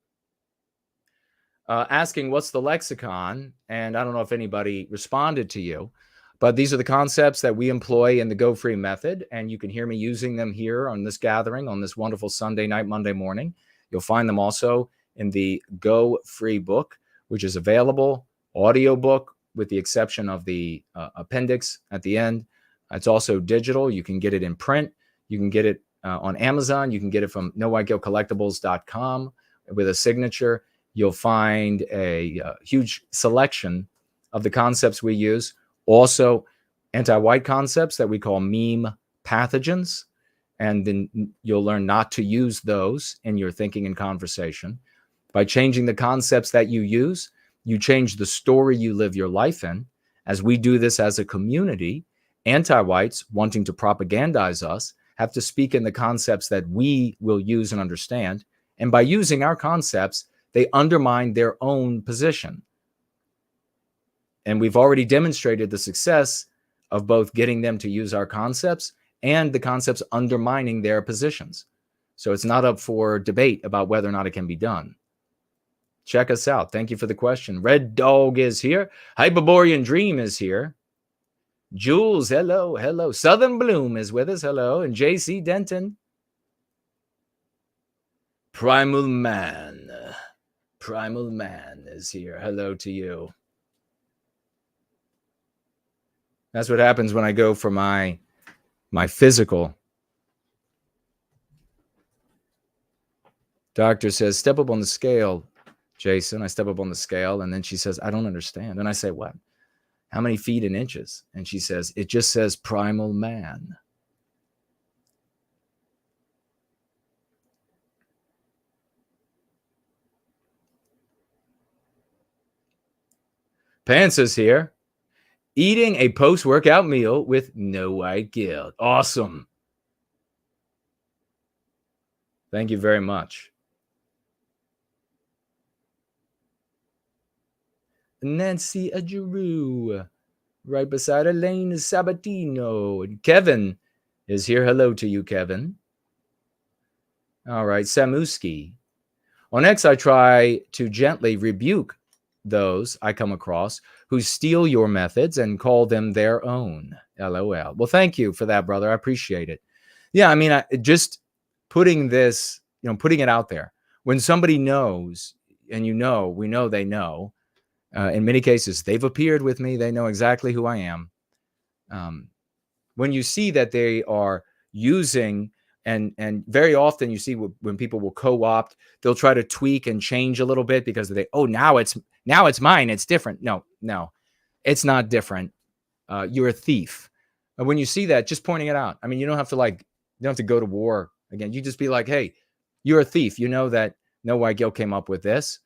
Speaker 4: asking what's the lexicon, and I don't know if anybody responded to you, but these are the concepts that we employ in the Go Free method, and you can hear me using them here on this gathering on this wonderful Sunday night, Monday morning. You'll find them also in the Go Free book, which is available, audio book, with the exception of the appendix at the end. It's also digital. You can get it in print. You can get it on Amazon. You can get it from nowhiteguiltcollectibles.com with a signature. You'll find a huge selection of the concepts we use. Also, anti-white concepts that we call meme pathogens. And then you'll learn not to use those in your thinking and conversation. By changing the concepts that you use, you change the story you live your life in. As we do this as a community, anti-whites wanting to propagandize us have to speak in the concepts that we will use and understand. And by using our concepts, they undermine their own position. And we've already demonstrated the success of both getting them to use our concepts and the concepts undermining their positions. So it's not up for debate about whether or not it can be done. Check us out. Thank you for the question. Red Dog is here. Hyperborean Dream is here. Jules, hello, hello. Southern Bloom is with us, hello. And JC Denton. Primal Man is here. Hello to you. That's what happens when I go for my physical. Doctor says, step up on the scale, Jason. I step up on the scale, and then she says, I don't understand. And I say, what? How many feet in inches? And she says, it just says Primal Man. Pants is here. Eating a post-workout meal with no white guilt. Awesome. Thank you very much. Nancy Agiru, right beside Elaine Sabatino. And Kevin is here. Hello to you, Kevin. All right, Samuski. On X, I try to gently rebuke those I come across who steal your methods and call them their own. LOL. Well, thank you for that, brother. I appreciate it. Yeah, I mean, just putting this, putting it out there. When somebody knows, and we know they know, in many cases, they've appeared with me. They know exactly who I am. When you see that they are using, and very often you see when people will co-opt, they'll try to tweak and change a little bit because now it's mine. It's different. No, it's not different. You're a thief. And when you see that, just pointing it out. I mean, you don't have to go to war again. You just be like, hey, you're a thief. You know that no white guilt came up with this.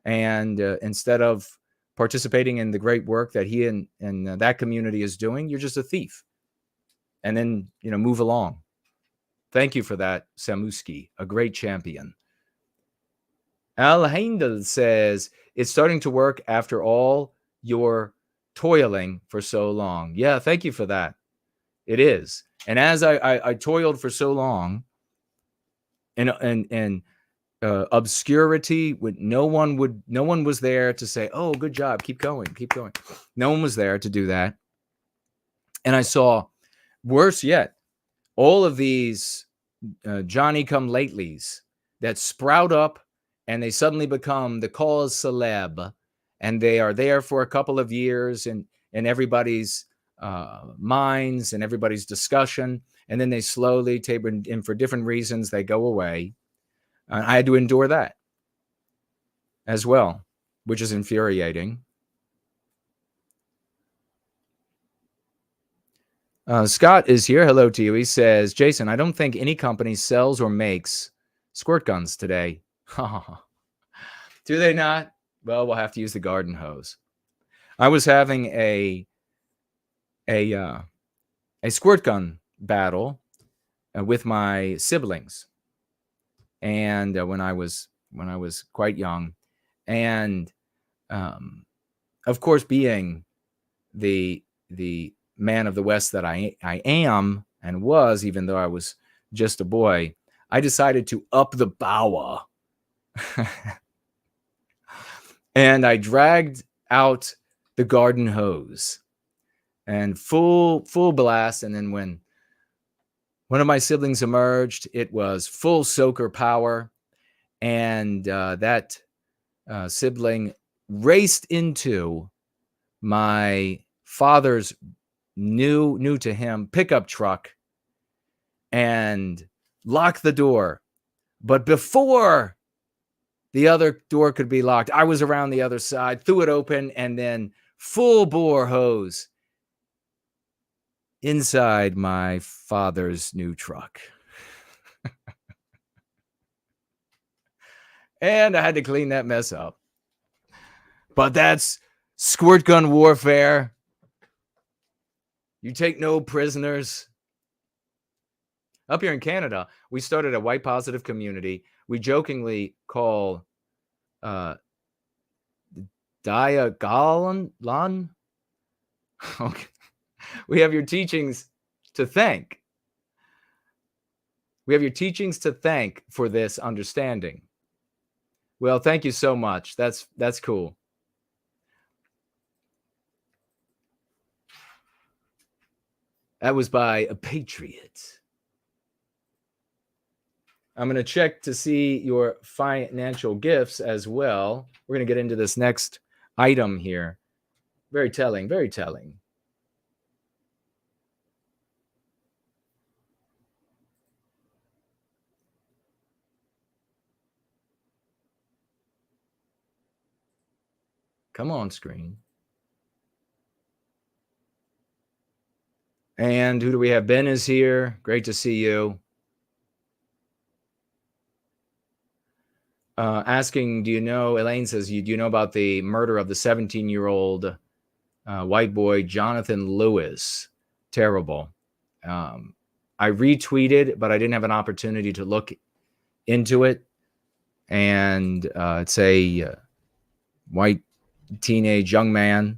Speaker 4: And instead of participating in the great work that he and that community is doing, you're just a thief. And then, move along. Thank you for that, Samuski, a great champion. Al Heindel says, it's starting to work after all your toiling for so long. Yeah, thank you for that. It is. And as I toiled for so long in obscurity, no one was there to say, oh, good job, keep going. No one was there to do that. And I saw, worse yet, all of these Johnny-come-latelys that sprout up and they suddenly become the cause celeb, and they are there for a couple of years in everybody's minds and everybody's discussion, and then they slowly taper, and for different reasons they go away. I had to endure that as well, which is infuriating. Scott is here. Hello to you. He says, Jason, I don't think any company sells or makes squirt guns today. Do they not? Well, we'll have to use the garden hose. I was having a squirt gun battle with my siblings, and when I was quite young, and of course, being the man of the West that I am and was, even though I was just a boy, I decided to up the power. And I dragged out the garden hose and full blast. And then when one of my siblings emerged, it was full soaker power. And that sibling raced into my father's new to him pickup truck and locked the door. But before the other door could be locked, I was around the other side, threw it open, and then full bore hose inside my father's new truck. And I had to clean that mess up. But that's squirt gun warfare. You take no prisoners. Up here in Canada, we started a white positive community. We jokingly call Diagolan. Okay. We have your teachings to thank. We have your teachings to thank for this understanding. Well, thank you so much. That's cool. That was by a patriot. I'm going to check to see your financial gifts as well. We're going to get into this next item here. Very telling, very telling. Come on, screen. And who do we have? Ben is here. Great to see you. Asking, do you know, Elaine says, do you know about the murder of the 17-year-old white boy, Jonathan Lewis? Terrible. I retweeted, but I didn't have an opportunity to look into it. And it's a white teenage young man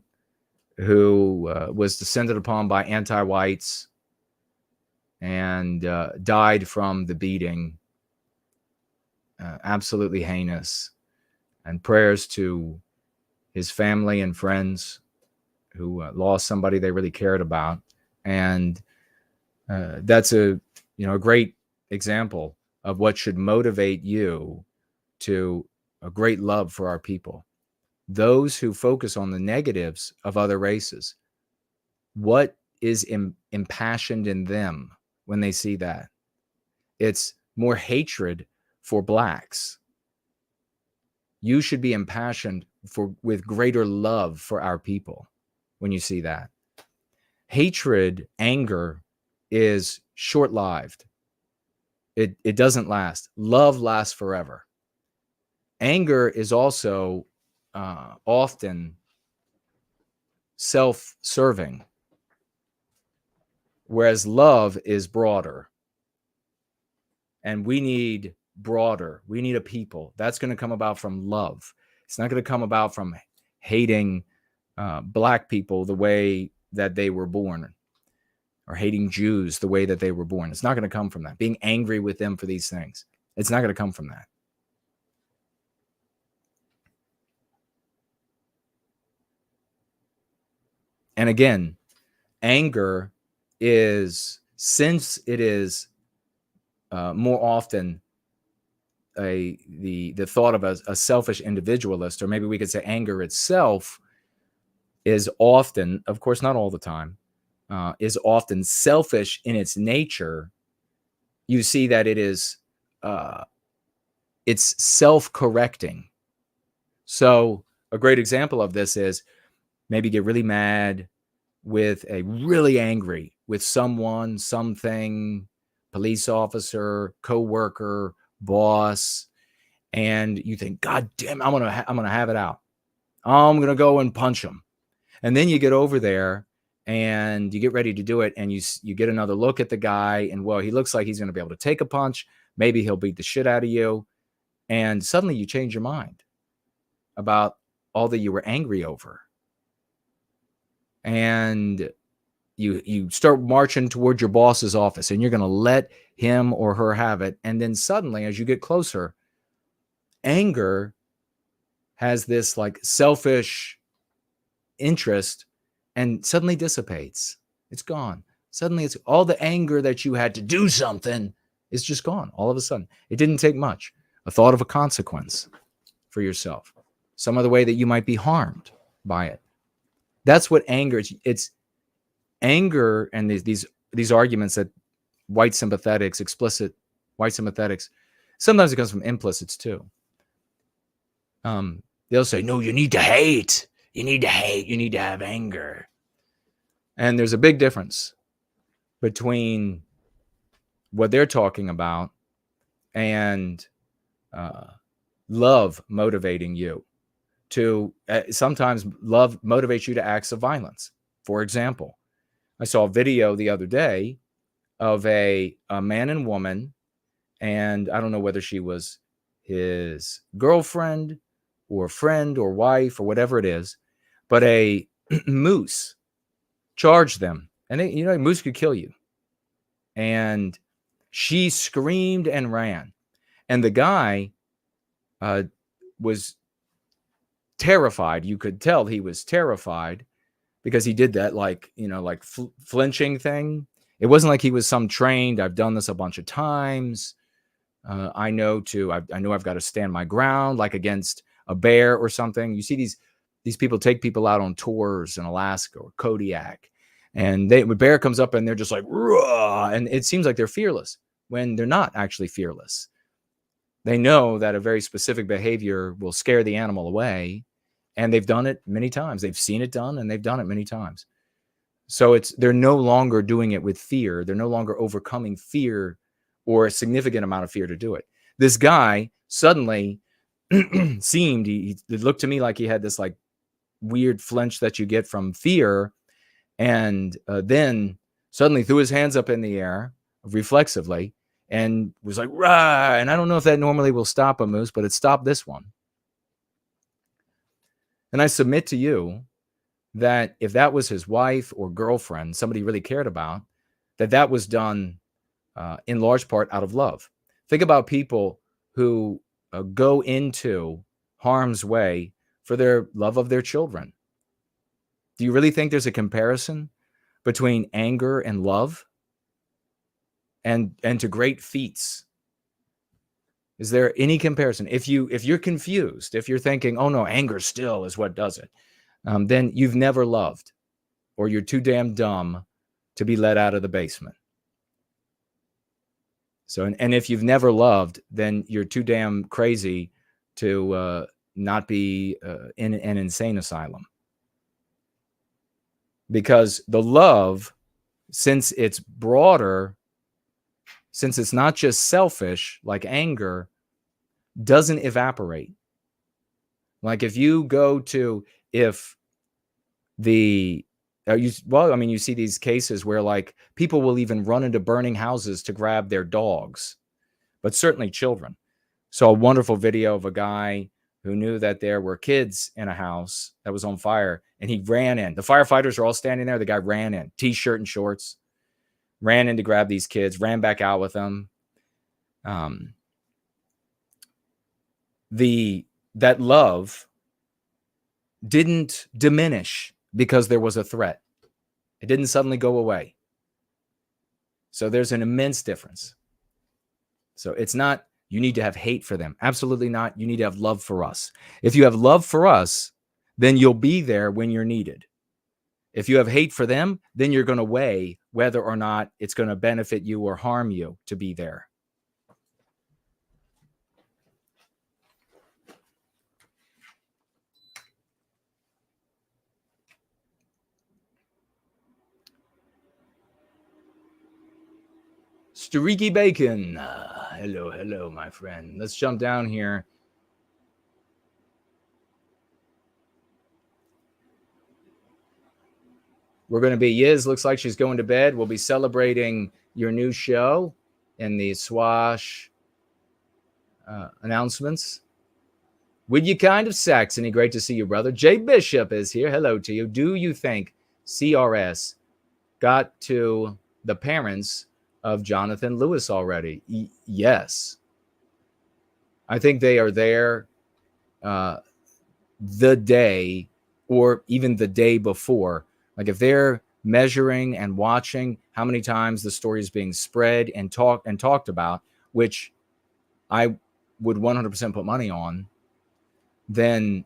Speaker 4: who was descended upon by anti-whites and died from the beating. Absolutely heinous. And prayers to his family and friends who lost somebody they really cared about. And that's a great example of what should motivate you to a great love for our people. Those who focus on the negatives of other races, what is impassioned in them when they see that? It's more hatred for blacks. You should be impassioned with greater love for our people when you see that. Hatred, anger is short-lived. It doesn't last. Love lasts forever. Anger is also often self-serving, whereas love is broader. And we need broader. We need a people. That's going to come about from love. It's not going to come about from hating black people the way that they were born, or hating Jews the way that they were born. It's not going to come from that. Being angry with them for these things. It's not going to come from that. And again, anger is, since it is more often the thought of a selfish individualist, or maybe we could say anger itself is often, of course not all the time, is often selfish in its nature. You see that it is it's self-correcting. So a great example of this is maybe get really mad with really angry with someone, something, police officer, coworker, boss, and you think, God damn, I'm gonna have it out. I'm gonna go and punch him. And then you get over there and you get ready to do it, and you get another look at the guy, and well, he looks like he's gonna be able to take a punch. Maybe he'll beat the shit out of you, and suddenly you change your mind about all that you were angry over. And you start marching toward your boss's office, and you're going to let him or her have it. And then suddenly, as you get closer, anger has this like selfish interest and suddenly dissipates. It's gone. Suddenly, it's all the anger that you had to do something is just gone all of a sudden. It didn't take much. A thought of a consequence for yourself, some other way that you might be harmed by it. That's what anger is. It's anger, and these arguments that white sympathetics, explicit white sympathetics, sometimes it comes from implicits too. They'll say, no, you need to hate. You need to hate. You need to have anger. And there's a big difference between what they're talking about and love motivating you to sometimes love motivates you to acts of violence. For example, I saw a video the other day of a man and woman, and I don't know whether she was his girlfriend or friend or wife or whatever it is, but a moose charged them. And a moose could kill you. And she screamed and ran. And the guy was terrified. You could tell he was terrified because he did that flinching thing. It wasn't like he was some trained, I've done this a bunch of times. I know I've got to stand my ground, like against a bear or something. You see these people take people out on tours in Alaska or Kodiak, and the bear comes up and they're just like, "Rah!" And it seems like they're fearless when they're not actually fearless. They know that a very specific behavior will scare the animal away, and they've done it many times. They've seen it done, and they've done it many times. So they're no longer doing it with fear. They're no longer overcoming fear or a significant amount of fear to do it. This guy suddenly seemed, it looked to me like he had this like weird flinch that you get from fear, and then suddenly threw his hands up in the air reflexively and was like, rah! And I don't know if that normally will stop a moose, but it stopped this one. And I submit to you that if that was his wife or girlfriend, somebody he really cared about, that was done in large part out of love. Think about people who go into harm's way for their love of their children. Do you really think there's a comparison between anger and love and to great feats? Is there any comparison? If you're confused, if you're thinking, oh no, anger still is what does it, then you've never loved, or you're too damn dumb to be let out of the basement. So, and if you've never loved, then you're too damn crazy to not be in an insane asylum. Because the love, since it's broader, since it's not just selfish like anger, doesn't evaporate. Like if you go to, if the, you see these cases where like people will even run into burning houses to grab their dogs, but certainly children. Saw a wonderful video of a guy who knew that there were kids in a house that was on fire, and he ran in. The firefighters are all standing there. The guy ran in, t-shirt and shorts, ran in to grab these kids, ran back out with them. That love didn't diminish because there was a threat. It didn't suddenly go away. So there's an immense difference. So it's not, you need to have hate for them. Absolutely not. You need to have love for us. If you have love for us, then you'll be there when you're needed. If you have hate for them, then you're going to weigh whether or not it's going to benefit you or harm you to be there. Streaky Bacon. Hello, my friend. Let's jump down here. We're going to be, Yiz looks like she's going to bed. We'll be celebrating your new show in the Swash announcements. With you kind of Saxony. Great to see you, brother. Jay Bishop is here. Hello to you. Do you think CRS got to the parents of Jonathan Lewis already? Yes. I think they are there the day or even the day before. Like if they're measuring and watching how many times the story is being spread and talked about, which I would 100% put money on, then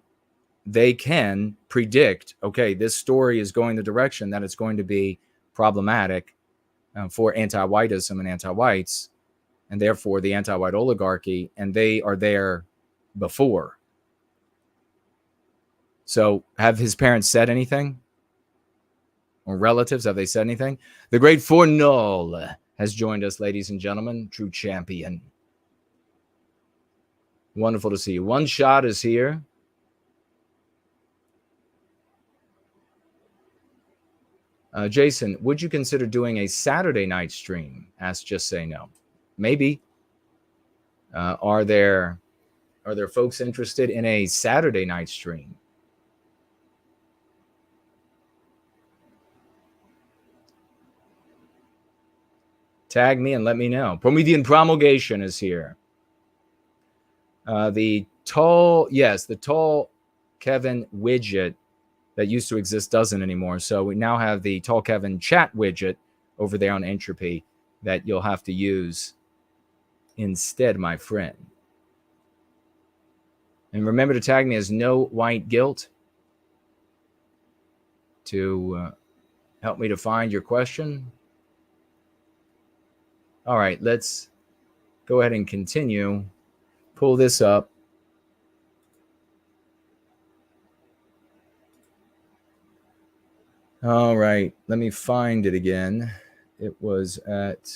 Speaker 4: they can predict, okay, this story is going the direction that it's going to be problematic for anti-whiteism and anti-whites, and therefore the anti-white oligarchy, and they are there before. So have his parents said anything? Or relatives, have they said anything? The great Fornol has joined us, ladies and gentlemen. True champion. Wonderful to see you. One Shot is here. Jason, would you consider doing a Saturday night stream? Ask Just Say No. Maybe. Are there folks interested in a Saturday night stream? Tag me and let me know. Promethean Promulgation is here. The tall Kevin widget that used to exist doesn't anymore. So we now have the Tall Kevin chat widget over there on Entropy that you'll have to use instead, my friend. And remember to tag me as No White Guilt to help me to find your question. All right, let's go ahead and continue. Pull this up. All right, let me find it again. It was at...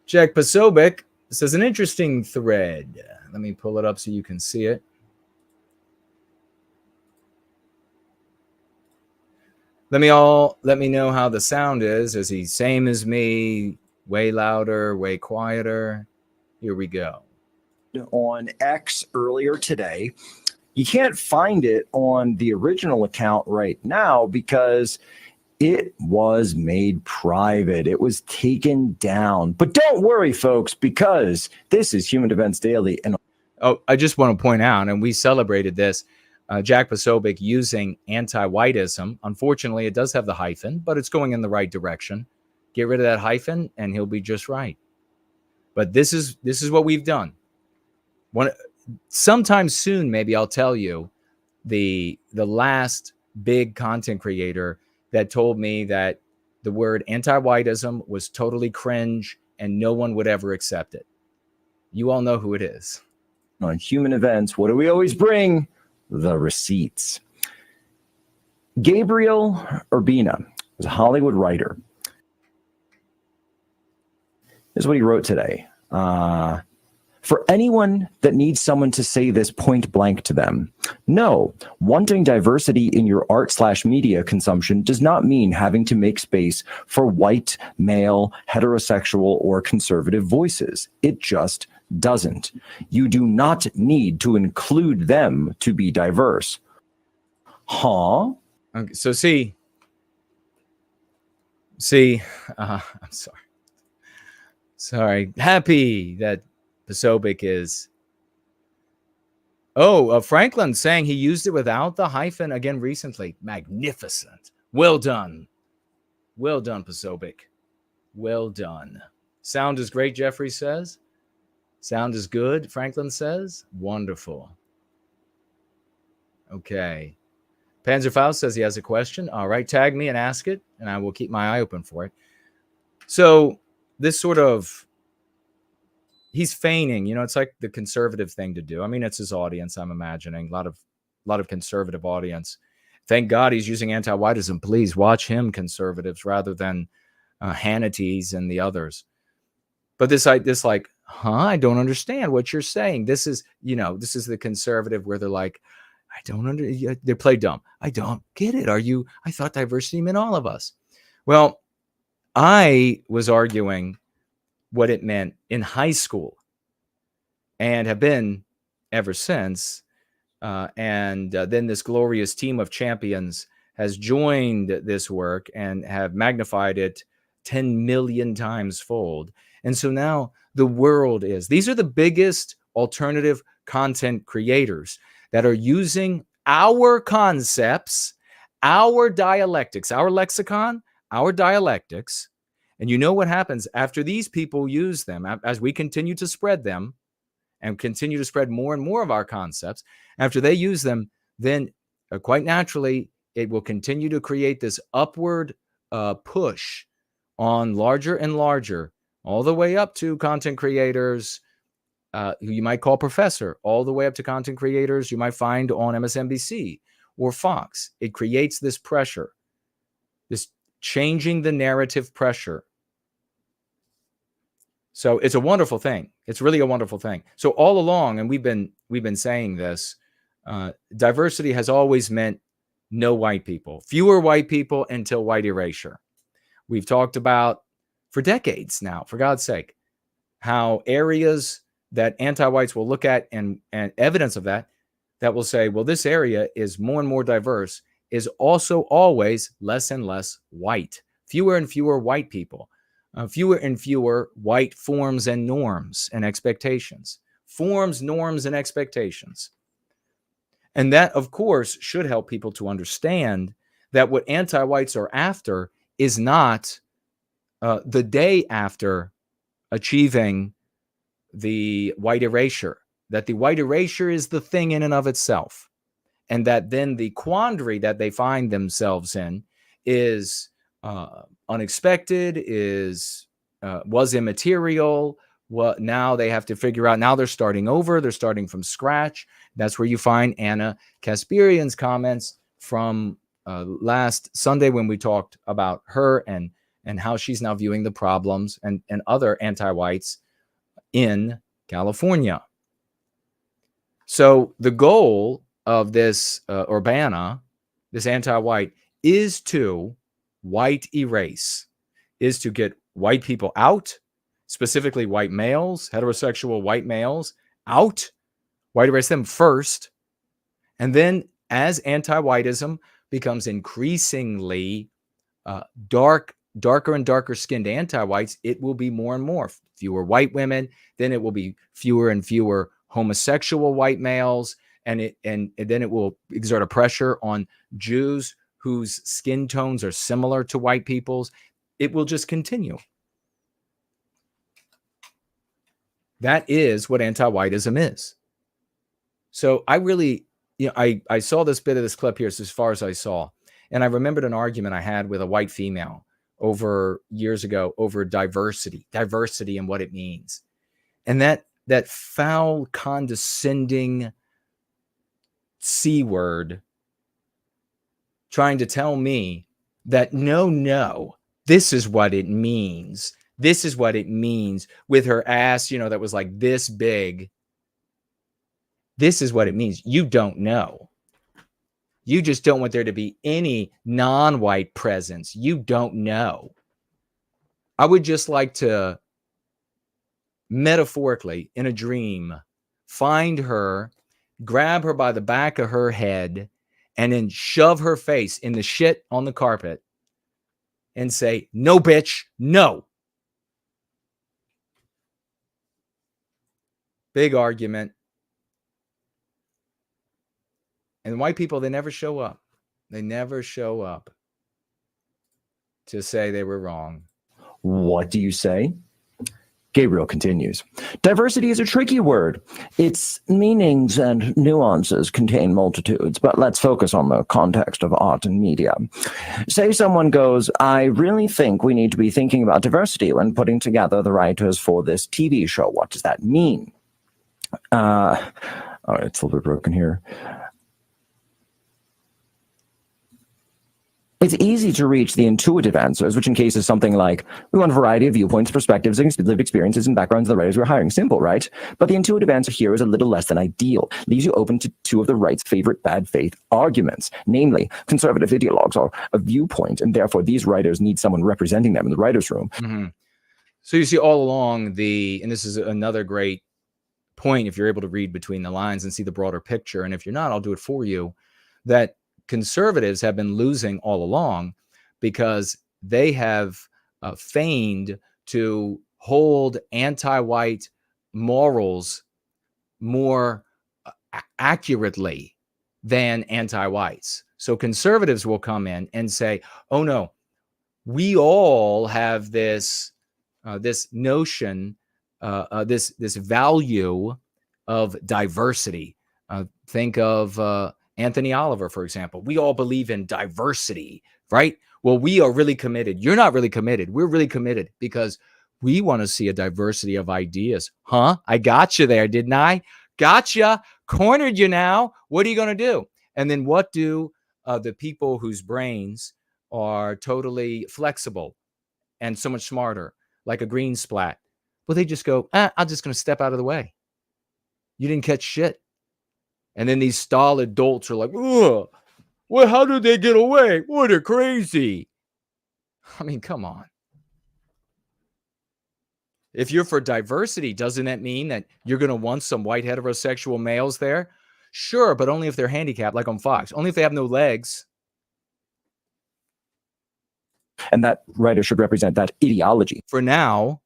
Speaker 4: Jack Posobiec says an interesting thread. Let me pull it up so you can see it. Let me know how the sound is. Is he same as me? Way louder, way quieter? Here we go.
Speaker 13: On X earlier today. You can't find it on the original account right now because it was made private. It was taken down. But don't worry, folks, because this is Human Defense Daily. And
Speaker 4: I just want to point out, and we celebrated this, Jack Posobiec using anti-whiteism. Unfortunately, it does have the hyphen, but it's going in the right direction. Get rid of that hyphen, and he'll be just right. But this is what we've done. Sometime soon, maybe I'll tell you the last big content creator that told me that the word anti-whiteism was totally cringe and no one would ever accept it. You all know who it is.
Speaker 13: on human events, what do we always bring? The receipts. Gabriel Urbina is a Hollywood writer. Here's what he wrote today. For anyone that needs someone to say this point blank to them, no, wanting diversity in your art/media consumption does not mean having to make space for white, male, heterosexual, or conservative voices. It just doesn't. You do not need to include them to be diverse. Huh?
Speaker 4: Okay, so I'm sorry. Happy that Posobiec is. Franklin saying he used it without the hyphen again recently. Magnificent. Well done. Well done, Posobiec. Well done. Sound is great, Jeffrey says. Sound is good, Franklin says. Wonderful. Okay. Panzerfaust says he has a question. All right, tag me and ask it, and I will keep my eye open for it. So this sort of, he's feigning, it's like the conservative thing to do. I mean, it's his audience, I'm imagining. A lot of conservative audience. Thank God he's using anti-whiteism. Please watch him, conservatives, rather than Hannity's and the others. But this like, I don't understand what you're saying. This is the conservative where they're like, they play dumb. I don't get it. I thought diversity meant all of us. Well, I was arguing what it meant in high school and have been ever since. And then this glorious team of champions has joined this work and have magnified it 10 million times fold. And so now the world these are the biggest alternative content creators that are using our concepts, our dialectics, our lexicon, our dialectics. And you know what happens after these people use them, as we continue to spread them and continue to spread more and more of our concepts, after they use them, then quite naturally, it will continue to create this upward push on larger and larger, all the way up to content creators who you might call professor, all the way up to content creators you might find on MSNBC or Fox. It creates this pressure, this changing the narrative pressure. So it's a wonderful thing. It's really a wonderful thing. So all along, and we've been saying this, diversity has always meant no white people, fewer white people until white erasure. We've talked about for decades now, for God's sake, how areas that anti-whites will look at and evidence of that will say, well, this area is more and more diverse, is also always less and less white, fewer and fewer white people, fewer and fewer white forms and norms and expectations, forms, norms, and expectations. And that, of course, should help people to understand that what anti-whites are after is not the day after achieving the white erasure, that the white erasure is the thing in and of itself, and that then the quandary that they find themselves in is unexpected, was immaterial. What now they have to figure out, now they're starting over, they're starting from scratch. That's where you find Anna Kasparian's comments from last Sunday when we talked about her and how she's now viewing the problems and other anti-whites in California. So the goal of this Urbana, this anti-white, is to white erase, is to get white people out, specifically white males, heterosexual white males out, white erase them first. And then as anti-whiteism becomes increasingly darker and darker skinned anti-whites, it will be more and more fewer white women. Then it will be fewer and fewer homosexual white males. And then it will exert a pressure on Jews whose skin tones are similar to white people's. It will just continue. That is what anti-whiteism is. So I really, I saw this bit of this clip here, as far as I saw, and I remembered an argument I had with a white female over years ago over diversity and what it means. And that that foul, condescending C word trying to tell me that no, this is what it means. This is what it means with her ass, that was like this big. This is what it means. You don't know. You just don't want there to be any non-white presence. You don't know. I would just like to, metaphorically, in a dream, find her, grab her by the back of her head, and then shove her face in the shit on the carpet and say, no, bitch, no. Big argument. And white people, they never show up. They never show up to say they were wrong.
Speaker 13: What do you say? Gabriel continues. Diversity is a tricky word. Its meanings and nuances contain multitudes, but let's focus on the context of art and media. Say someone goes, I really think we need to be thinking about diversity when putting together the writers for this TV show. What does that mean? All right, it's a little bit broken here. It's easy to reach the intuitive answers, which in case is something like, we want a variety of viewpoints, perspectives, and lived experiences and backgrounds of the writers we're hiring. Simple, right? But the intuitive answer here is a little less than ideal. Leaves you open to two of the right's favorite bad faith arguments. Namely, conservative ideologues are a viewpoint, and therefore these writers need someone representing them in the writer's room.
Speaker 4: Mm-hmm. So you see all along and this is another great point if you're able to read between the lines and see the broader picture. And if you're not, I'll do it for you, that conservatives have been losing all along because they have feigned to hold anti-white morals more accurately than anti-whites. So conservatives will come in and say, oh no, we all have this notion, this value of diversity. Think of Anthony Oliver, for example. We all believe in diversity, right? Well, we are really committed. You're not really committed. We're really committed because we want to see a diversity of ideas. Huh? I got you there, didn't I? Gotcha. Cornered you now. What are you going to do? And then what do the people whose brains are totally flexible and so much smarter, like a GreenSplatt? Well, they just go, I'm just going to step out of the way. You didn't catch shit. And then these stolid dolts are like, ugh, well, how did they get away? Well, they're crazy. I mean, come on. If you're for diversity, doesn't that mean that you're going to want some white heterosexual males there? Sure, but only if they're handicapped, like on Fox. Only if they have no legs.
Speaker 13: And that writer should represent that ideology.
Speaker 4: For now.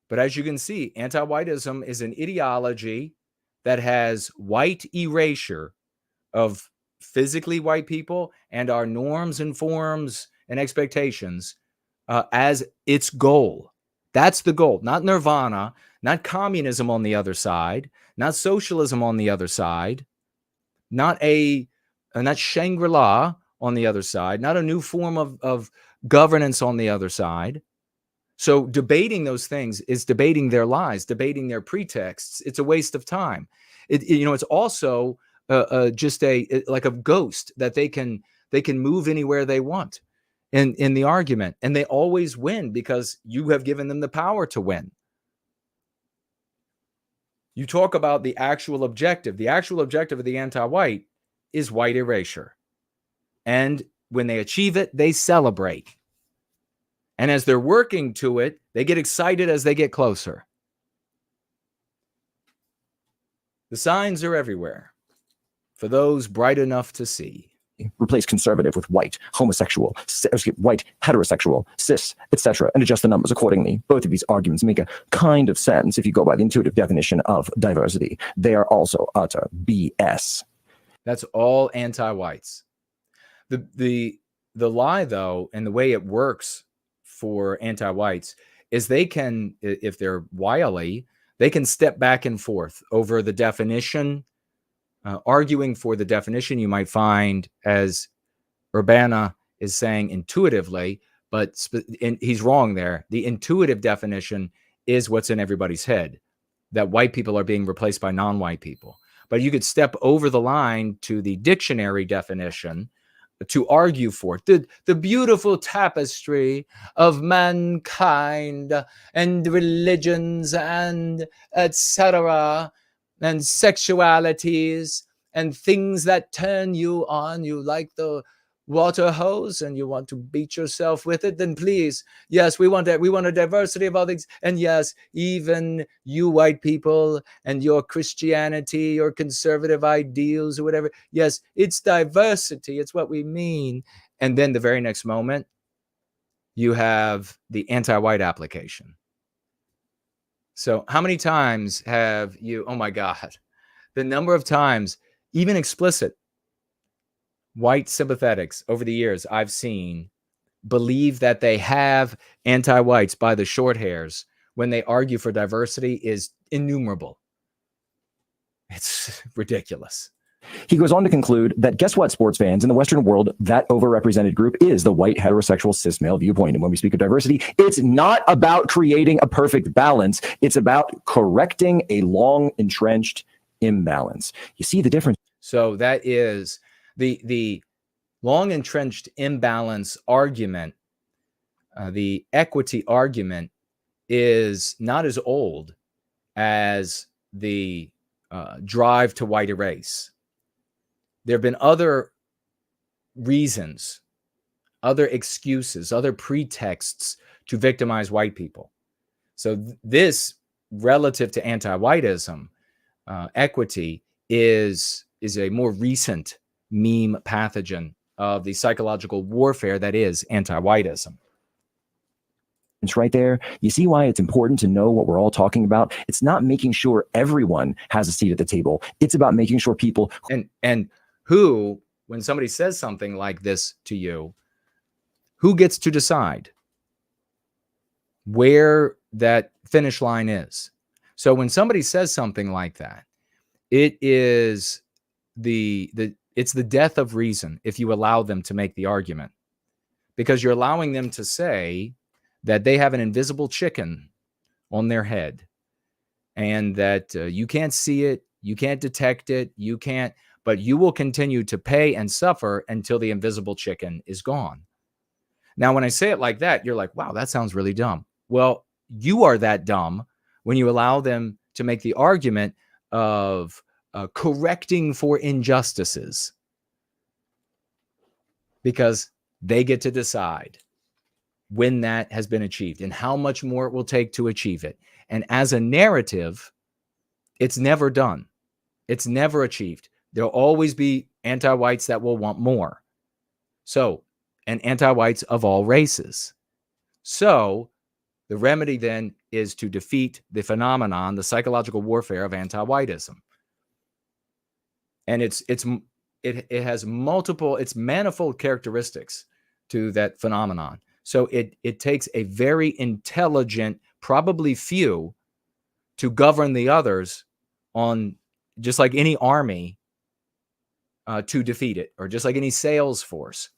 Speaker 4: But as you can see, anti-whiteism is an ideology that has white erasure of physically white people and our norms and forms and expectations as its goal. That's the goal, not nirvana, not communism on the other side, not socialism on the other side, not Shangri-La on the other side, not a new form of governance on the other side. So debating those things is debating their lies, debating their pretexts. It's a waste of time. It's also just like a ghost that they can move anywhere they want in the argument, and they always win because you have given them the power to win. You talk about the actual objective. The actual objective of the anti-white is white erasure, and when they achieve it, they celebrate. And as they're working to it, they get excited as they get closer. The signs are everywhere for those bright enough to see.
Speaker 13: Replace conservative with white, homosexual, white, heterosexual, cis, etc., and adjust the numbers accordingly. Both of these arguments make a kind of sense if you go by the intuitive definition of diversity. They are also utter BS.
Speaker 4: That's all anti-whites. The lie, though, and the way it works for anti-whites is they can, if they're wily, they can step back and forth over the definition, arguing for the definition. You might find, as Urbana is saying, intuitively, but he's wrong there. The intuitive definition is what's in everybody's head. that white people are being replaced by non-white people. But you could step over the line to the dictionary definition to argue for it. The beautiful tapestry of mankind and religions and etc. and sexualities and things that turn you on. You like the water hose and you want to beat yourself with it, then please, yes, we want that. We want a diversity of all things. And yes, even you white people and your Christianity, your conservative ideals or whatever, yes, it's diversity. It's what we mean. And then the very next moment, you have the anti-white application. So how many times have you, oh my God, the number of times, even explicit, white sympathetics over the years I've seen believe that they have anti-whites by the short hairs when they argue for diversity is innumerable. It's ridiculous.
Speaker 13: He goes on to conclude that guess what, sports fans, in the Western world, that overrepresented group is the white heterosexual cis male viewpoint. And when we speak of diversity, it's not about creating a perfect balance. It's about correcting a long entrenched imbalance. You see the difference?
Speaker 4: So that is the long entrenched imbalance argument, the equity argument is not as old as the drive to white erase. There have been other reasons, other excuses, other pretexts to victimize white people. So this, relative to anti-whiteism, equity is a more recent meme pathogen of the psychological warfare that is anti-whiteism.
Speaker 13: It's right there. You see why it's important to know what we're all talking about? It's not making sure everyone has a seat at the table. It's about making sure people...
Speaker 4: And who, when somebody says something like this to you, who gets to decide where that finish line is? So when somebody says something like that, it is it's the death of reason if you allow them to make the argument, because you're allowing them to say that they have an invisible chicken on their head and that you can't see it, you can't detect it, but you will continue to pay and suffer until the invisible chicken is gone. Now, when I say it like that, you're like, wow, that sounds really dumb. Well, you are that dumb when you allow them to make the argument of correcting for injustices, because they get to decide when that has been achieved and how much more it will take to achieve it. And as a narrative, it's never done. It's never achieved. There'll always be anti-whites that will want more. So, and anti-whites of all races. So the remedy then is to defeat the phenomenon, the psychological warfare of anti-whiteism. And it has multiple, it's manifold characteristics to that phenomenon. So it takes a very intelligent, probably few, to govern the others on, just like any army, to defeat it, or just like any sales force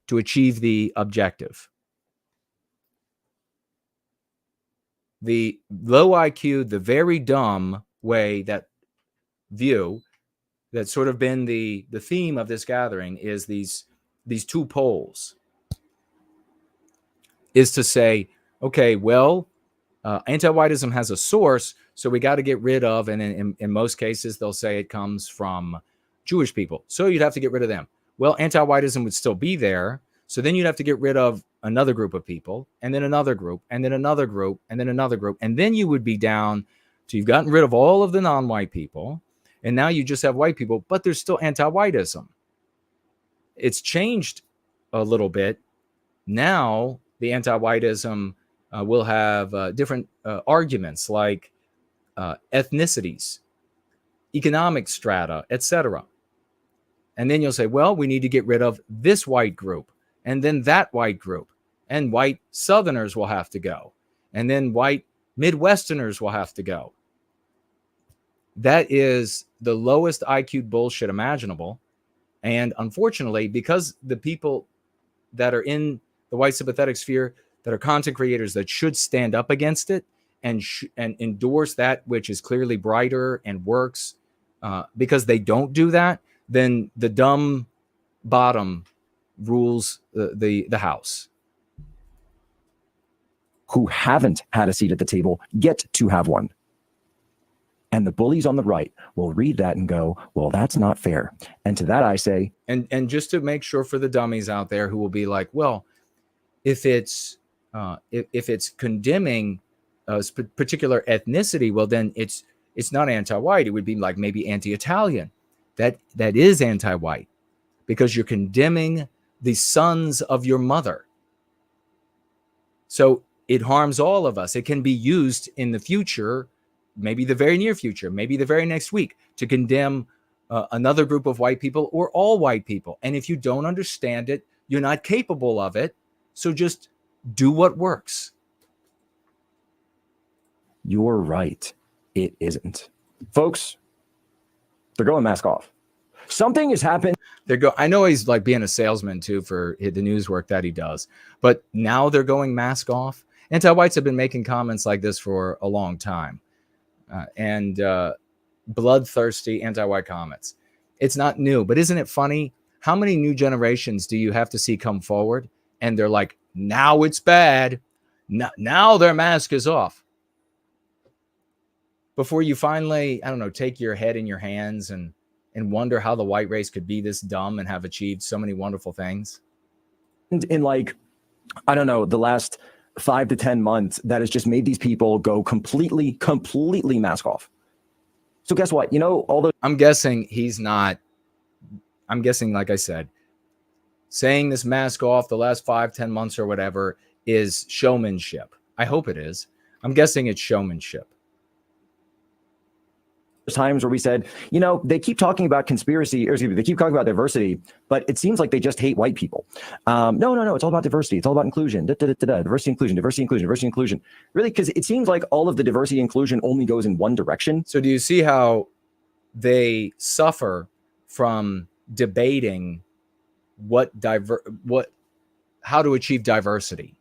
Speaker 4: to achieve the objective. The low IQ, the very dumb way that view that's sort of been the theme of this gathering is these two poles. Is to say, okay, well, anti-whiteism has a source, so we got to get rid of, and in most cases, they'll say it comes from Jewish people. So you'd have to get rid of them. Well, anti-whiteism would still be there. So then you'd have to get rid of another group of people, and then another group, and then another group, and then another group. And then you would be down to, you've gotten rid of all of the non-white people, and now you just have white people, but there's still anti-whiteism. It's changed a little bit. Now the anti-whiteism will have different arguments like ethnicities, economic strata, etc. And then you'll say, well, we need to get rid of this white group, and then that white group, and white Southerners will have to go, and then white Midwesterners will have to go. That is the lowest IQ bullshit imaginable. And unfortunately, because the people that are in the white sympathetic sphere that are content creators that should stand up against it and endorse that which is clearly brighter and works, because they don't do that, then the dumb bottom rules the house.
Speaker 13: Who haven't had a seat at the table get to have one. And the bullies on the right will read that and go, well, that's not fair. And to that I say,
Speaker 4: and just to make sure for the dummies out there who will be like, well, if it's condemning a particular ethnicity, well, then it's not anti-white. It would be like maybe anti-Italian. That is anti-white, because you're condemning the sons of your mother. So it harms all of us. It can be used in the future, maybe the very near future, maybe the very next week, to condemn another group of white people or all white people. And if you don't understand it, you're not capable of it. So just do what works.
Speaker 13: You're right. It isn't. Folks, they're going mask off. Something has happened.
Speaker 4: I know he's like being a salesman too for the news work that he does, but now they're going mask off. Anti-whites have been making comments like this for a long time, and bloodthirsty anti-white comments. It's not new, but isn't it funny? How many new generations do you have to see come forward and they're like, now it's bad. Now their mask is off. Before you finally, I don't know, take your head in your hands and wonder how the white race could be this dumb and have achieved so many wonderful things.
Speaker 13: In like, I don't know, the last 5 to 10 months, that has just made these people go completely mask off. So guess what? You know,
Speaker 4: I'm guessing he's not, I'm guessing, like I said, saying this mask off the last 5-10 months or whatever is showmanship. I hope it is. I'm guessing it's showmanship.
Speaker 13: There's times where we said, you know, they keep talking about conspiracy, or excuse me, they keep talking about diversity, but it seems like they just hate white people. No, it's all about diversity. It's all about inclusion. Diversity, inclusion. Really, because it seems like all of the diversity inclusion only goes in one direction.
Speaker 4: So do you see how they suffer from debating how to achieve diversity?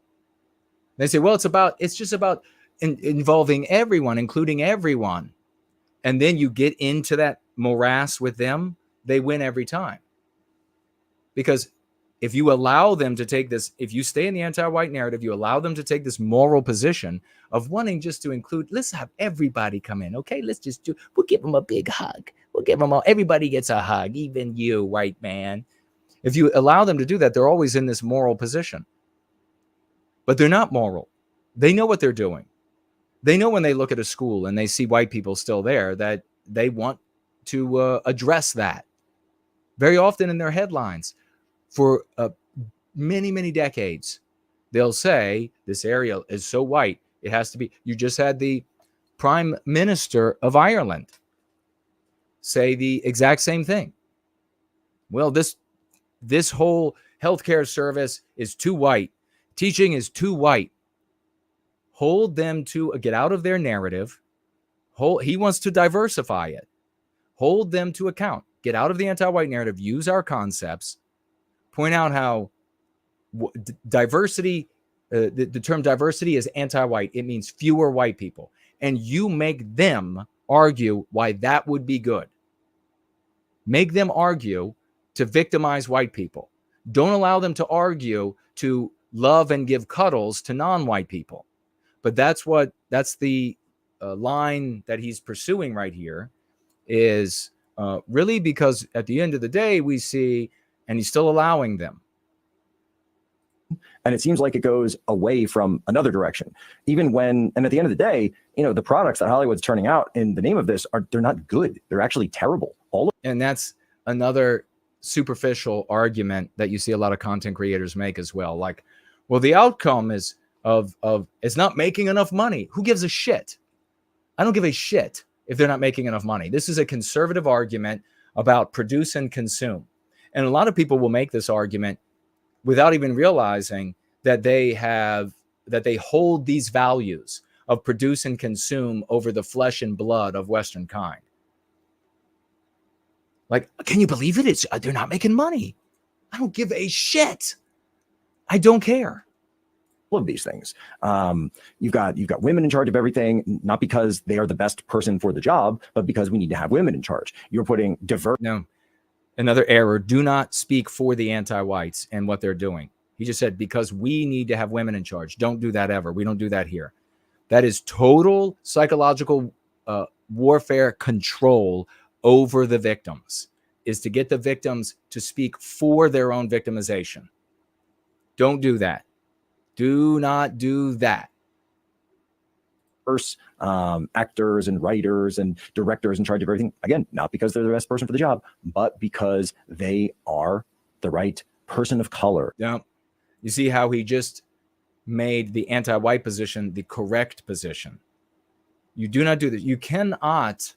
Speaker 4: They say, well, it's just about involving everyone, including everyone. And then you get into that morass with them, they win every time. Because if you allow them to take this, if you stay in the anti-white narrative, you allow them to take this moral position of wanting just to include, let's have everybody come in, okay? We'll give them a big hug. We'll give them everybody gets a hug, even you, white man. If you allow them to do that, they're always in this moral position. But they're not moral. They know what they're doing. They know when they look at a school and they see white people still there that they want to address that. Very often in their headlines for many, many decades, they'll say this area is so white, it has to be. You just had the Prime Minister of Ireland say the exact same thing. Well, this whole healthcare service is too white. Teaching is too white. Hold them to get out of their narrative. He wants to diversify it. Hold them to account. Get out of the anti-white narrative. Use our concepts. Point out how diversity, the term diversity is anti-white. It means fewer white people. And you make them argue why that would be good. Make them argue to victimize white people. Don't allow them to argue to love and give cuddles to non-white people. But that's the line that he's pursuing right here is really because at the end of the day, we see, and he's still allowing them.
Speaker 13: And it seems like it goes away from another direction, even when, and at the end of the day, you know, the products that Hollywood's turning out in the name of this they're not good. They're actually terrible.
Speaker 4: And that's another superficial argument that you see a lot of content creators make as well. Like, well, the outcome is of it's not making enough money. Who gives a shit? I don't give a shit if they're not making enough money. This is a conservative argument about produce and consume. And a lot of people will make this argument without even realizing that they hold these values of produce and consume over the flesh and blood of Western kind. Like, can you believe it? They're not making money. I don't give a shit. I don't care.
Speaker 13: of these things. You've got women in charge of everything, not because they are the best person for the job, but because we need to have women in charge. You're putting
Speaker 4: No, another error. Do not speak for the anti-whites and what they're doing. He just said, because we need to have women in charge. Don't do that ever. We don't do that here. That is total psychological warfare control over the victims, is to get the victims to speak for their own victimization. Don't do that. Do not do that.
Speaker 13: Actors and writers and directors in charge of everything. Again, not because they're the best person for the job, but because they are the right person of color.
Speaker 4: Yeah. You see how he just made the anti-white position the correct position. You do not do this. You cannot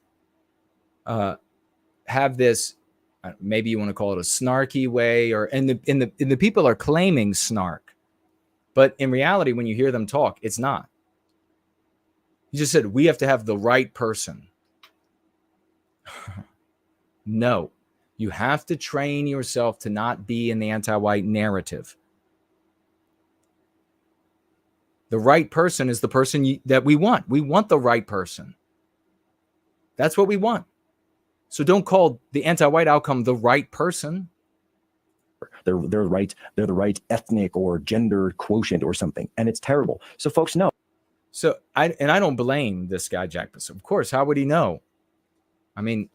Speaker 4: have this. Maybe you want to call it a snarky way, or and the people are claiming snark, but in reality, when you hear them talk, it's not. He just said we have to have the right person. No, you have to train yourself to not be in the anti-white narrative. The right person is the person that we want. We want the right person. That's what we want. So don't call the anti-white outcome the right person.
Speaker 13: They're right. They're the right ethnic or gender quotient or something, and it's terrible. So folks know.
Speaker 4: So I don't blame this guy, Jack. Of course, how would he know? I mean,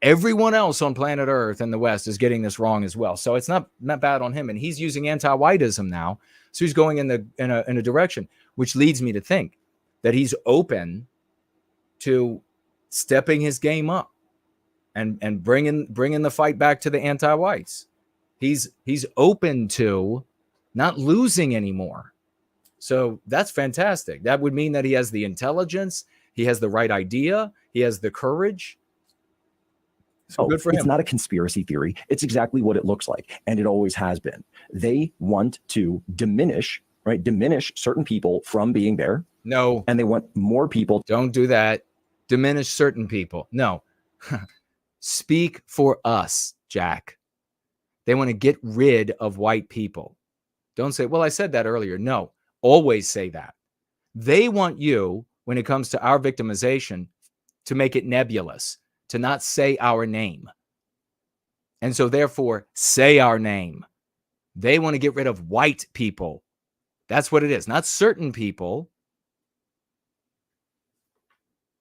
Speaker 4: everyone else on planet Earth and the West is getting this wrong as well. So it's not bad on him, and he's using anti-whiteism now. So he's going in a direction, which leads me to think that he's open to stepping his game up and bringing the fight back to the anti-whites. He's open to not losing anymore. So that's fantastic. That would mean that he has the intelligence, he has the right idea, he has the courage. So good for him.
Speaker 13: It's not a conspiracy theory. It's exactly what it looks like, and it always has been. They want to diminish certain people from being there.
Speaker 4: No.
Speaker 13: And they want more people.
Speaker 4: Don't do that. Diminish certain people. No. Speak for us, Jack. They want to get rid of white people. Don't say, well, I said that earlier. No. Always say that. They want you, when it comes to our victimization, to make it nebulous, to not say our name. And so therefore, say our name. They want to get rid of white people. That's what it is. Not certain people.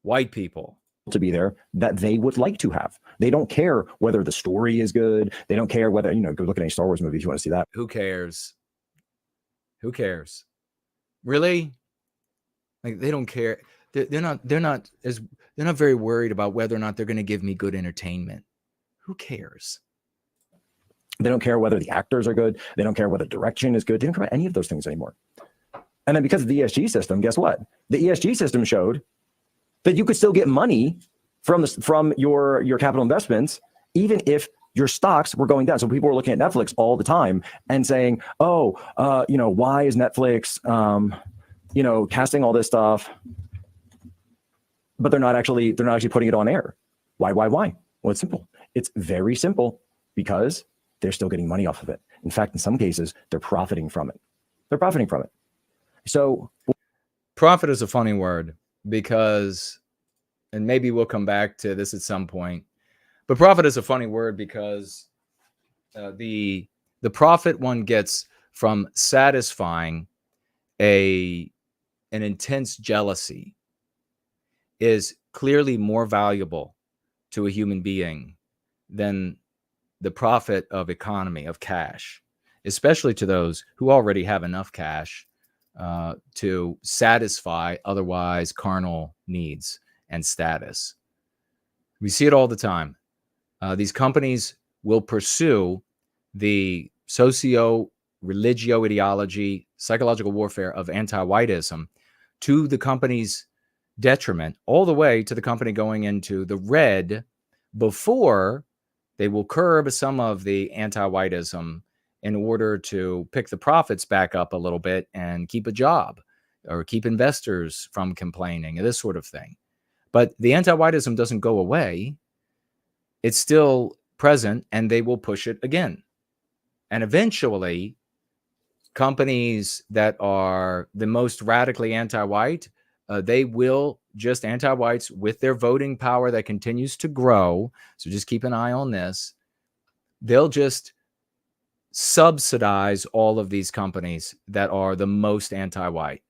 Speaker 4: White people.
Speaker 13: To be there that they would like to have. They don't care whether the story is good. They don't care whether, go look at any Star Wars movie if you want to see that.
Speaker 4: Who cares? Who cares? Really? Like, they don't care. They're not very worried about whether or not they're going to give me good entertainment. Who cares?
Speaker 13: They don't care whether the actors are good. They don't care whether direction is good. They don't care about any of those things anymore. And then because of the ESG system, guess what? The ESG system showed that you could still get money from your capital investments, even if your stocks were going down. So people were looking at Netflix all the time and saying, why is Netflix, casting all this stuff, but they're not actually putting it on air. Why? Well, it's simple. It's very simple, because they're still getting money off of it. In fact, in some cases, they're profiting from it. So
Speaker 4: profit is a funny word, because, and maybe we'll come back to this at some point, but profit is a funny word because the profit one gets from satisfying an intense jealousy is clearly more valuable to a human being than the profit of economy, of cash, especially to those who already have enough cash to satisfy otherwise carnal needs and status. We see it all the time. These companies will pursue the socio-religio ideology, psychological warfare of anti-whiteism to the company's detriment, all the way to the company going into the red before they will curb some of the anti-whiteism in order to pick the profits back up a little bit and keep a job or keep investors from complaining and this sort of thing. But the anti-whiteism doesn't go away. It's still present, and they will push it again. And eventually, companies that are the most radically anti-white, they will just anti-whites with their voting power that continues to grow. So just keep an eye on this. They'll just subsidize all of these companies that are the most anti-white.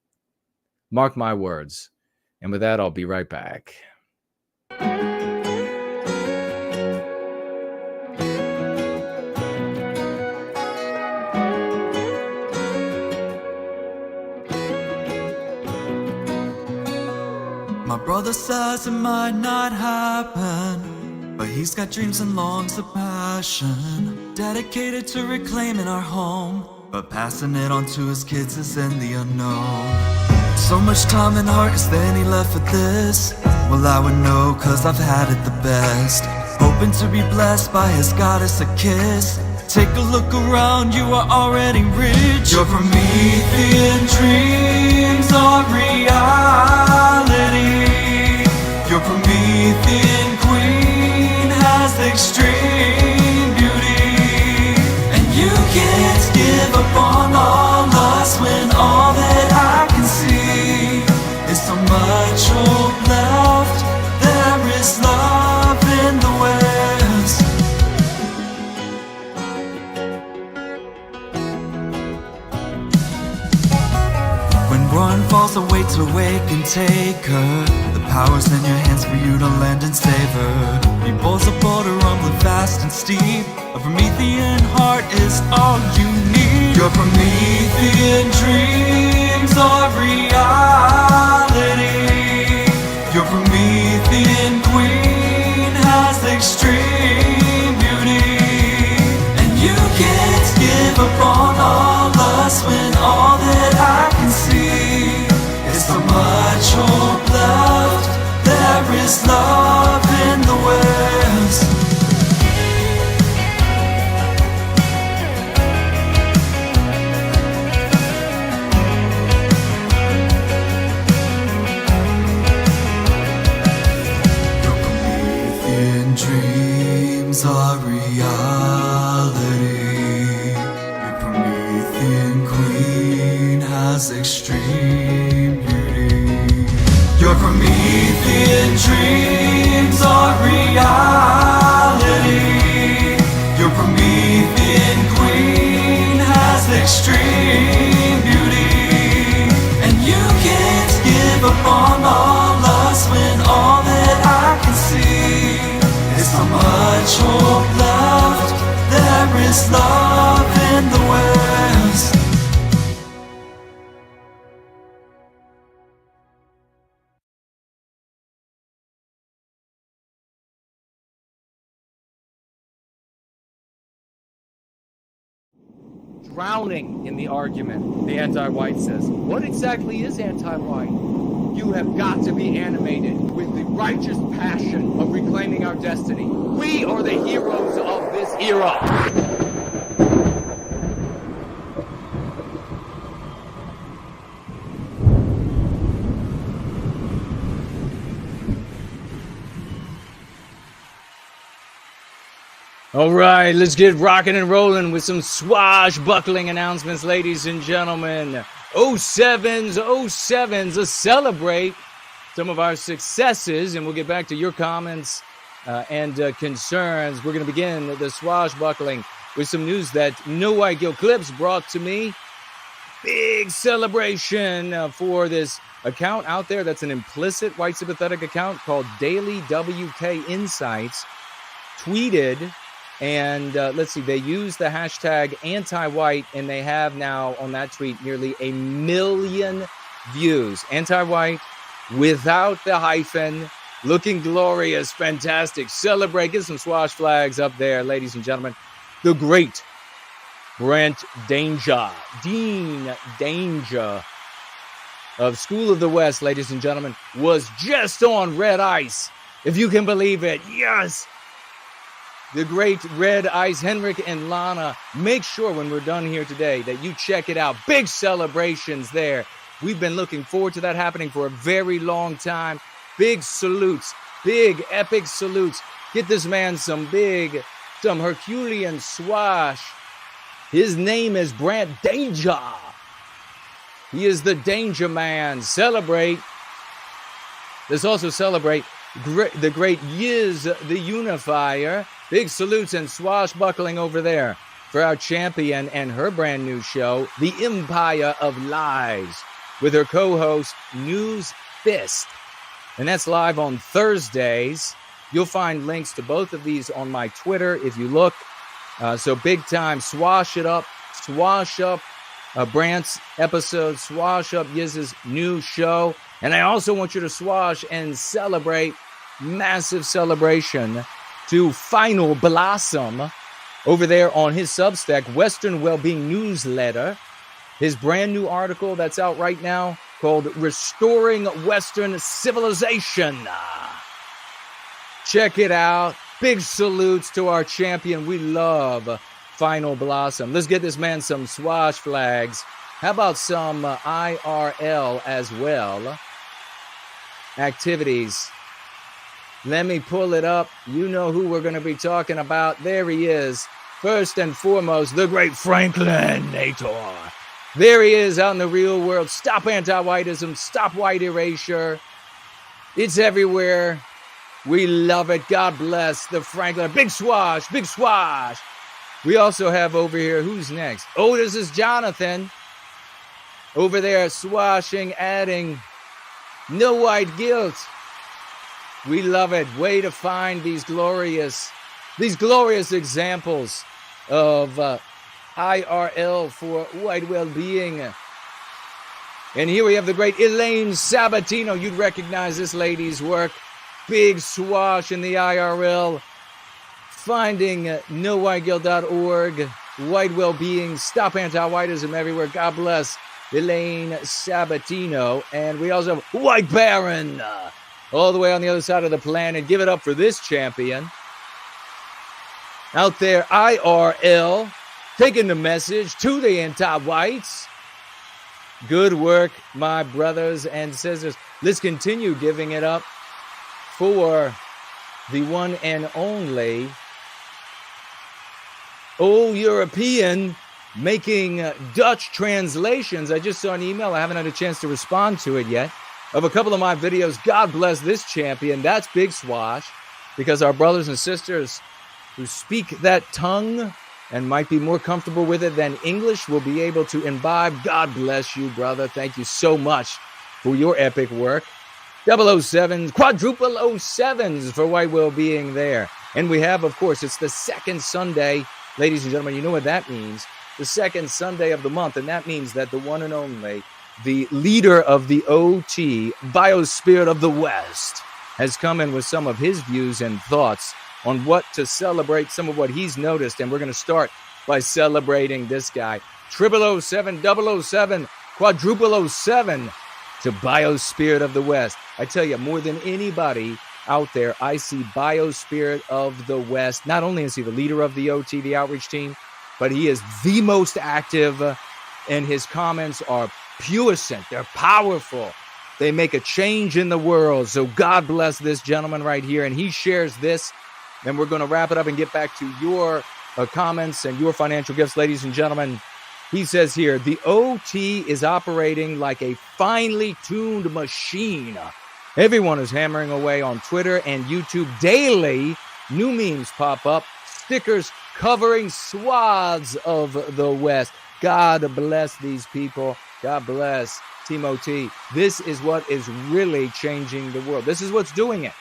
Speaker 4: Mark my words. And with that, I'll be right back.
Speaker 14: My brother says it might not happen, but he's got dreams and longs a passion, dedicated to reclaiming our home, but passing it on to his kids is in the unknown. So much time and heart is there he left for this. Well, I would know, cause I've had it the best. Hoping to be blessed by his goddess a kiss. Take a look around, you are already rich. Your Promethean dreams are reality. Your Promethean queen has extreme beauty. And you can't give up on all us when all that I can see is so much hope left. There is love in the West. When Run falls away to wake and take her, the power's in your hands for you to lend and save her. He pulls a boulder rumbling fast and steep. A Promethean heart is all you need. Your Promethean dreams are reality. Your Promethean queen has extreme beauty. And you can't give up on all us when all that I can see is so much hope left. There is love in the West. Your Promethean dreams are reality. Your Promethean queen has extreme beauty. Your Promethean dreams are reality. Your Promethean queen has extreme beauty. And you can't give up on all us when all that I can see is so much hope left. There is love in the West.
Speaker 4: Drowning in the argument, the anti-white says, what exactly is anti-white? You have got to be animated with the righteous passion of reclaiming our destiny. We are the heroes of this era. All right, let's get rocking and rolling with some swashbuckling announcements, ladies and gentlemen. 07s to celebrate some of our successes, and we'll get back to your comments and concerns. We're going to begin the swashbuckling with some news that No White Guilt Clips brought to me. Big celebration for this account out there that's an implicit white sympathetic account called Daily WK Insights. Tweeted. And let's see, they use the hashtag anti-white, and they have now on that tweet nearly 1 million views. Anti-white without the hyphen, looking glorious, fantastic. Celebrate, get some swash flags up there, ladies and gentlemen. The great Dean Danger of School of the West, ladies and gentlemen, was just on red ice, if you can believe it. Yes. The great Red Ice, Henrik and Lana. Make sure when we're done here today that you check it out. Big celebrations there. We've been looking forward to that happening for a very long time. Big salutes, big epic salutes. Get this man some Herculean swash His name is Brant Danger. He is the Danger Man. Celebrate. Let's also celebrate the great Yiz, the Unifier. Big salutes and swashbuckling over there for our champion and her brand new show, The Empire of Lies, with her co-host, News Fist. And that's live on Thursdays. You'll find links to both of these on my Twitter if you look. So big time, swash it up, swash up Brant's episode, swash up Yiz's new show. And I also want you to swash and celebrate, massive celebration to Final Blossom over there on his Substack, Western Wellbeing Newsletter. His brand new article that's out right now called Restoring Western Civilization. Check it out. Big salutes to our champion. We love Final Blossom. Let's get this man some swash flags. How about some IRL as well? Activities. Let me pull it up. You know who we're going to be talking about. There he is. First and foremost, the great Franklin Nator. There he is out in the real world. Stop anti-whiteism. Stop white erasure. It's everywhere. We love it. God bless the Franklin. Big swash. Big swash. We also have over here, who's next? Oh, this is Jonathan. Over there, swashing, adding no white guilt. We love it. Way to find these glorious examples of IRL for white well-being. And here we have the great Elaine Sabatino. You'd recognize this lady's work. Big swash in the IRL. Finding nowhiteguilt.org. White well-being. Stop anti-whiteism everywhere. God bless Elaine Sabatino. And we also have White Baron. All the way on the other side of the planet. Give it up for this champion. Out there, IRL, taking the message to the anti-whites. Good work, my brothers and sisters. Let's continue giving it up for the one and only old European making Dutch translations. I just saw an email. I haven't had a chance to respond to it yet. Of a couple of my videos. God bless this champion. That's big swash, because our brothers and sisters who speak that tongue and might be more comfortable with it than English will be able to imbibe. God bless you, brother. Thank you so much for your epic work. 007s, quadruple 07s for white well-being there. And we have, of course, it's the second Sunday. Ladies and gentlemen, you know what that means. The second Sunday of the month, and that means that the one and only, the leader of the OT, Biospirit of the West, has come in with some of his views and thoughts on what to celebrate, some of what he's noticed. And we're going to start by celebrating this guy. 007, 007, quadruple 07 to Biospirit of the West. I tell you, more than anybody out there, I see Biospirit of the West. Not only is he the leader of the OT, the outreach team, but he is the most active, and his comments are puissant. They're powerful. They make a change in the world. So God bless this gentleman right here. And he shares this. Then we're going to wrap it up and get back to your comments and your financial gifts, ladies and gentlemen. He says here, the OT is operating like a finely tuned machine. Everyone is hammering away on Twitter and YouTube daily. New memes pop up, stickers covering swaths of the West. God bless these people. God bless Timothy. This is what is really changing the world. This is what's doing it.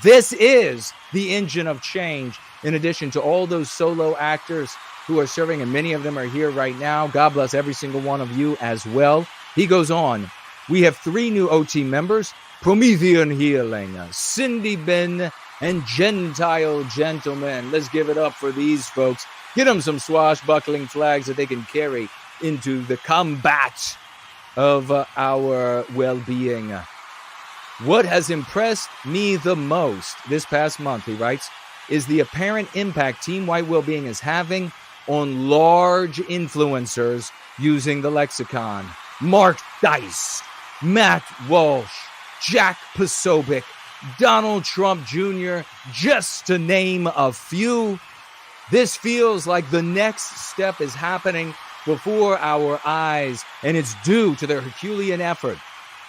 Speaker 4: This is the engine of change, in addition to all those solo actors who are serving, and many of them are here right now. God bless every single one of you as well. He goes on. We have 3 new OT members, Promethean Healing, Cindy Ben, and Gentile Gentlemen. Let's give it up for these folks. Get them some swashbuckling flags that they can carry into the combat of our well-being. What has impressed me the most this past month, he writes, is the apparent impact Team White Wellbeing is having on large influencers using the lexicon. Mark Dice, Matt Walsh, Jack Posobiec, Donald Trump Jr., just to name a few. This feels like the next step is happening before our eyes, and it's due to the Herculean effort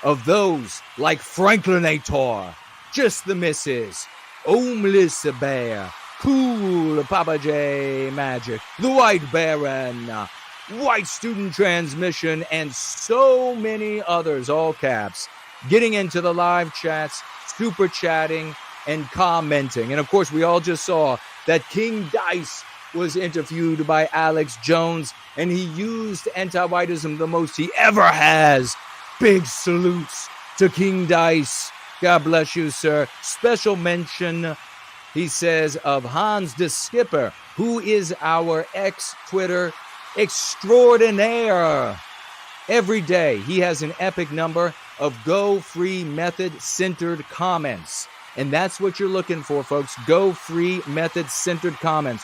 Speaker 4: of those like Franklinator, Just the Misses, Homeless Bear, Cool Papa J Magic, The White Baron, White Student Transmission, and so many others, all caps, getting into the live chats, super chatting, and commenting. And of course, we all just saw that King Dice was interviewed by Alex Jones, and he used anti-whiteism the most he ever has. Big salutes to King Dice. God bless you, sir. Special mention, he says, of Hans de Skipper, who is our ex-Twitter extraordinaire. Every day, he has an epic number of Go Free Method-centered comments. And that's what you're looking for, folks. Go Free Method-centered comments.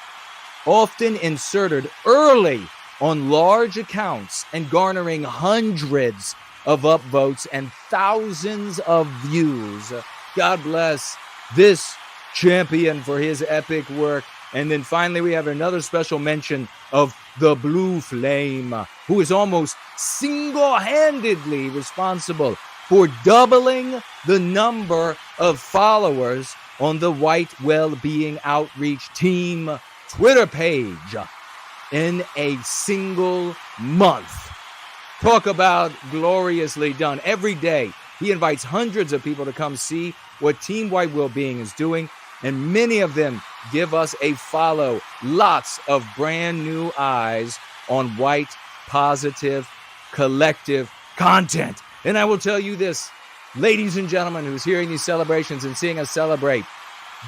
Speaker 4: Often inserted early on large accounts and garnering hundreds of upvotes and thousands of views. God bless this champion for his epic work. And then finally, we have another special mention of the Blue Flame, who is almost single-handedly responsible for doubling the number of followers on the White Wellbeing Outreach Team Twitter page in a single month. Talk about gloriously done. Every day, he invites hundreds of people to come see what Team White Wellbeing is doing, and many of them give us a follow. Lots of brand new eyes on white, positive, collective content. And I will tell you this, ladies and gentlemen, who's hearing these celebrations and seeing us celebrate,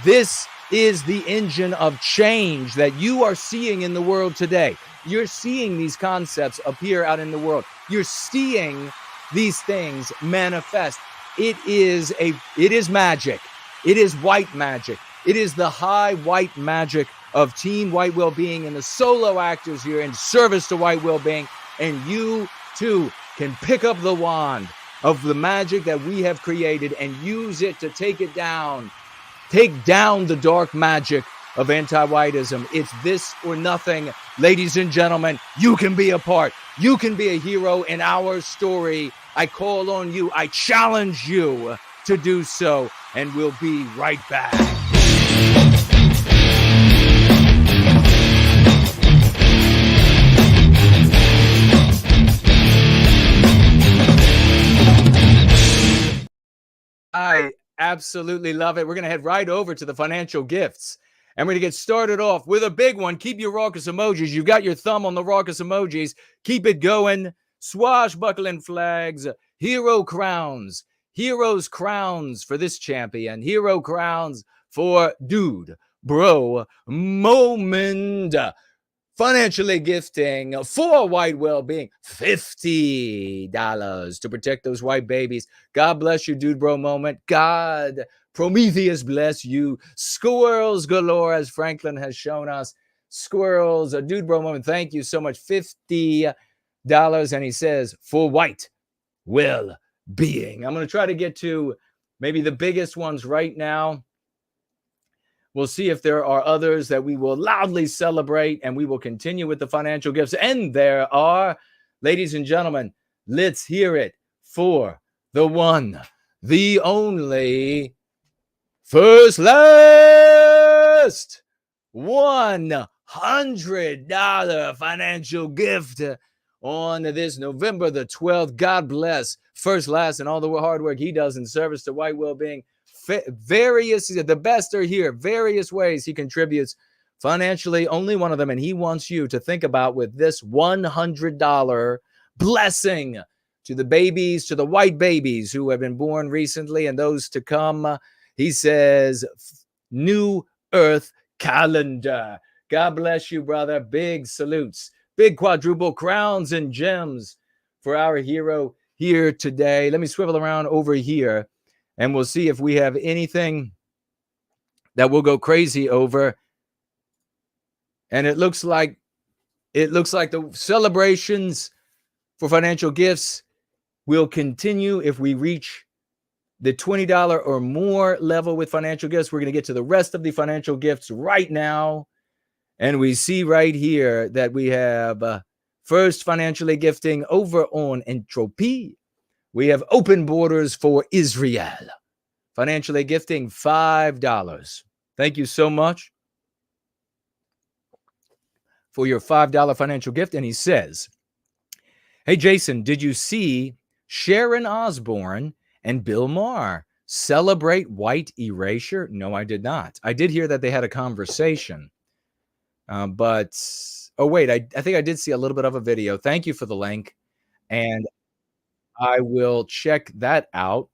Speaker 4: this is the engine of change that you are seeing in the world today. You're seeing these concepts appear out in the world. You're seeing these things manifest. It is magic. It is white magic. It is the high white magic of Team White Wellbeing and the solo actors here in service to white wellbeing. And you too can pick up the wand of the magic that we have created and use it to take it down. Take down the dark magic of anti-whiteism. It's this or nothing. Ladies and gentlemen, you can be a part. You can be a hero in our story. I call on you. I challenge you to do so. And we'll be right back. I absolutely love it. We're going to head right over to the financial gifts. And we're going to get started off with a big one. Keep your raucous emojis. You've got your thumb on the raucous emojis. Keep it going. Swashbuckling flags. Hero crowns. Heroes crowns for this champion. Hero crowns for dude, bro, moment. Financially gifting for white well-being, $50 to protect those white babies. God bless you, dude, bro, moment. God, Prometheus bless you. Squirrels galore, as Franklin has shown us. Squirrels, a dude, bro, moment. Thank you so much. $50. And he says, for white well-being. I'm going to try to get to maybe the biggest ones right now. We'll see if there are others that we will loudly celebrate, and we will continue with the financial gifts. And there are, ladies and gentlemen, let's hear it for the one, the only, first last $100 financial gift on this November the 12th. God bless First Last and all the hard work he does in service to white well-being. The best are here. Various ways he contributes financially. Only one of them, and he wants you to think about with this $100 blessing to the babies, to the white babies who have been born recently and those to come. He says, New Earth Calendar. God bless you, brother. Big salutes. Big quadruple crowns and gems for our hero here today. Let me swivel around over here. And we'll see if we have anything that we'll go crazy over. And it looks like the celebrations for financial gifts will continue if we reach the $20 or more level with financial gifts. We're going to get to the rest of the financial gifts right now. And we see right here that we have first financially gifting over on Entropy. We have open borders for Israel. Financially gifting $5. Thank you so much for your $5 financial gift. And he says, hey, Jason, did you see Sharon Osbourne and Bill Maher celebrate white erasure? No, I did not. I did hear that they had a conversation. But, oh, wait, I think I did see a little bit of a video. Thank you for the link. And I will check that out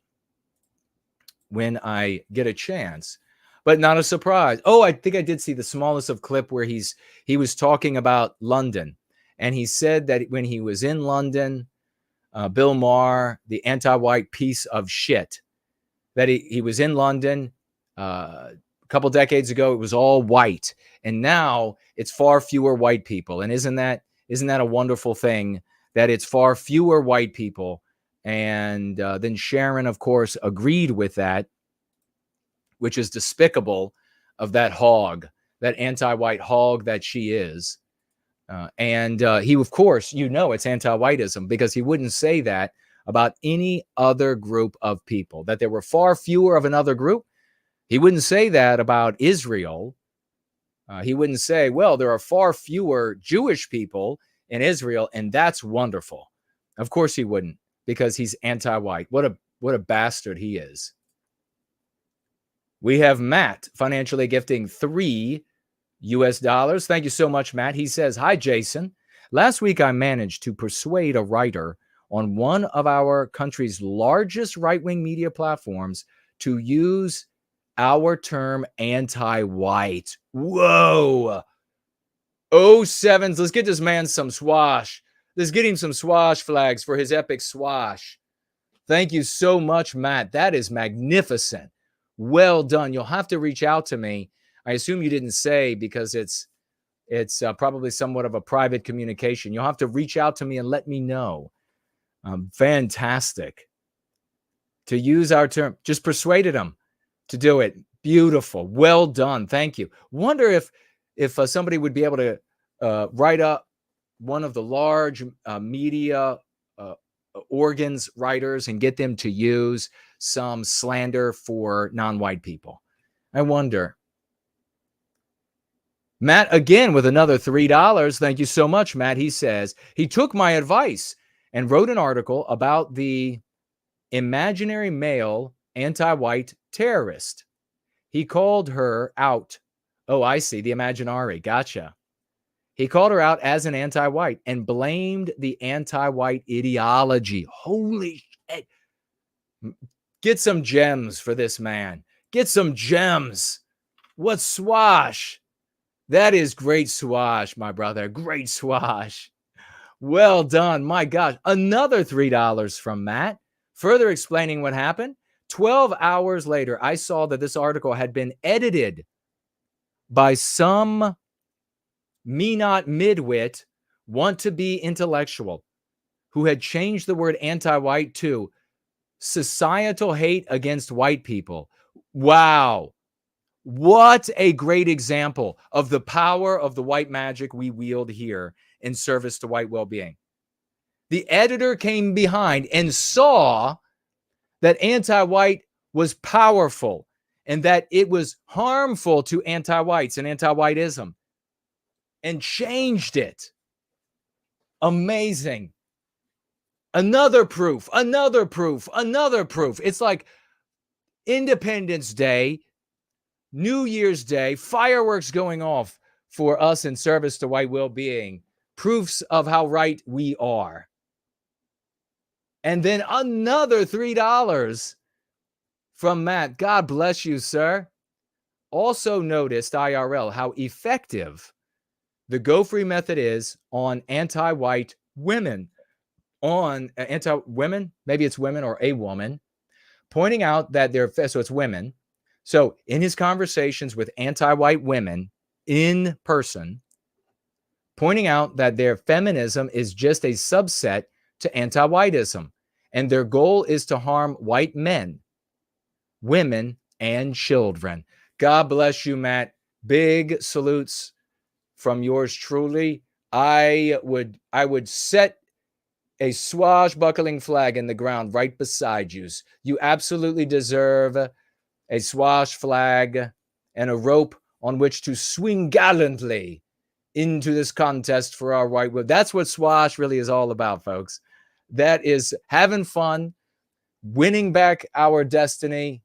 Speaker 4: when I get a chance. But not a surprise. Oh, I think I did see the smallest of clip where he was talking about London. And he said that when he was in London, Bill Maher, the anti-white piece of shit, that he was in London a couple decades ago. It was all white. And now it's far fewer white people. And isn't that a wonderful thing that it's far fewer white people? And then Sharon, of course, agreed with that, which is despicable of that hog, that anti-white hog that she is. And he, of course, it's anti-whiteism, because he wouldn't say that about any other group of people, that there were far fewer of another group. He wouldn't say that about Israel. He wouldn't say, well, there are far fewer Jewish people in Israel, and that's wonderful. Of course he wouldn't, because he's anti-white. What a bastard he is. We have Matt financially gifting $3. Thank you so much, Matt. He says, hi, Jason. Last week, I managed to persuade a writer on one of our country's largest right-wing media platforms to use our term anti-white. Whoa. 07s. Let's get this man some swash. Let's get him some swash flags for his epic swash. Thank you so much, Matt. That is magnificent. Well done. You'll have to reach out to me. I assume you didn't say, because it's probably somewhat of a private communication. You'll have to reach out to me and let me know. Fantastic. To use our term, just persuaded him to do it. Beautiful. Well done. Thank you. Wonder if somebody would be able to write up one of the large media organs writers and get them to use some slander for non-white people. I wonder. Matt, again, with another $3. Thank you so much, Matt. He says, he took my advice and wrote an article about the imaginary male anti-white terrorist. He called her out. Oh, I see. The imaginary. Gotcha. He called her out as an anti-white and blamed the anti-white ideology. Holy shit. Get some gems for this man. Get some gems. What swash. That is great swash, my brother. Great swash. Well done. My gosh. Another $3 from Matt. Further explaining what happened. 12 hours later, I saw that this article had been edited by some me not midwit, want to be intellectual, who had changed the word anti-white to societal hate against white people. Wow. What a great example of the power of the white magic we wield here in service to white well-being. The editor came behind and saw that anti-white was powerful and that it was harmful to anti-whites and anti-whiteism, and changed it. Amazing. Another proof, another proof, another proof. It's like Independence Day, New Year's Day, fireworks going off for us in service to white well-being. Proofs of how right we are. And then another $3 from Matt. God bless you, sir. Also noticed, IRL, how effective the Go Free method is on anti-white women. On anti-women, maybe it's women or a woman, pointing out that so it's women. So in his conversations with anti-white women in person, pointing out that their feminism is just a subset to anti-whiteism. And their goal is to harm white men, women, and children. God bless you, Matt. Big salutes from yours truly, I would set a swashbuckling flag in the ground right beside you. You absolutely deserve a swash flag and a rope on which to swing gallantly into this contest for our white will. That's what swash really is all about, folks. That is having fun, winning back our destiny.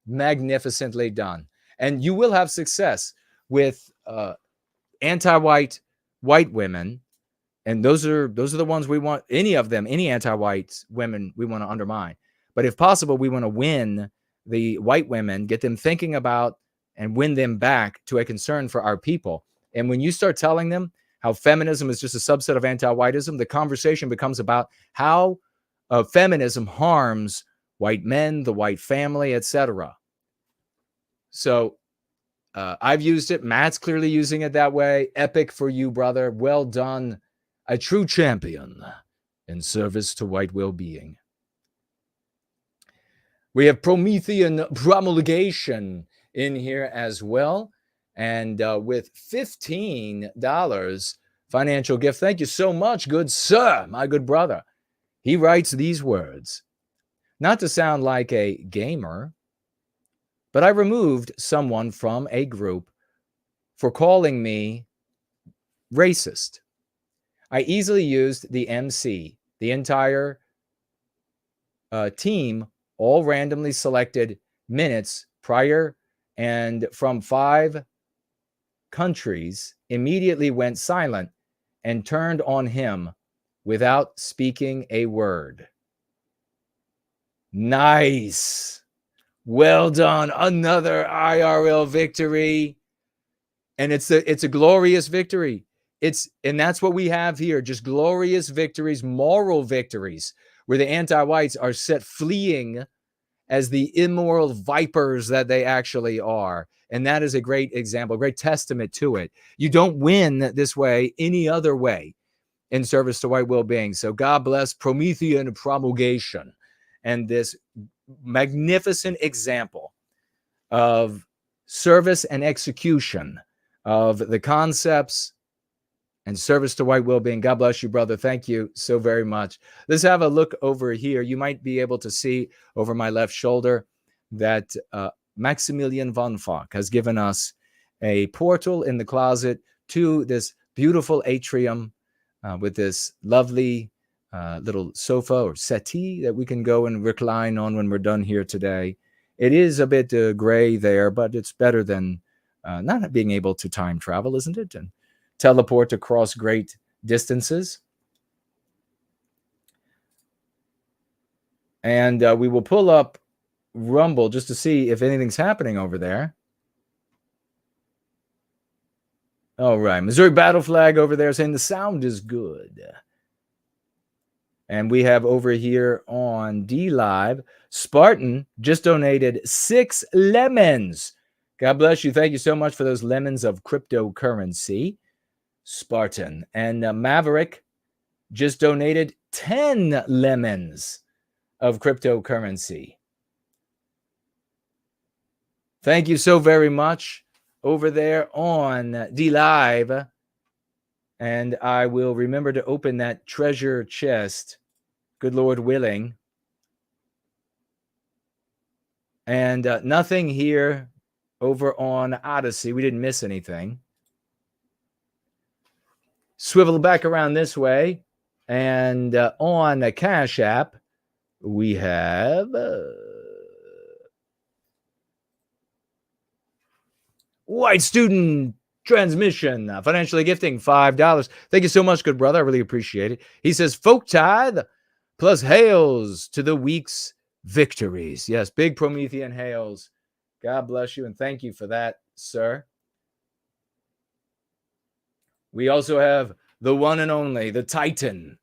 Speaker 4: Magnificently done. And you will have success with anti-white white women. And those are the ones we want, any of them, any anti-white women we want to undermine. But if possible, we want to win the white women, get them thinking about and win them back to a concern for our people. And when you start telling them how feminism is just a subset of anti-whiteism, the conversation becomes about how feminism harms white men, the white family, etc. So I've used it. Matt's clearly using it that way. Epic for you, brother. Well done. A true champion in service to white well-being. We have Promethean promulgation in here as well. And with $15 financial gift. Thank you so much, good sir, my good brother. He writes these words. Not to sound like a gamer, but I removed someone from a group for calling me racist. I easily used the MC, the entire team, all randomly selected minutes prior, and from 5 countries immediately went silent and turned on him without speaking a word. Nice. Well done. Another IRL victory. And it's a glorious victory. And that's what we have here, just glorious victories, moral victories, where the anti-whites are set fleeing as the immoral vipers that they actually are. And that is a great example, a great testament to it. You don't win this way any other way in service to white well-being. So God bless Promethean promulgation and this magnificent example of service and execution of the concepts and service to white well-being. God bless you, brother. Thank you so very much. Let's have a look over here. You might be able to see over my left shoulder that Maximilian von Fock has given us a portal in the closet to this beautiful atrium with this lovely little sofa or settee that we can go and recline on when we're done here today. It is a bit gray there, but it's better than not being able to time travel, isn't it? And teleport across great distances. And we will pull up Rumble just to see if anything's happening over there. All right, Missouri Battle Flag over there saying the sound is good. And we have over here on D Live, Spartan just donated 6 lemons. God bless you. Thank you so much for those lemons of cryptocurrency, Spartan. And Maverick just donated 10 lemons of cryptocurrency. Thank you so very much over there on D Live. And I will remember to open that treasure chest, good Lord willing. And nothing here over on Odyssey. We didn't miss anything. Swivel back around this way. And on a Cash App, we have White Student Transmission, financially gifting $5. Thank you so much, good brother. I really appreciate it. He says, folk tithe plus hails to the week's victories. Yes, big Promethean hails. God bless you and thank you for that, sir. We also have the one and only, the Titan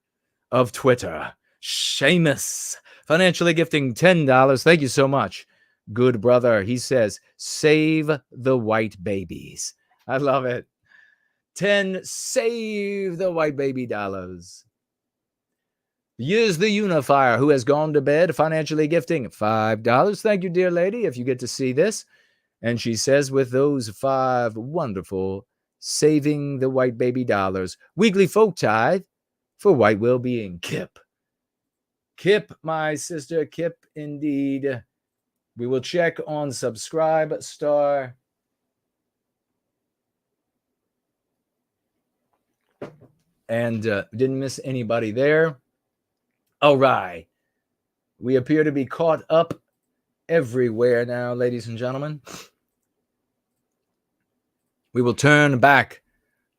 Speaker 4: of Twitter, Seamus, financially gifting $10. Thank you so much, good brother. He says, save the white babies. I love it. 10 save the white baby dollars. Use the unifier who has gone to bed, financially gifting $5. Thank you, dear lady, if you get to see this. And she says, with those 5 wonderful saving the white baby dollars. Weekly folk tithe for white well-being. Kip. Kip, my sister, Kip, indeed. We will check on Subscribe Star. And didn't miss anybody there. All right. We appear to be caught up everywhere now, ladies and gentlemen. We will turn back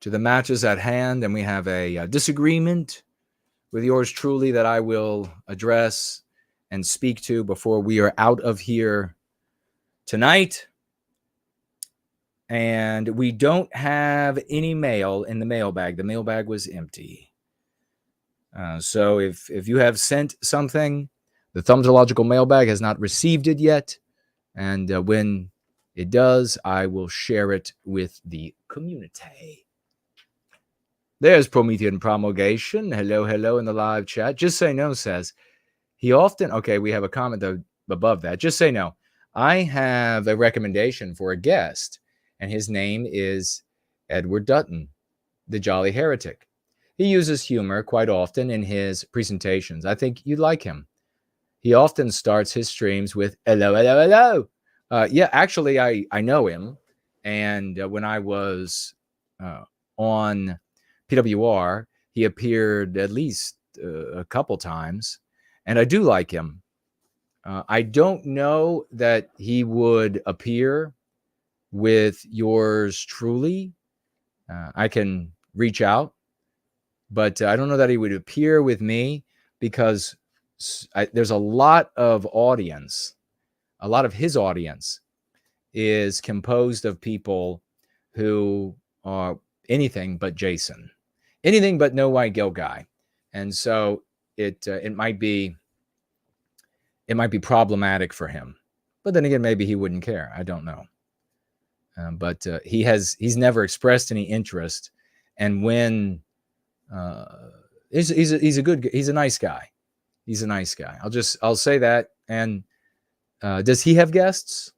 Speaker 4: to the matters at hand, and we have a disagreement with yours truly that I will address and speak to before we are out of here tonight. And we don't have any mail in the mailbag. The mailbag was empty. So if you have sent something, the Thumbsological mailbag has not received it yet. And when it does, I will share it with the community. There's Promethean Promulgation. Hello, hello in the live chat. Just Say No says, he often... Okay, we have a comment above that. Just Say No. I have a recommendation for a guest, and his name is Edward Dutton, the Jolly Heretic. He uses humor quite often in his presentations. I think you'd like him. He often starts his streams with, hello, hello, hello. Yeah, actually, I know him. And when I was on PWR, he appeared at least a couple times. And I do like him. I don't know that he would appear with yours truly. I can reach out. But I don't know that he would appear with me because there's a lot of audience. A lot of his audience is composed of people who are anything but Jason, anything but no white guilt guy. And so it might be problematic for him. But then again, maybe he wouldn't care. I don't know. But he's never expressed any interest. And when he's a nice guy. He's a nice guy. I'll say that. And does he have guests?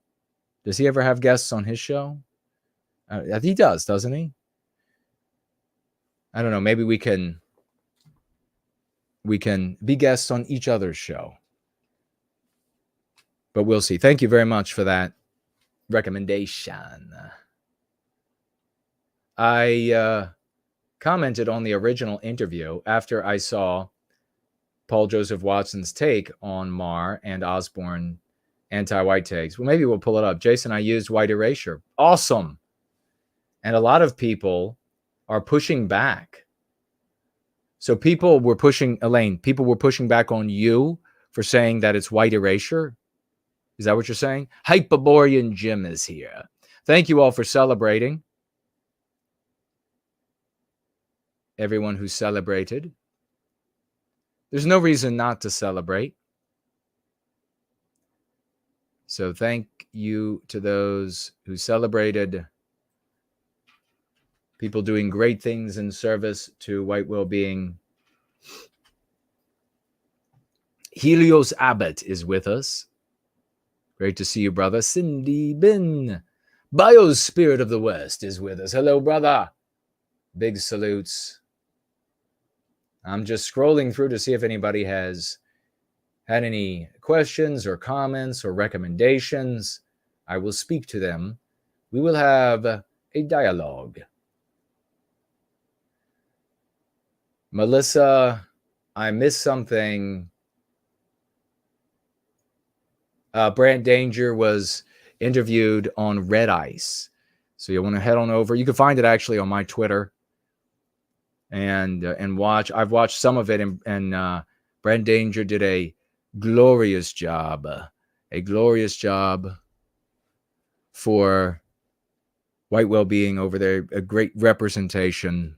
Speaker 4: Does he ever have guests on his show? He does, doesn't he? I don't know. Maybe we can be guests on each other's show. But we'll see. Thank you very much for that recommendation. I commented on the original interview after I saw Paul Joseph Watson's take on Marr and Osborne anti-white takes. Well, maybe we'll pull it up. Jason, I used white erasure. Awesome. And a lot of people are pushing back. So people were pushing back on you for saying that it's white erasure. Is that what you're saying? Hyperborean Jim is here. Thank you all for celebrating. Everyone who celebrated. There's no reason not to celebrate. So thank you to those who celebrated. People doing great things in service to white well-being. Helios Abbott is with us. Great to see you, brother. Cindy Bin. Biospirit of the West is with us. Hello, brother. Big salutes. I'm just scrolling through to see if anybody has had any questions or comments or recommendations. I will speak to them. We will have a dialogue. Melissa, I missed something. Brant Danger was interviewed on Red Ice. So you want to head on over. You can find it actually on my Twitter. And watch. I've watched some of it, and Brent Danger did a glorious job. A glorious job for white well-being over there. A great representation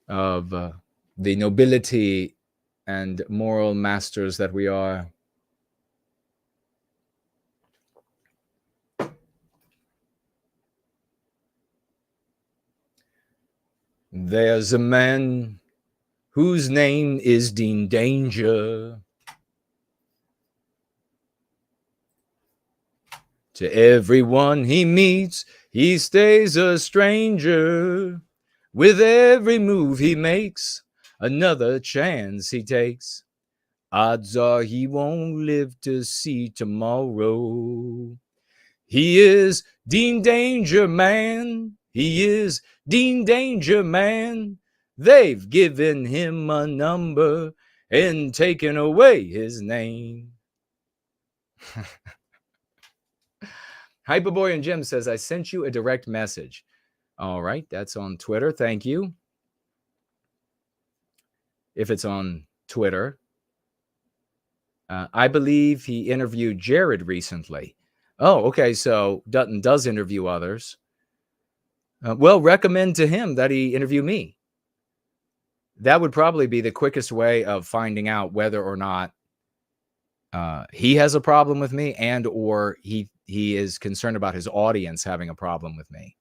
Speaker 4: of the nobility and moral masters that we are. There's a man whose name is Dean Danger. To everyone he meets, He stays a stranger with every move he makes, another chance he takes. Odds are he won't live to see tomorrow. He is Dean Danger Man. He is Dean Danger Man. They've given him a number and taken away his name. Hyperboy and Jim says, I sent you a direct message. All right, that's on Twitter. Thank you. If it's on Twitter. I believe he interviewed Jared recently. Oh, okay. So Dutton does interview others. Well, recommend to him that he interview me. That would probably be the quickest way of finding out whether or not he has a problem with me and or he is concerned about his audience having a problem with me.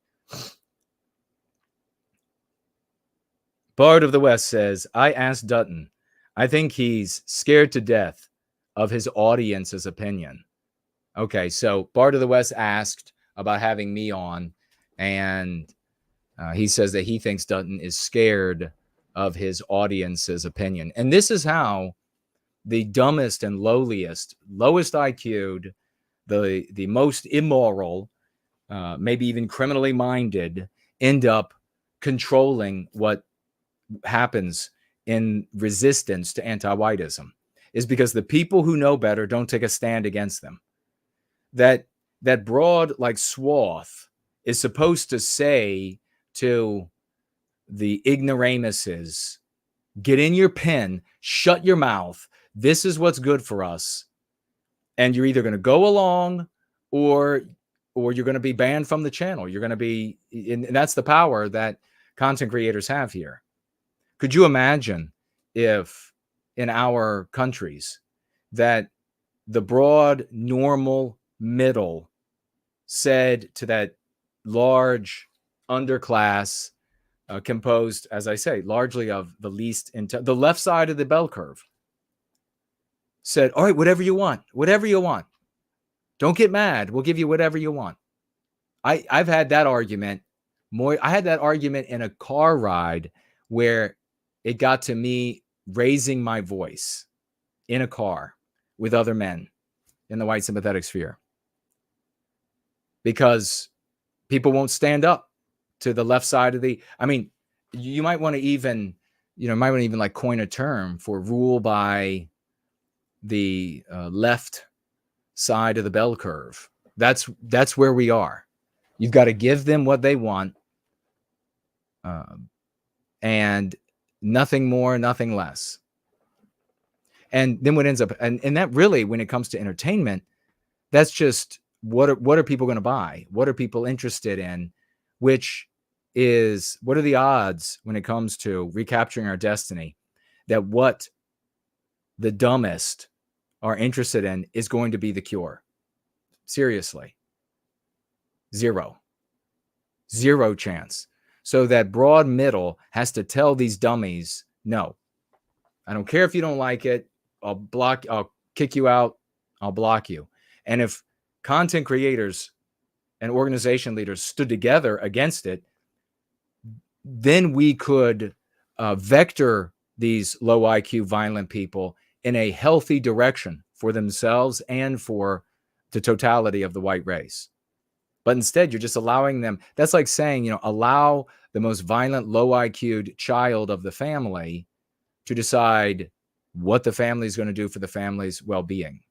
Speaker 4: Bard of the West says, I asked Dutton. I think he's scared to death of his audience's opinion. Okay, so Bard of the West asked about having me on, and he says that he thinks Dutton is scared of his audience's opinion. And this is how the dumbest and lowest IQ'd, the most immoral, maybe even criminally minded, end up controlling what happens in resistance to anti-whiteism, is because the people who know better don't take a stand against them. That broad like swath is supposed to say to the ignoramuses, get in your pen, shut your mouth. This is what's good for us. And you're either going to go along or you're going to be banned from the channel. You're going to be, and that's the power that content creators have here. Could you imagine if in our countries that the broad, normal middle said to that large underclass composed, as I say, largely of the least, the left side of the bell curve, said, all right, whatever you want. Don't get mad. We'll give you whatever you want. I've had that argument more. I had that argument in a car ride where it got to me raising my voice in a car with other men in the white sympathetic sphere, because people won't stand up to the left side of the, I mean, you might want to even, like coin a term for rule by the left side of the bell curve. That's where we are. You've got to give them what they want, and nothing more, nothing less. And then what ends up, and that really, when it comes to entertainment, that's just what are people going to buy? What are people interested in? Which is, what are the odds when it comes to recapturing our destiny that what the dumbest are interested in is going to be the cure? Seriously. Zero chance. So that broad middle has to tell these dummies, no, I don't care if you don't like it. I'll kick you out. I'll block you. And if content creators and organization leaders stood together against it, then we could vector these low IQ violent people in a healthy direction for themselves and for the totality of the white race. But instead, you're just allowing them. That's like saying, allow the most violent, low IQ'd child of the family to decide what the family is going to do for the family's well-being.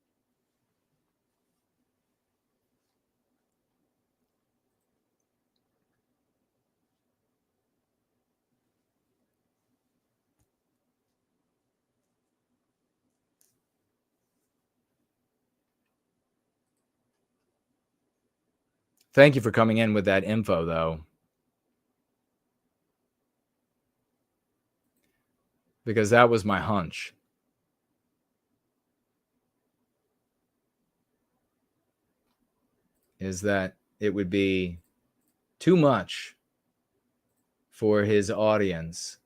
Speaker 4: Thank you for coming in with that info, though. Because that was my hunch. Is that it would be too much for his audience.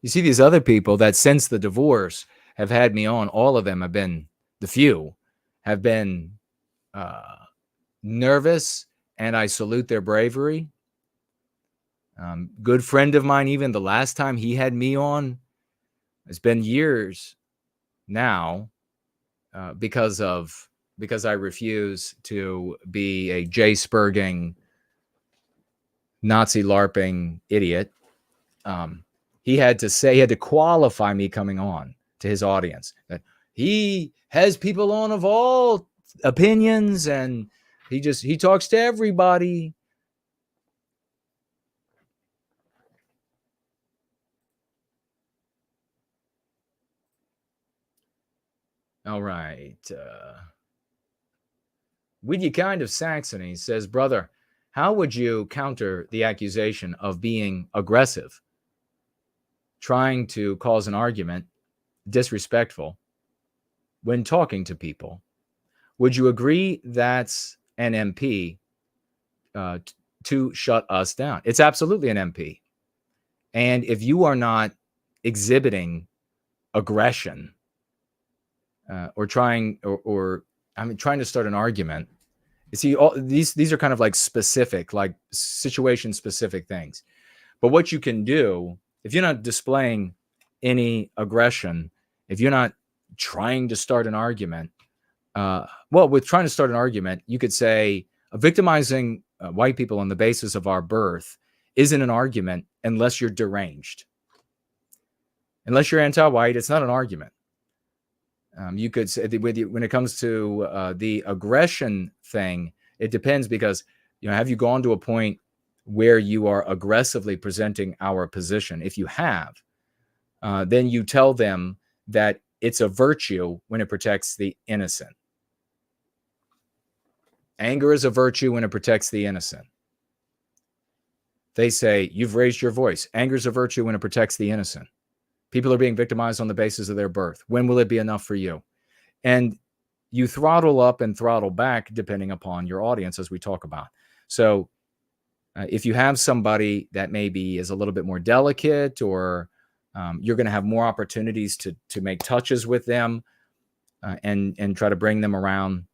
Speaker 4: You see, these other people that since the divorce have had me on, all of them have been, the few have been nervous, and I salute their bravery. Good friend of mine, even the last time he had me on, it's been years now, because I refuse to be a J-spurging, Nazi-LARPing idiot. He had to qualify me coming on to his audience. That he has people on of all opinions, and he talks to everybody. All right. With you kind of Saxony says, brother, how would you counter the accusation of being aggressive, trying to cause an argument, disrespectful, when talking to people? Would you agree that's an MP to shut us down? It's absolutely an MP. And if you are not exhibiting aggression or trying to start an argument, you see, all these are kind of like specific, like situation specific things. But what you can do, if you're not displaying any aggression, if you're not trying to start an argument, with trying to start an argument, you could say victimizing white people on the basis of our birth isn't an argument unless you're deranged. Unless you're anti-white, it's not an argument. You could say when it comes to the aggression thing, it depends, because have you gone to a point where you are aggressively presenting our position? If you have, then you tell them that it's a virtue when it protects the innocent. Anger is a virtue when it protects the innocent. They say, you've raised your voice. Anger is a virtue when it protects the innocent. People are being victimized on the basis of their birth. When will it be enough for you? And you throttle up and throttle back depending upon your audience, as we talk about. So if you have somebody that maybe is a little bit more delicate, or you're going to have more opportunities to make touches with them and try to bring them around,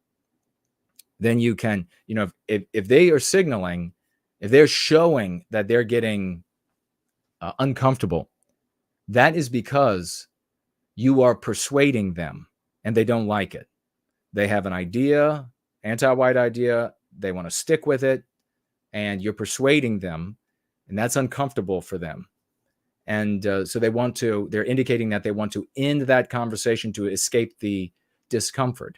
Speaker 4: then you can, if they are signaling, if they're showing that they're getting uncomfortable, that is because you are persuading them and they don't like it. They have an idea, anti-white idea, they want to stick with it, and you're persuading them, and that's uncomfortable for them. And so they're indicating that they want to end that conversation to escape the discomfort.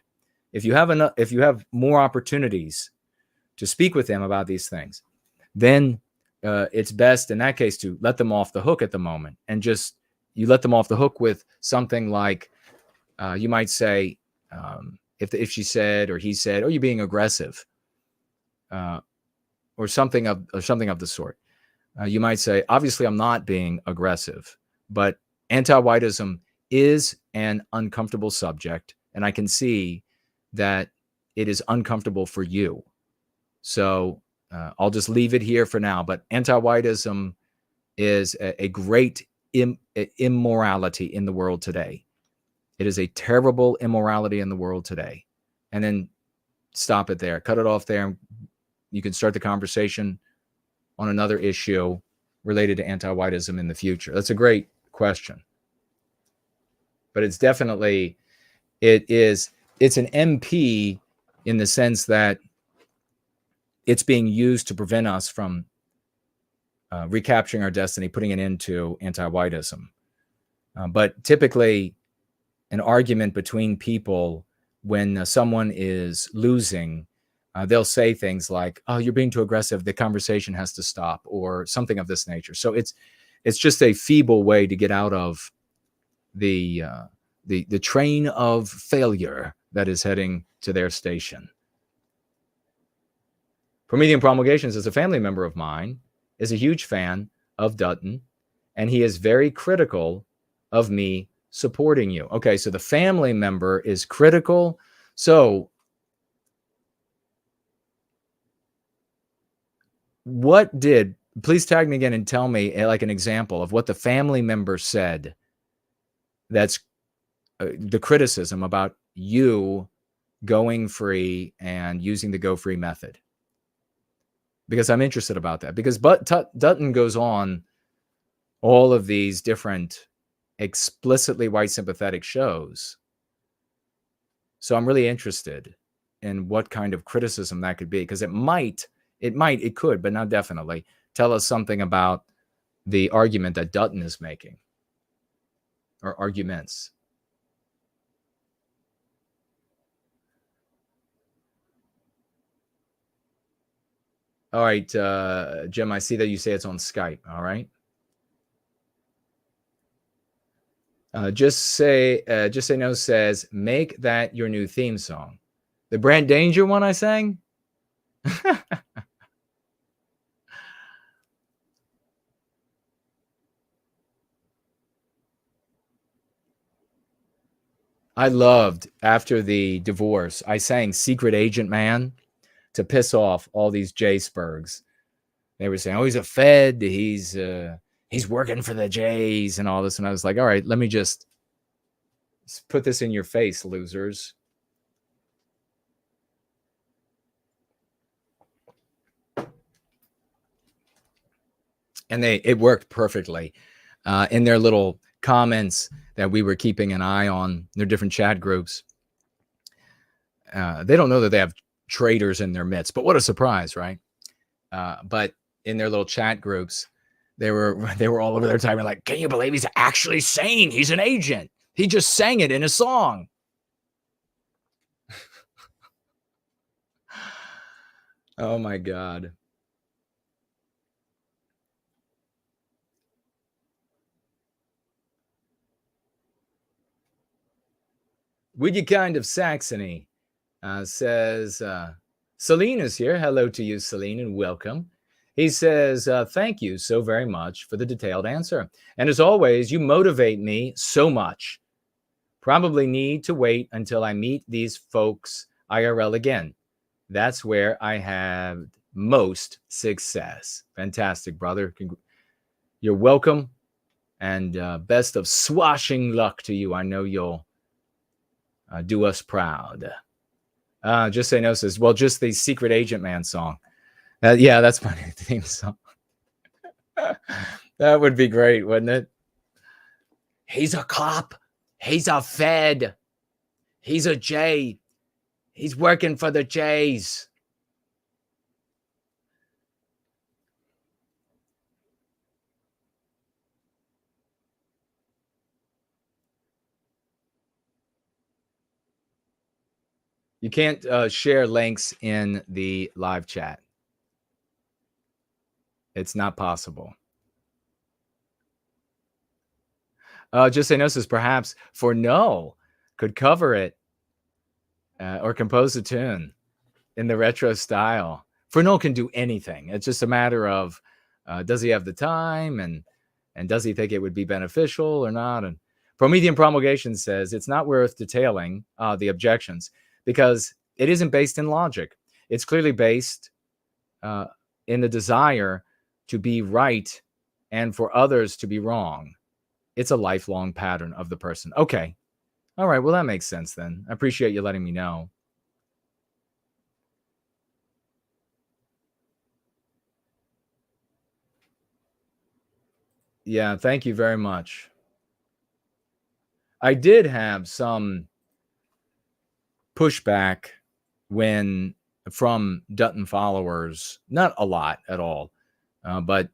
Speaker 4: If you have more opportunities to speak with them about these things, then it's best in that case to let them off the hook at the moment, and you let them off the hook with something like, you might say, if she said or he said, "Oh, you're being aggressive," or something of the sort. You might say, "Obviously, I'm not being aggressive, but anti-whiteism is an uncomfortable subject, and I can see that it is uncomfortable for you. So I'll just leave it here for now. But anti-whiteism is a great immorality in the world today. It is a terrible immorality in the world today." And then stop it there, cut it off there. You can start the conversation on another issue related to anti-whiteism in the future. That's a great question. But it's definitely, it's an MP in the sense that it's being used to prevent us from recapturing our destiny, putting an end to anti-whiteism. But typically, an argument between people, when someone is losing, they'll say things like, "Oh, you're being too aggressive. The conversation has to stop," or something of this nature. So it's just a feeble way to get out of the train of failure that is heading to their station. Promethean Promulgations, as a family member of mine, is a huge fan of Dutton, and he is very critical of me supporting you. Okay, so the family member is critical. So please tag me again and tell me like an example of what the family member said that's the criticism about you going free and using the go free method, because I'm interested about that. Because Dutton goes on all of these different explicitly white sympathetic shows. So I'm really interested in what kind of criticism that could be, because it could, but not definitely tell us something about the argument that Dutton is making, or arguments. All right, Jim, I see that you say it's on Skype. All right. Just say no says, make that your new theme song. The Brand Danger one I sang? I loved, after the divorce, I sang Secret Agent Man to piss off all these J-Spurgs. They were saying, oh, he's a Fed, he's working for the Jays and all this. And I was like, all right, let me just put this in your face, losers. And it worked perfectly. In their little comments that we were keeping an eye on, their different chat groups, they don't know that they have traitors in their midst, but what a surprise, right? But in their little chat groups, they were all over their time like, can you believe he's actually saying he's an agent? He just sang it in a song. Oh my God. Would you kind of Saxony says, Celine is here. Hello to you, Celine, and welcome. He says, thank you so very much for the detailed answer. And as always, you motivate me so much. Probably need to wait until I meet these folks IRL again. That's where I have most success. Fantastic, brother. You're welcome. And best of swashing luck to you. I know you'll do us proud. Just Say No says, well, just the Secret Agent Man song. Yeah, that's my new theme song. That would be great, wouldn't it? He's a cop. He's a Fed. He's a J. He's working for the Jays. You can't share links in the live chat. It's not possible. Just Say No says, perhaps For No could cover it or compose a tune in the retro style. For No can do anything. It's just a matter of does he have the time, and does he think it would be beneficial or not? And Promethean Promulgation says it's not worth detailing the objections because it isn't based in logic. It's clearly based in the desire to be right and for others to be wrong. It's a lifelong pattern of the person. Okay. All right. Well, that makes sense then. I appreciate you letting me know. Yeah, thank you very much. I did have some pushback from Dutton followers, not a lot at all, but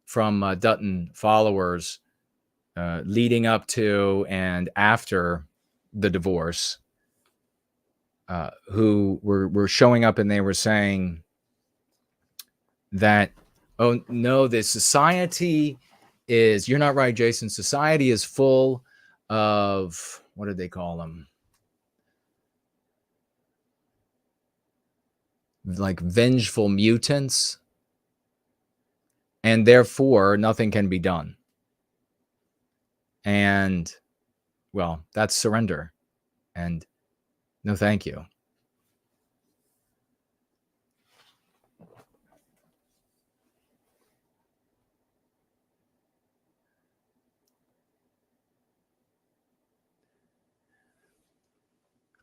Speaker 4: from Dutton followers leading up to and after the divorce, who were showing up and they were saying that, oh no, the society is, you're not right, Jason, society is full of, what did they call them? Like vengeful mutants, and therefore nothing can be done. And well, that's surrender. And no, thank you.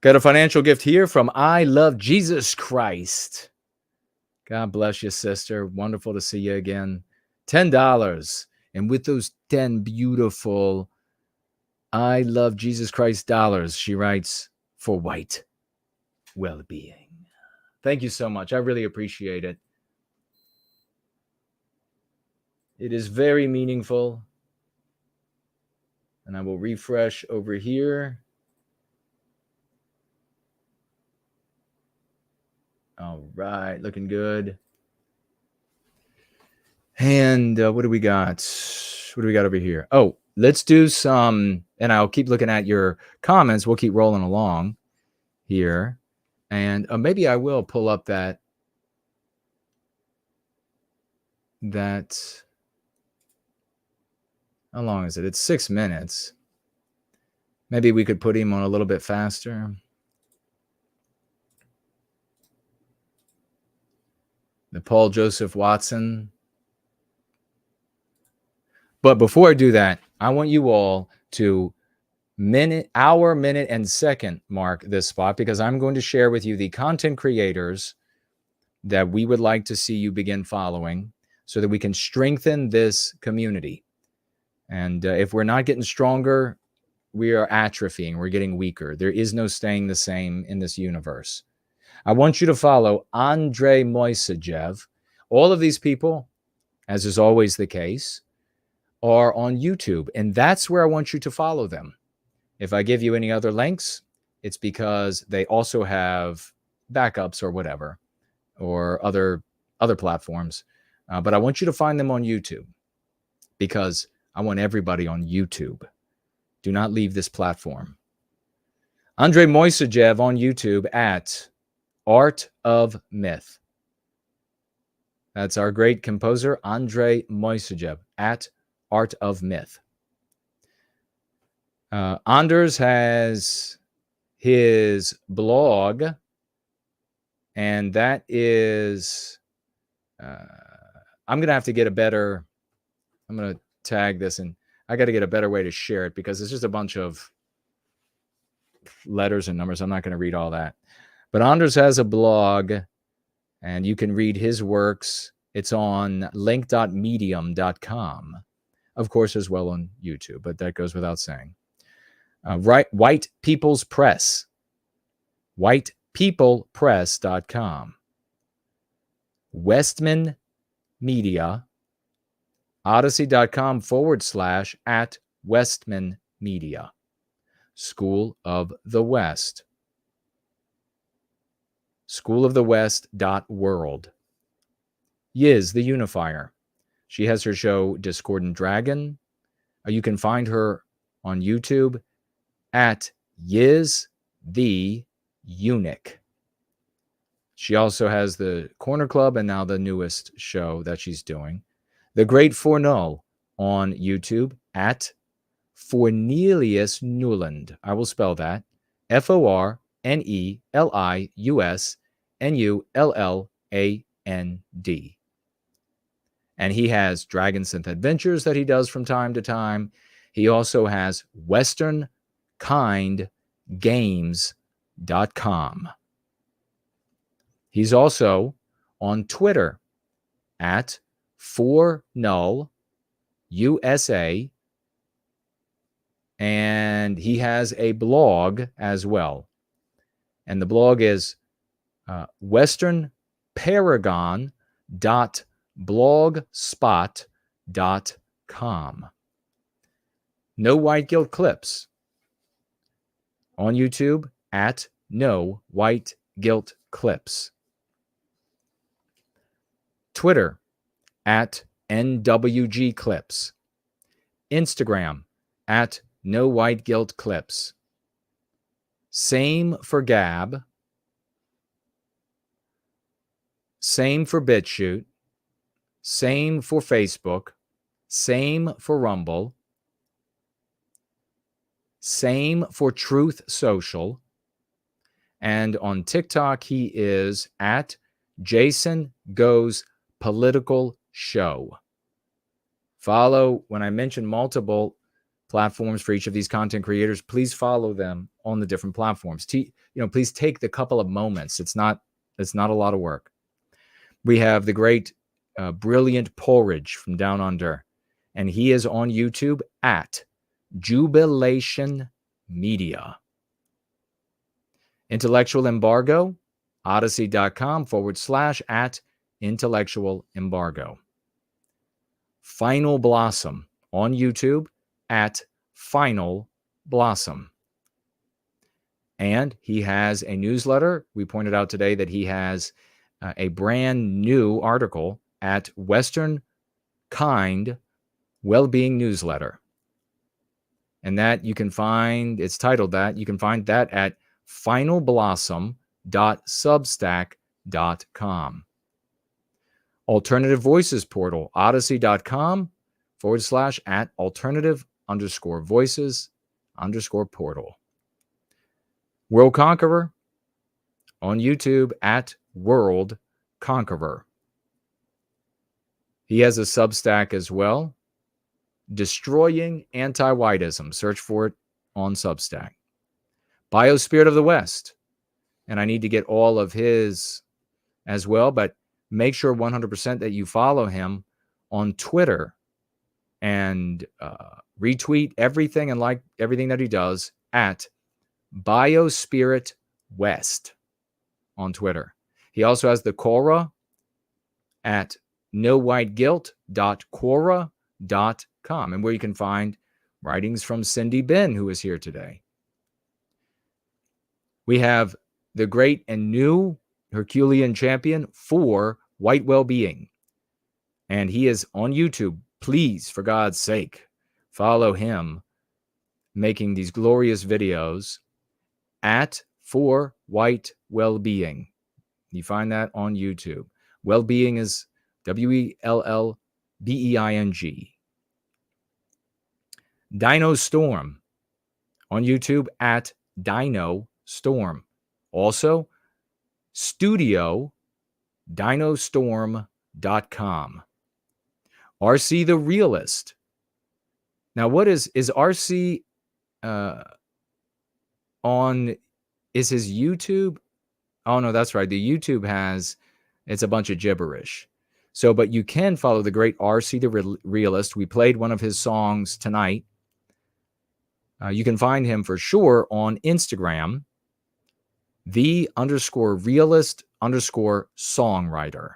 Speaker 4: Got a financial gift here from I Love Jesus Christ. God bless you, sister. Wonderful to see you again. $10. And with those 10 beautiful I Love Jesus Christ dollars, she writes, for white well-being. Thank you so much. I really appreciate it. It is very meaningful. And I will refresh over here. All right, looking good. And what do we got? What do we got over here? Oh, let's do some, and I'll keep looking at your comments. We'll keep rolling along here. And maybe I will pull up that, how long is it? It's 6 minutes. Maybe we could put him on a little bit faster. The Paul Joseph Watson. But before I do that, I want you all to hour, minute, and second mark this spot, because I'm going to share with you the content creators that we would like to see you begin following so that we can strengthen this community. And if we're not getting stronger, we are atrophying. We're getting weaker. There is no staying the same in this universe. I want you to follow Andrei Moisejev. All of these people, as is always the case, are on YouTube, and that's where I want you to follow them. If I give you any other links, it's because they also have backups or whatever, or other platforms. But I want you to find them on YouTube, because I want everybody on YouTube. Do not leave this platform. Andrei Moisejev on YouTube at Art of Myth. That's our great composer, Andrei Moisejev, at Art of Myth. Anders has his blog, and that is, I'm going to have to get a better, I'm going to tag this, and I got to get a better way to share it, because it's just a bunch of letters and numbers. I'm not going to read all that. But Anders has a blog, and you can read his works. It's on link.medium.com. Of course, as well on YouTube, but that goes without saying. White People's Press. whitepeoplepress.com. Westman Media. Odyssey.com/@ Westman Media. School of the West. schoolofthewest.world. Yiz the Unifier. She has her show Discordant Dragon. You can find her on YouTube at Yiz the Eunuch. She also has the Corner Club and now the newest show that she's doing, The Great Fornull, on YouTube at Fornelius Newland. I will spell that. FORNELIUSNULLAND. And he has Dragon Synth Adventures that he does from time to time. He also has WesternKindGames.com. He's also on Twitter at ForNullUSA. And he has a blog as well. And the blog is westernparagon.blogspot.com. No White Guilt Clips on YouTube at No White Guilt Clips. Twitter at NWG Clips. Instagram at No White Guilt Clips. Same for Gab. Same for BitChute. Same for Facebook. Same for Rumble. Same for Truth Social. And on TikTok, he is at Jason Goes Political Show. Follow, when I mention multiple platforms for each of these content creators. Please follow them on the different platforms. Please take the couple of moments. It's not a lot of work. We have the great, brilliant Porridge from Down Under, and he is on YouTube at Jubilation Media. Intellectual Embargo, odyssey.com/@ intellectual embargo. Final Blossom on YouTube at Final Blossom. And he has a newsletter. We pointed out today that he has a brand new article at Western Kind Wellbeing Newsletter. And that you can find, it's titled that, you can find that at finalblossom.substack.com. Alternative Voices portal, odyssey.com /@ alternative_voices_portal. World Conqueror on YouTube at World Conqueror. He has a Substack as well, Destroying Antiwhiteism. Search for it on Substack. Biospirit of the West. And I need to get all of his as well, but make sure 100% that you follow him on Twitter and retweet everything and like everything that he does at Biospirit West on Twitter. He also has the Quora at nowhiteguilt.quora.com, and where you can find writings from Cindy Ben, who is here today. We have the great and new Herculean champion for white well-being, and he is on YouTube. Please, for God's sake, follow him, making these glorious videos at For White Wellbeing. You find that on YouTube. Wellbeing is WELLBEING. Dino Storm on YouTube at Dino Storm. Also, studio.dinostorm.com. RC the Realist. Now, what is RC on? Is his YouTube? Oh, no, that's right. The YouTube it's a bunch of gibberish. So, but you can follow the great RC the Realist. We played one of his songs tonight. You can find him for sure on Instagram, _realist_songwriter.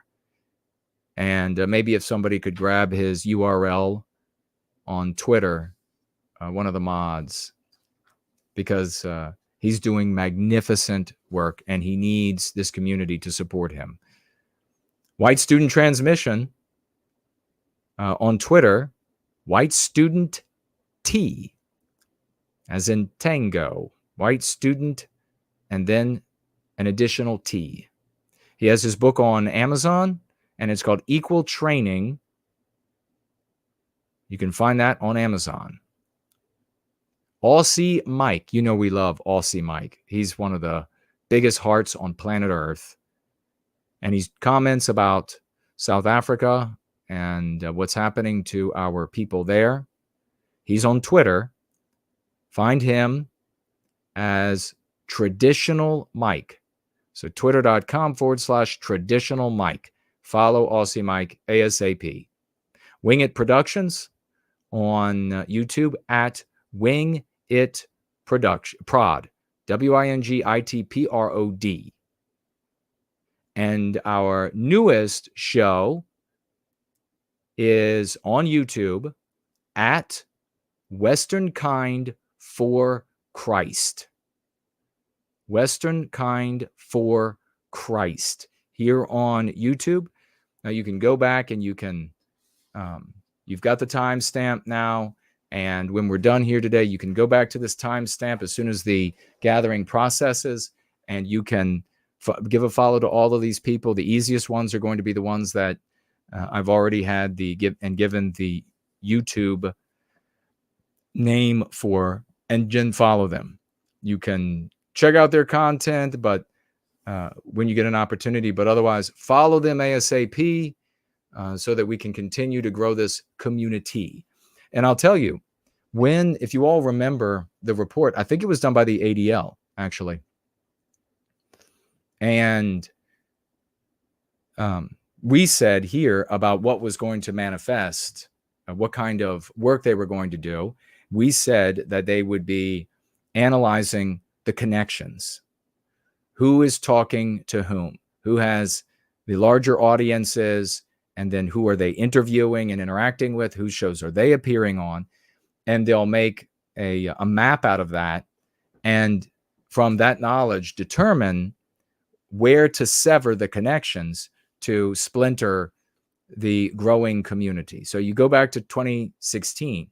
Speaker 4: And maybe if somebody could grab his URL on Twitter, one of the mods, because he's doing magnificent work and he needs this community to support him. White Student Transmission on Twitter, White Student T, as in tango, White Student, and then an additional T. He has his book on Amazon, and it's called Equal Training. You can find that on Amazon. Aussie Mike. You know we love Aussie Mike. He's one of the biggest hearts on planet Earth. And he comments about South Africa and what's happening to our people there. He's on Twitter. Find him as Traditional Mike. So twitter.com /traditional Mike. Follow Aussie Mike ASAP. Wing It Productions on YouTube at Wing It Prod. WINGITPROD. And our newest show is on YouTube at Western Kind for Christ. Western Kind for Christ. Here on YouTube. Now you can go back and you can, you've got the timestamp now. And when we're done here today, you can go back to this timestamp as soon as the gathering processes, and you can give a follow to all of these people. The easiest ones are going to be the ones that I've already had given the YouTube name for, and then follow them. You can check out their content, but when you get an opportunity, but otherwise follow them ASAP so that we can continue to grow this community. And I'll tell you, if you all remember the report, I think it was done by the ADL, actually. And we said here about what was going to manifest, what kind of work they were going to do. We said that they would be analyzing the connections. Who is talking to whom? Who has the larger audiences? And then who are they interviewing and interacting with? Whose shows are they appearing on? And they'll make a map out of that. And from that knowledge, determine where to sever the connections to splinter the growing community. So you go back to 2016,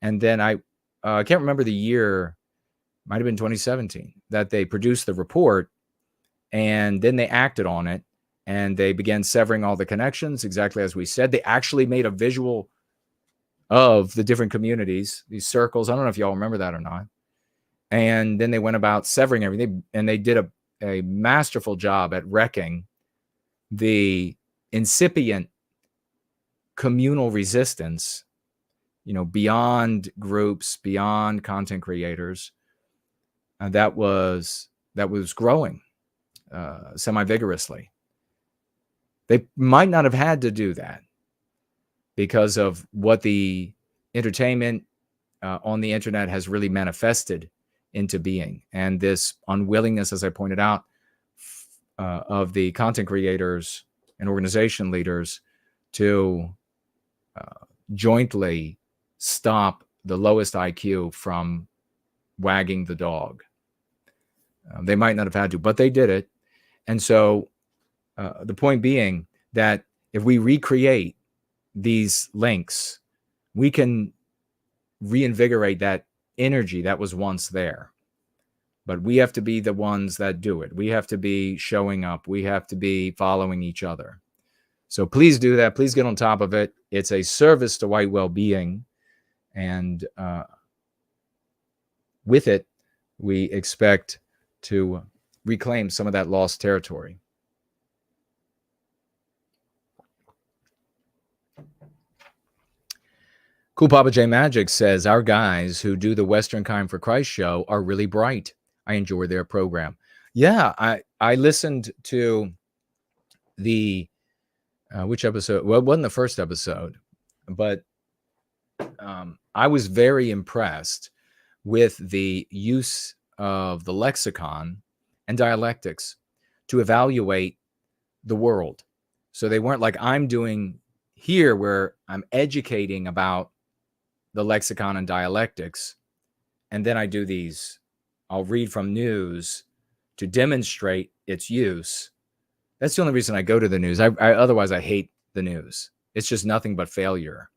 Speaker 4: and then I can't remember the year, might have been 2017, that they produced the report, and then they acted on it, and they began severing all the connections, exactly as we said. They actually made a visual of the different communities, these circles. I don't know if y'all remember that or not. And then they went about severing everything, and they did a masterful job at wrecking the incipient communal resistance, beyond groups, beyond content creators, that was growing semi-vigorously. They might not have had to do that because of what the entertainment on the internet has really manifested into being, and this unwillingness, as I pointed out, of the content creators and organization leaders to jointly stop the lowest IQ from wagging the dog. They might not have had to, but they did it. And so the point being that if we recreate these links, we can reinvigorate that energy that was once there. But we have to be the ones that do it. We have to be showing up. We have to be following each other. So please do that. Please get on top of it. It's a service to white well-being. And with it, we expect to reclaim some of that lost territory. Cool Papa J Magic says, our guys who do the Western Kind for Christ show are really bright. I enjoy their program. Yeah, I listened to the, which episode? Well, it wasn't the first episode, but I was very impressed with the use of the lexicon and dialectics to evaluate the world. So they weren't like I'm doing here, where I'm educating about the lexicon and dialectics, and then I do these, I'll read from news to demonstrate its use. That's the only reason I go to the news. Otherwise, I hate the news. It's just nothing but failure.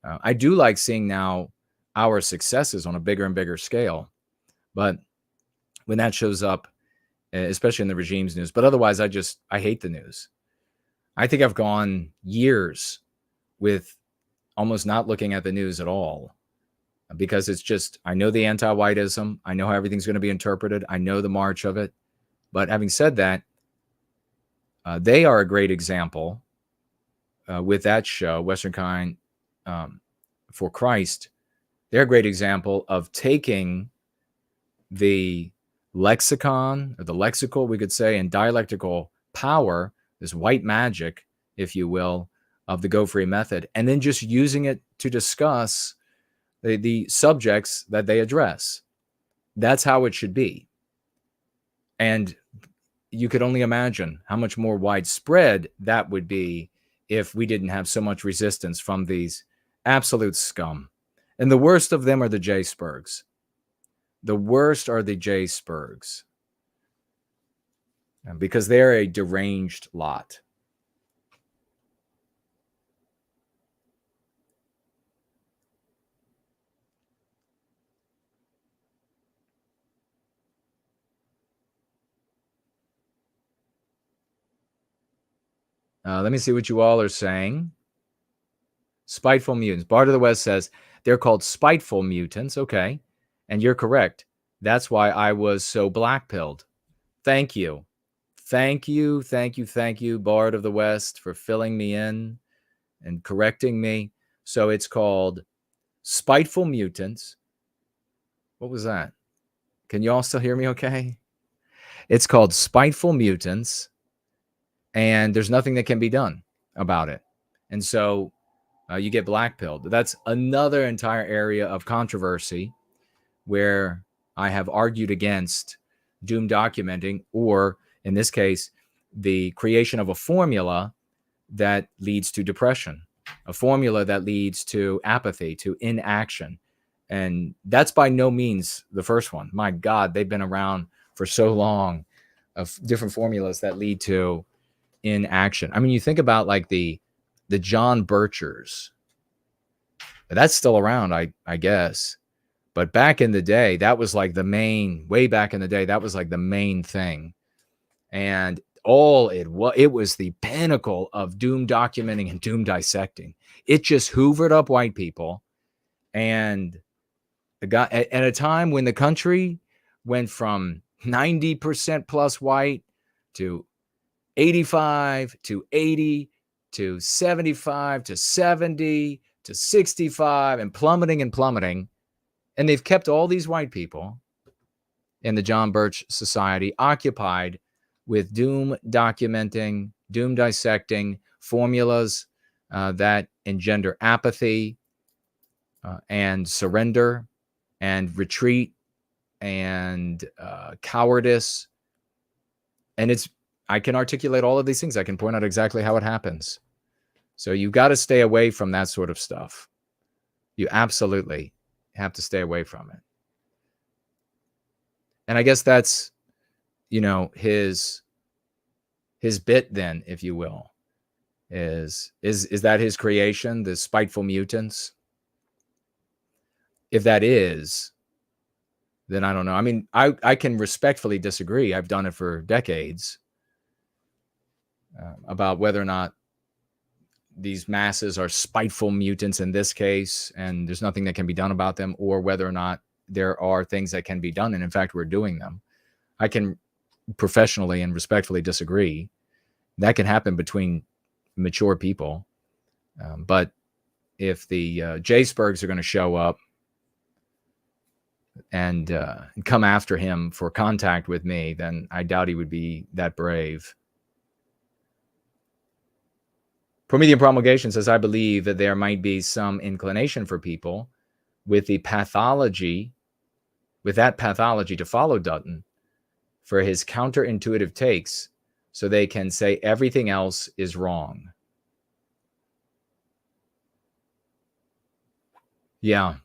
Speaker 4: I do like seeing now our successes on a bigger and bigger scale, but when that shows up, especially in the regime's news, but otherwise, I hate the news. I think I've gone years with almost not looking at the news at all, because it's just, I know the anti-whiteism. I know how everything's going to be interpreted. I know the march of it. But having said that, they are a great example with that show, Western Kind for Christ. They're a great example of taking the lexicon, or the lexical, we could say, and dialectical power, this white magic, if you will, of the Go Free method, and then just using it to discuss the subjects that they address. That's how it should be. And you could only imagine how much more widespread that would be if we didn't have so much resistance from these absolute scum. And the worst of them are the J-Spurgs. The worst are the J-Spurgs, because they're a deranged lot. Let me see what you all are saying. Spiteful mutants. Bart of the West says they're called spiteful mutants. Okay. And you're correct. That's why I was so black-pilled. Thank you. Thank you, Bart of the West, for filling me in and correcting me. So it's called Spiteful Mutants. What was that? Can you all still hear me okay? It's called Spiteful Mutants, and there's nothing that can be done about it. And so you get blackpilled. That's another entire area of controversy where I have argued against doom documenting, or in this case, the creation of a formula that leads to depression, a formula that leads to apathy, to inaction. And that's by no means the first one. My God, they've been around for so long, of different formulas that lead to inaction. I mean, you think about like the John Birchers. That's still around, I guess. But back in the day, that was like the main, way back in the day, that was like the main thing. And it was the pinnacle of doom documenting and doom dissecting. It just hoovered up white people. And got at a time when the country went from 90% plus white to 85 to 80 to 75 to 70 to 65 and plummeting. And they've kept all these white people in the John Birch Society occupied with doom documenting, doom dissecting formulas that engender apathy and surrender and retreat and cowardice. And I can articulate all of these things. I can point out exactly how it happens. So you've got to stay away from that sort of stuff. You absolutely have to stay away from it. And I guess that's, his bit then, if you will, is that his creation, the spiteful mutants? If that is, then I don't know. I mean, I can respectfully disagree. I've done it for decades about whether or not these masses are spiteful mutants in this case, and there's nothing that can be done about them, or whether or not there are things that can be done. And in fact, we're doing them. I can professionally and respectfully disagree. That can happen between mature people. But if the Jacebergs are going to show up and come after him for contact with me, then I doubt he would be that brave. Promethean Promulgation says, I believe that there might be some inclination for people with that pathology to follow Dutton for his counterintuitive takes so they can say everything else is wrong. Yeah.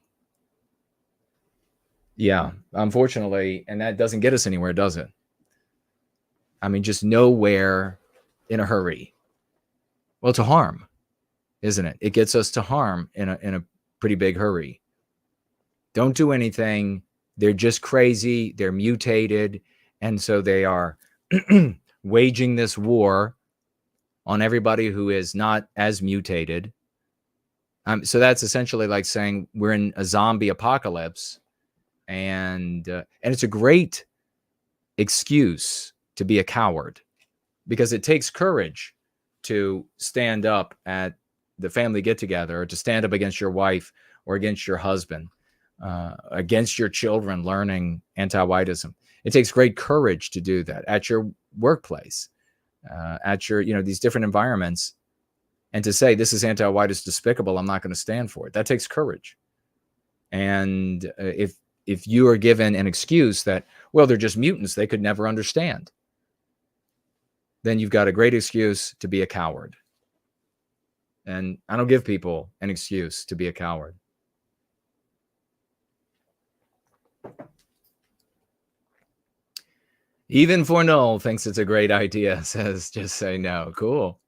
Speaker 4: Yeah, unfortunately, and that doesn't get us anywhere, does it? I mean, just nowhere in a hurry. Well, to harm, isn't it? It gets us to harm in a pretty big hurry. Don't do anything. They're just crazy. They're mutated. And so they are waging this war on everybody who is not as mutated. So that's essentially like saying we're in a zombie apocalypse. And it's a great excuse to be a coward, because it takes courage to stand up at the family get-together, or to stand up against your wife or against your husband, against your children learning anti-whiteism. It takes great courage to do that at your workplace, at your, these different environments, and to say, this is anti-white, is despicable, I'm not going to stand for it. That takes courage. And if you are given an excuse that, well, they're just mutants, they could never understand, then you've got a great excuse to be a coward. And I don't give people an excuse to be a coward. Even Fornull thinks it's a great idea, says just say no. Cool.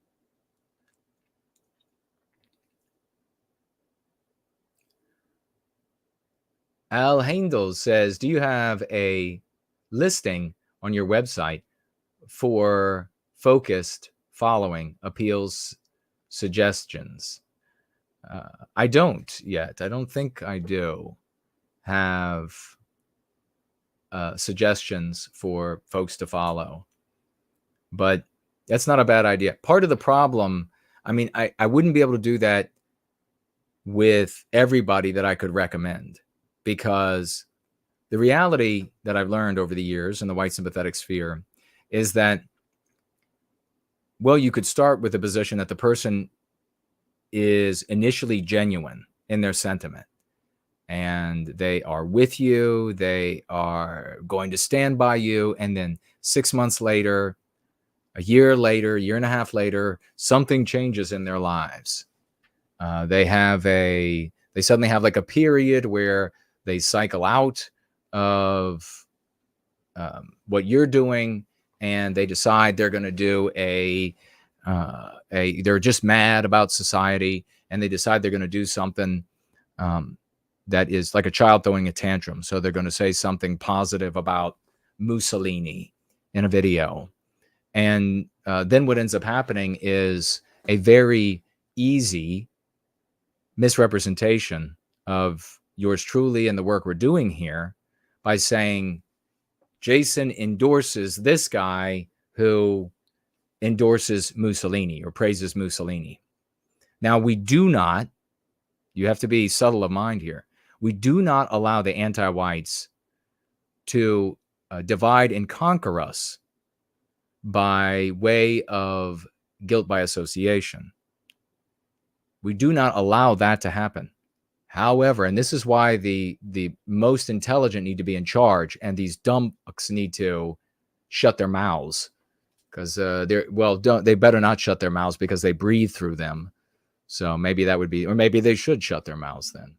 Speaker 4: Al Heindel says, do you have a listing on your website for focused following appeals suggestions? I don't yet. I don't think I do have suggestions for folks to follow, but that's not a bad idea. Part of the problem, I mean, I wouldn't be able to do that with everybody that I could recommend, because the reality that I've learned over the years in the white sympathetic sphere is that, well, you could start with the position that the person is initially genuine in their sentiment, and they are with you, they are going to stand by you, and then 6 months later, a year later, year and a half later, something changes in their lives. They suddenly have like a period where they cycle out of what you're doing, and they decide they're going to do they're just mad about society, and they decide they're going to do something that is like a child throwing a tantrum. So they're going to say something positive about Mussolini in a video. And then what ends up happening is a very easy misrepresentation of yours truly and the work we're doing here by saying Jason endorses this guy who endorses Mussolini or praises Mussolini. Now, we do not, you have to be subtle of mind here, we do not allow the anti-whites to divide and conquer us by way of guilt by association. We do not allow that to happen. However, and this is why the most intelligent need to be in charge, and these dumb fucks need to shut their mouths, because they better not shut their mouths because they breathe through them. So maybe that would be, or maybe they should shut their mouths then.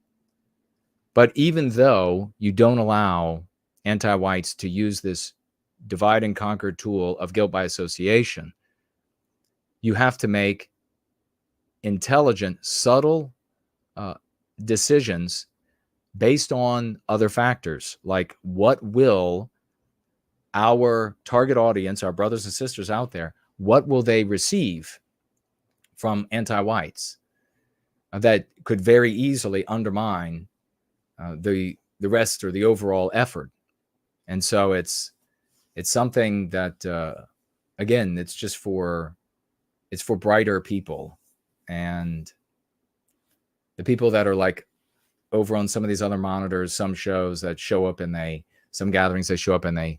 Speaker 4: But even though you don't allow anti-whites to use this divide and conquer tool of guilt by association, you have to make intelligent, subtle decisions based on other factors, like what will our target audience, our brothers and sisters out there, what will they receive from anti-whites that could very easily undermine the rest or the overall effort. And so it's something that again, it's for brighter people, and the people that are like over on some of these other monitors, some shows that show up and some gatherings they show up and they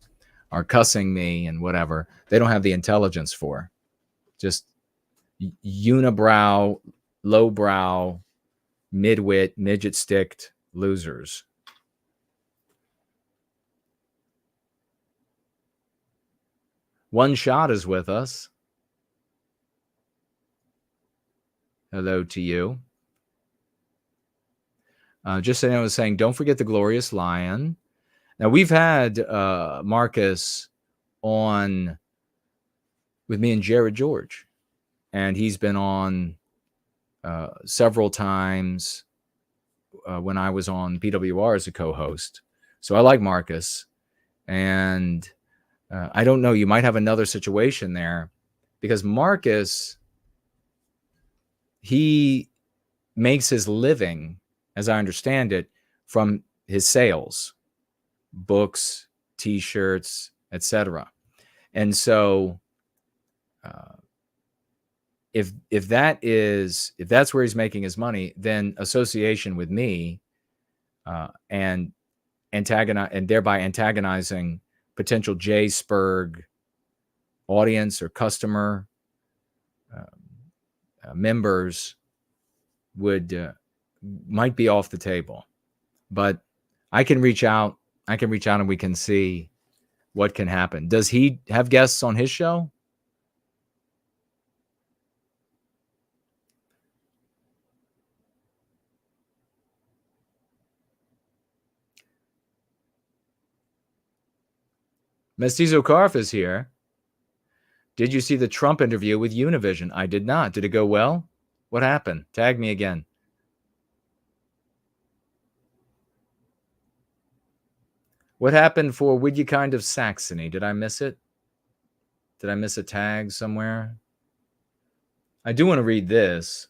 Speaker 4: are cussing me and whatever, they don't have the intelligence for. Just unibrow, lowbrow, midwit, midget sticked losers. One Shot is with us. Hello to you. Just saying, I was saying, don't forget the Glorious Lion. Now, we've had Marcus on with me and Jared George, and he's been on several times when I was on PWR as a co-host. So I like Marcus, and I don't know, you might have another situation there, because Marcus, he makes his living, as I understand it, from his sales, books, t-shirts, etc. And so if that's where he's making his money, then association with me and thereby antagonizing potential J Spurg audience or customer members might be off the table. But I can reach out and we can see what can happen. Does he have guests on his show? Mestizo Carf is here. Did you see the Trump interview with Univision? I did not. Did it go well? What happened? Tag me again. What happened for Would You Kind of Saxony? Did I miss it? Did I miss a tag somewhere? I do want to read this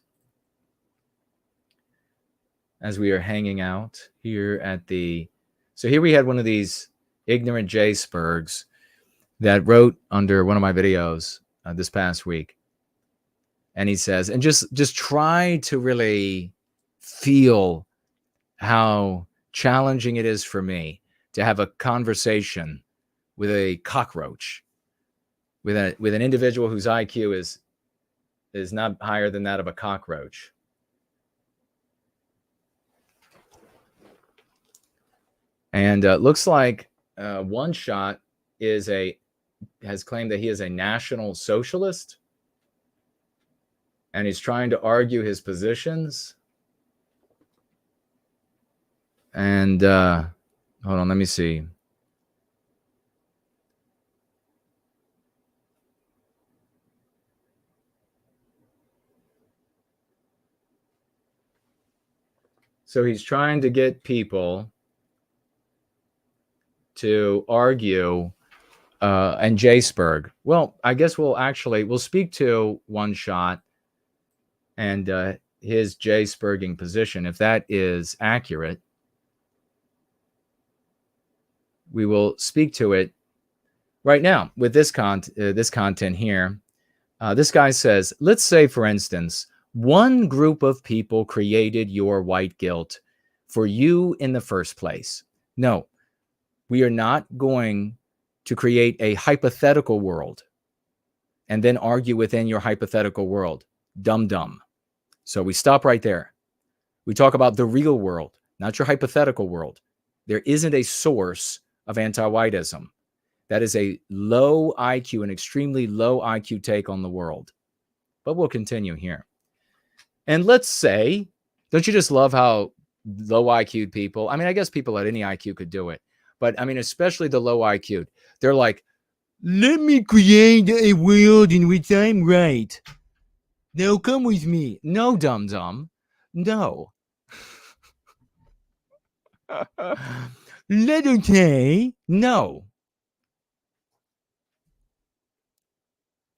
Speaker 4: as we are hanging out here at the... So here we had one of these ignorant J Spurgs that wrote under one of my videos this past week. And he says, and just try to really feel how challenging it is for me to have a conversation with a cockroach, with an individual whose IQ is not higher than that of a cockroach. And looks like One Shot has claimed that he is a national socialist, and he's trying to argue his positions. And hold on, let me see. So he's trying to get people to argue and Jaceberg. Well, I guess we'll speak to One Shot and his Jaceberging position. If that is accurate, we will speak to it right now with this content here. This guy says, let's say, for instance, one group of people created your white guilt for you in the first place. No, we are not going to create a hypothetical world and then argue within your hypothetical world. Dumb. So we stop right there. We talk about the real world, not your hypothetical world. There isn't a source of anti-whiteism. That is a low IQ, an extremely low IQ take on the world. But we'll continue here. And let's say, don't you just love how low IQ people, I mean, I guess people at any IQ could do it, but I mean, especially the low IQ, they're like, let me create a world in which I'm right. Now come with me. No, dumb. No. Okay. No.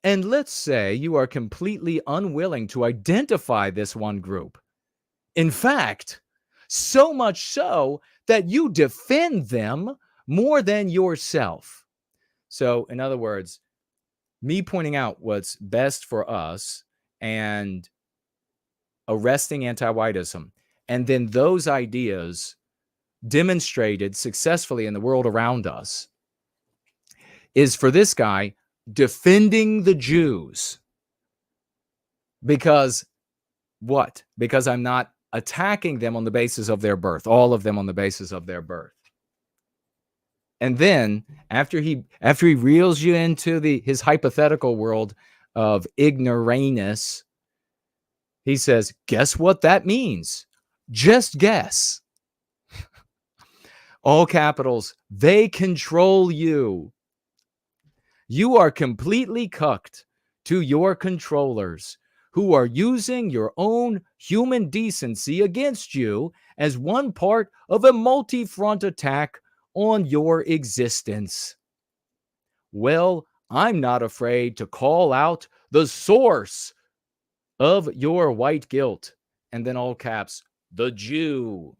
Speaker 4: And let's say you are completely unwilling to identify this one group. In fact, so much so that you defend them more than yourself. So, in other words, me pointing out what's best for us and arresting anti-whiteism, and then those ideas demonstrated successfully in the world around us, is for this guy defending the Jews. Because what? Because I'm not attacking them on the basis of their birth, all of them on the basis of their birth. And then after he reels you into his hypothetical world of ignoramus, he says, guess what that means? Just guess. All capitals, they control you. You are completely cucked to your controllers, who are using your own human decency against you as one part of a multi-front attack on your existence. Well, I'm not afraid to call out the source of your white guilt. And then all caps, the Jew.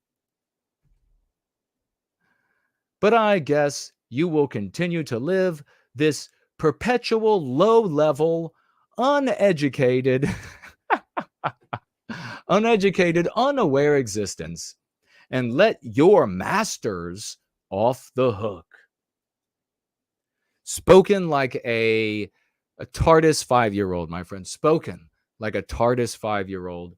Speaker 4: But I guess you will continue to live this perpetual low-level, uneducated, unaware existence and let your masters off the hook. Spoken like a TARDIS 5-year-old, my friend. Spoken like a TARDIS 5-year-old.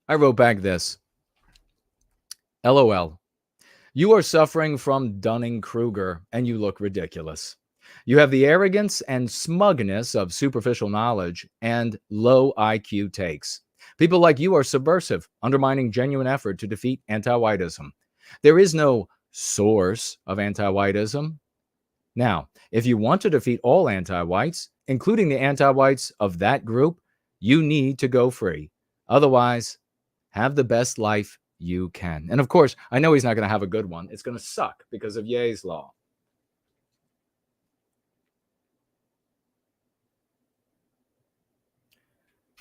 Speaker 4: I wrote back this. LOL. You are suffering from Dunning-Kruger, and you look ridiculous. You have the arrogance and smugness of superficial knowledge and low IQ takes. People like you are subversive, undermining genuine effort to defeat anti-whiteism. There is no source of anti-whiteism. Now, if you want to defeat all anti-whites, including the anti-whites of that group, you need to go free. Otherwise, have the best life you can. And of course, I know he's not going to have a good one. It's going to suck because of Ye's law.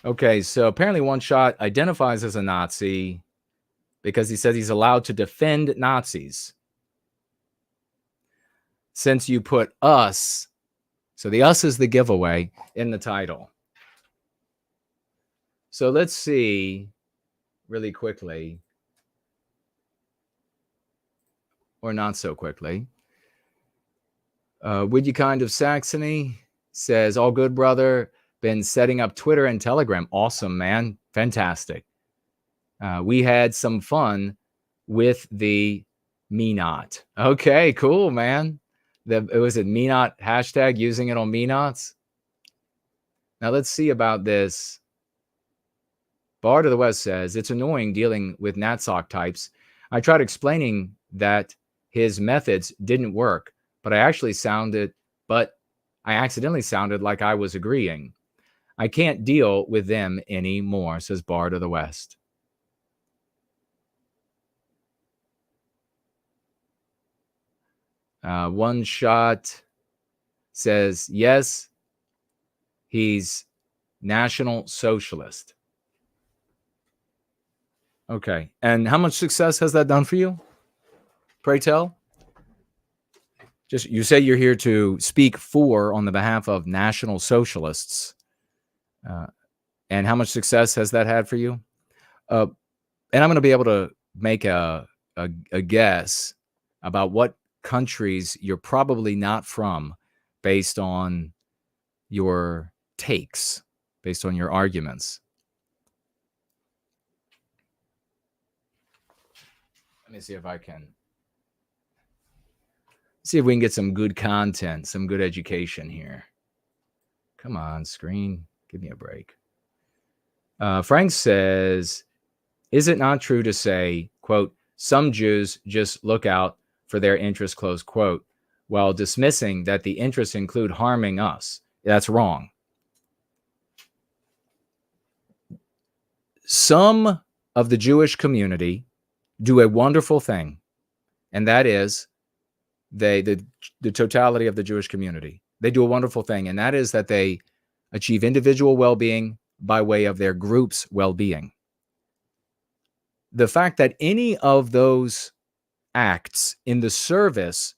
Speaker 4: Okay, so apparently One Shot identifies as a Nazi because he says he's allowed to defend Nazis. Since you put us, so the us is the giveaway in the title. So let's see really quickly, or not so quickly. Would you kind of Saxony says, all good, brother. Been setting up Twitter and Telegram. Awesome, man. Fantastic. We had some fun with the Me Not. Okay, cool, man. Was it Me Not hashtag, using it on Me Nots? Now let's see about this. Bar to the West says, it's annoying dealing with NatSoc types. I tried explaining that his methods didn't work, but I accidentally sounded like I was agreeing. I can't deal with them anymore, says Bar to the West. One Shot says, yes, he's National Socialist. Okay. And how much success has that done for you? Pray tell. Just, you say you're here to speak for on the behalf of National Socialists. And how much success has that had for you? And I'm going to be able to make a guess about what countries you're probably not from based on your takes, based on your arguments. Let me see if we can get some good content, some good education here. Come on, screen. Give me a break. Frank says, is it not true to say, quote, some Jews just look out for their interests, close quote, while dismissing that the interests include harming us? That's wrong. Some of the Jewish community do a wonderful thing, and that is the totality of the Jewish community. They do a wonderful thing, and that is that they achieve individual well-being by way of their group's well-being. The fact that any of those acts in the service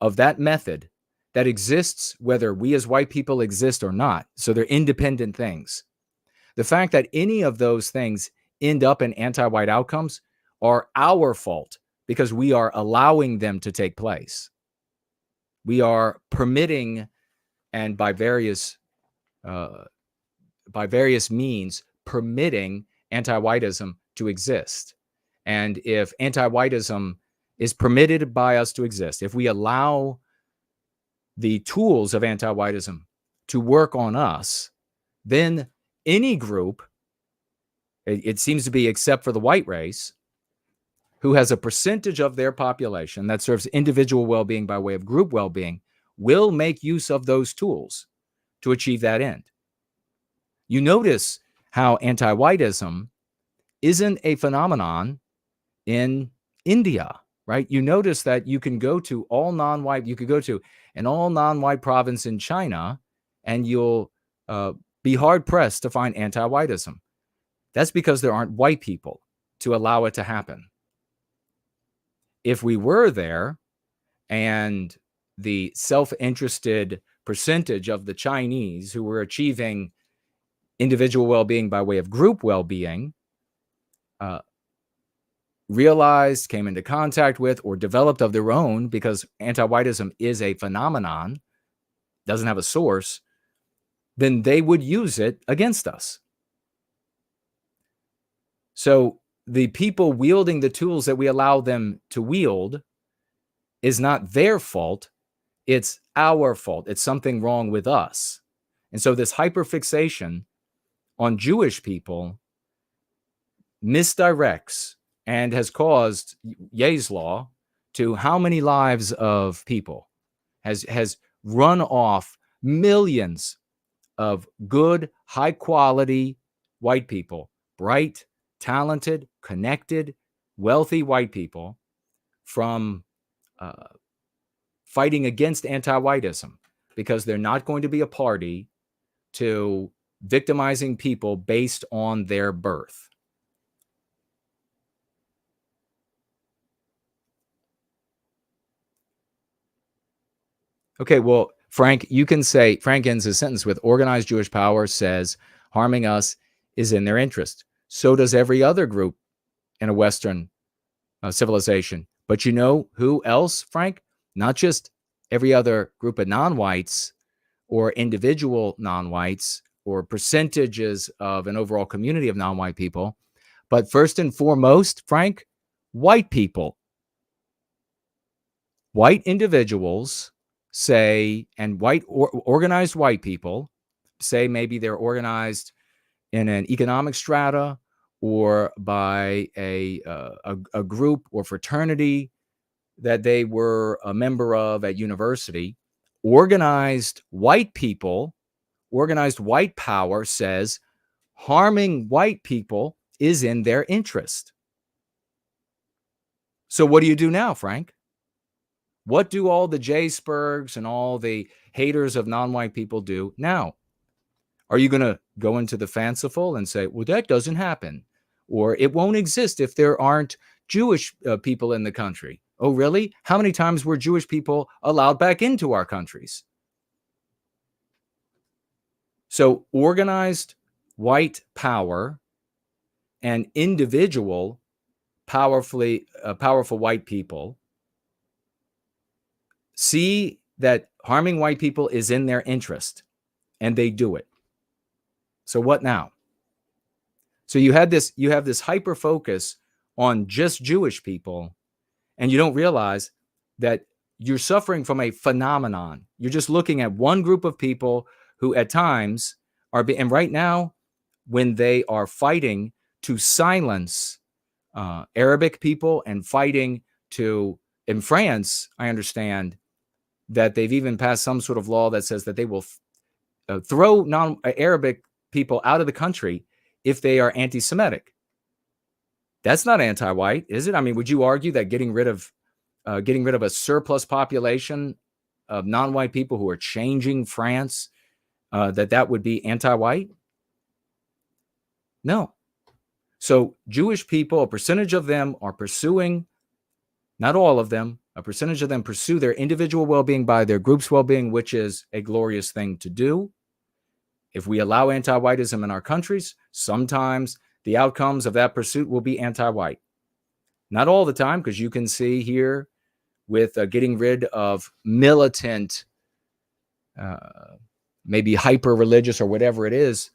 Speaker 4: of that method that exists, whether we as white people exist or not, so they're independent things. The fact that any of those things end up in anti-white outcomes are our fault because we are allowing them to take place. We are permitting, and by various means, permitting anti-whiteism to exist. And if anti-whiteism is permitted by us to exist, if we allow the tools of anti-whiteism to work on us, then any group, it seems to be except for the white race, who has a percentage of their population that serves individual well-being by way of group well-being, will make use of those tools to achieve that end. You notice how anti-whiteism isn't a phenomenon in India, right? You notice that you can go to you could go to an all non-white province in China, and you'll be hard-pressed to find anti-whiteism. That's because there aren't white people to allow it to happen. If we were there, and the self-interested percentage of the Chinese who were achieving individual well-being by way of group well-being realized, came into contact with, or developed of their own, because anti-whiteism is a phenomenon, doesn't have a source, then they would use it against us. So the people wielding the tools that we allow them to wield is not their fault. It's our fault. It's something wrong with us. And so this hyperfixation on Jewish people misdirects and has caused Ye's law to how many lives of people, has run off millions of good, high quality white people, bright, talented, connected, wealthy white people, from fighting against anti-whiteism, because they're not going to be a party to victimizing people based on their birth. Okay, well, Frank, you can say, Frank ends his sentence with, organized Jewish power says harming us is in their interest. So does every other group in a Western civilization. But you know who else, Frank? Not just every other group of non-whites or individual non-whites or percentages of an overall community of non-white people, but first and foremost, Frank, white people. White individuals say, and organized white people say, maybe they're organized in an economic strata or by a group or fraternity that they were a member of at university. Organized white people, organized white power says harming white people is in their interest. So what do you do now, Frank? What do all the J. Spurgs and all the haters of non-white people do now? Are you going to go into the fanciful and say, well, that doesn't happen, or it won't exist if there aren't Jewish people in the country? Oh, really? How many times were Jewish people allowed back into our countries? So organized white power and individual powerful white people see that harming white people is in their interest, and they do it. So what now? So you have this hyper focus on just Jewish people, and you don't realize that you're suffering from a phenomenon. You're just looking at one group of people who at times are, and right now, when they are fighting to silence Arabic people and fighting to, in France, I understand that they've even passed some sort of law that says that they will throw non-Arabic people out of the country if they are anti-Semitic. That's not anti-white, is it? I mean, would you argue that getting rid of a surplus population of non-white people who are changing France, that would be anti-white? No. So Jewish people, a percentage of them are pursuing, not all of them, a percentage of them pursue their individual well-being by their group's well-being, which is a glorious thing to do. If we allow anti-whiteism in our countries, sometimes the outcomes of that pursuit will be anti-white. Not all the time, because you can see here with getting rid of militant, maybe hyper-religious or whatever it is,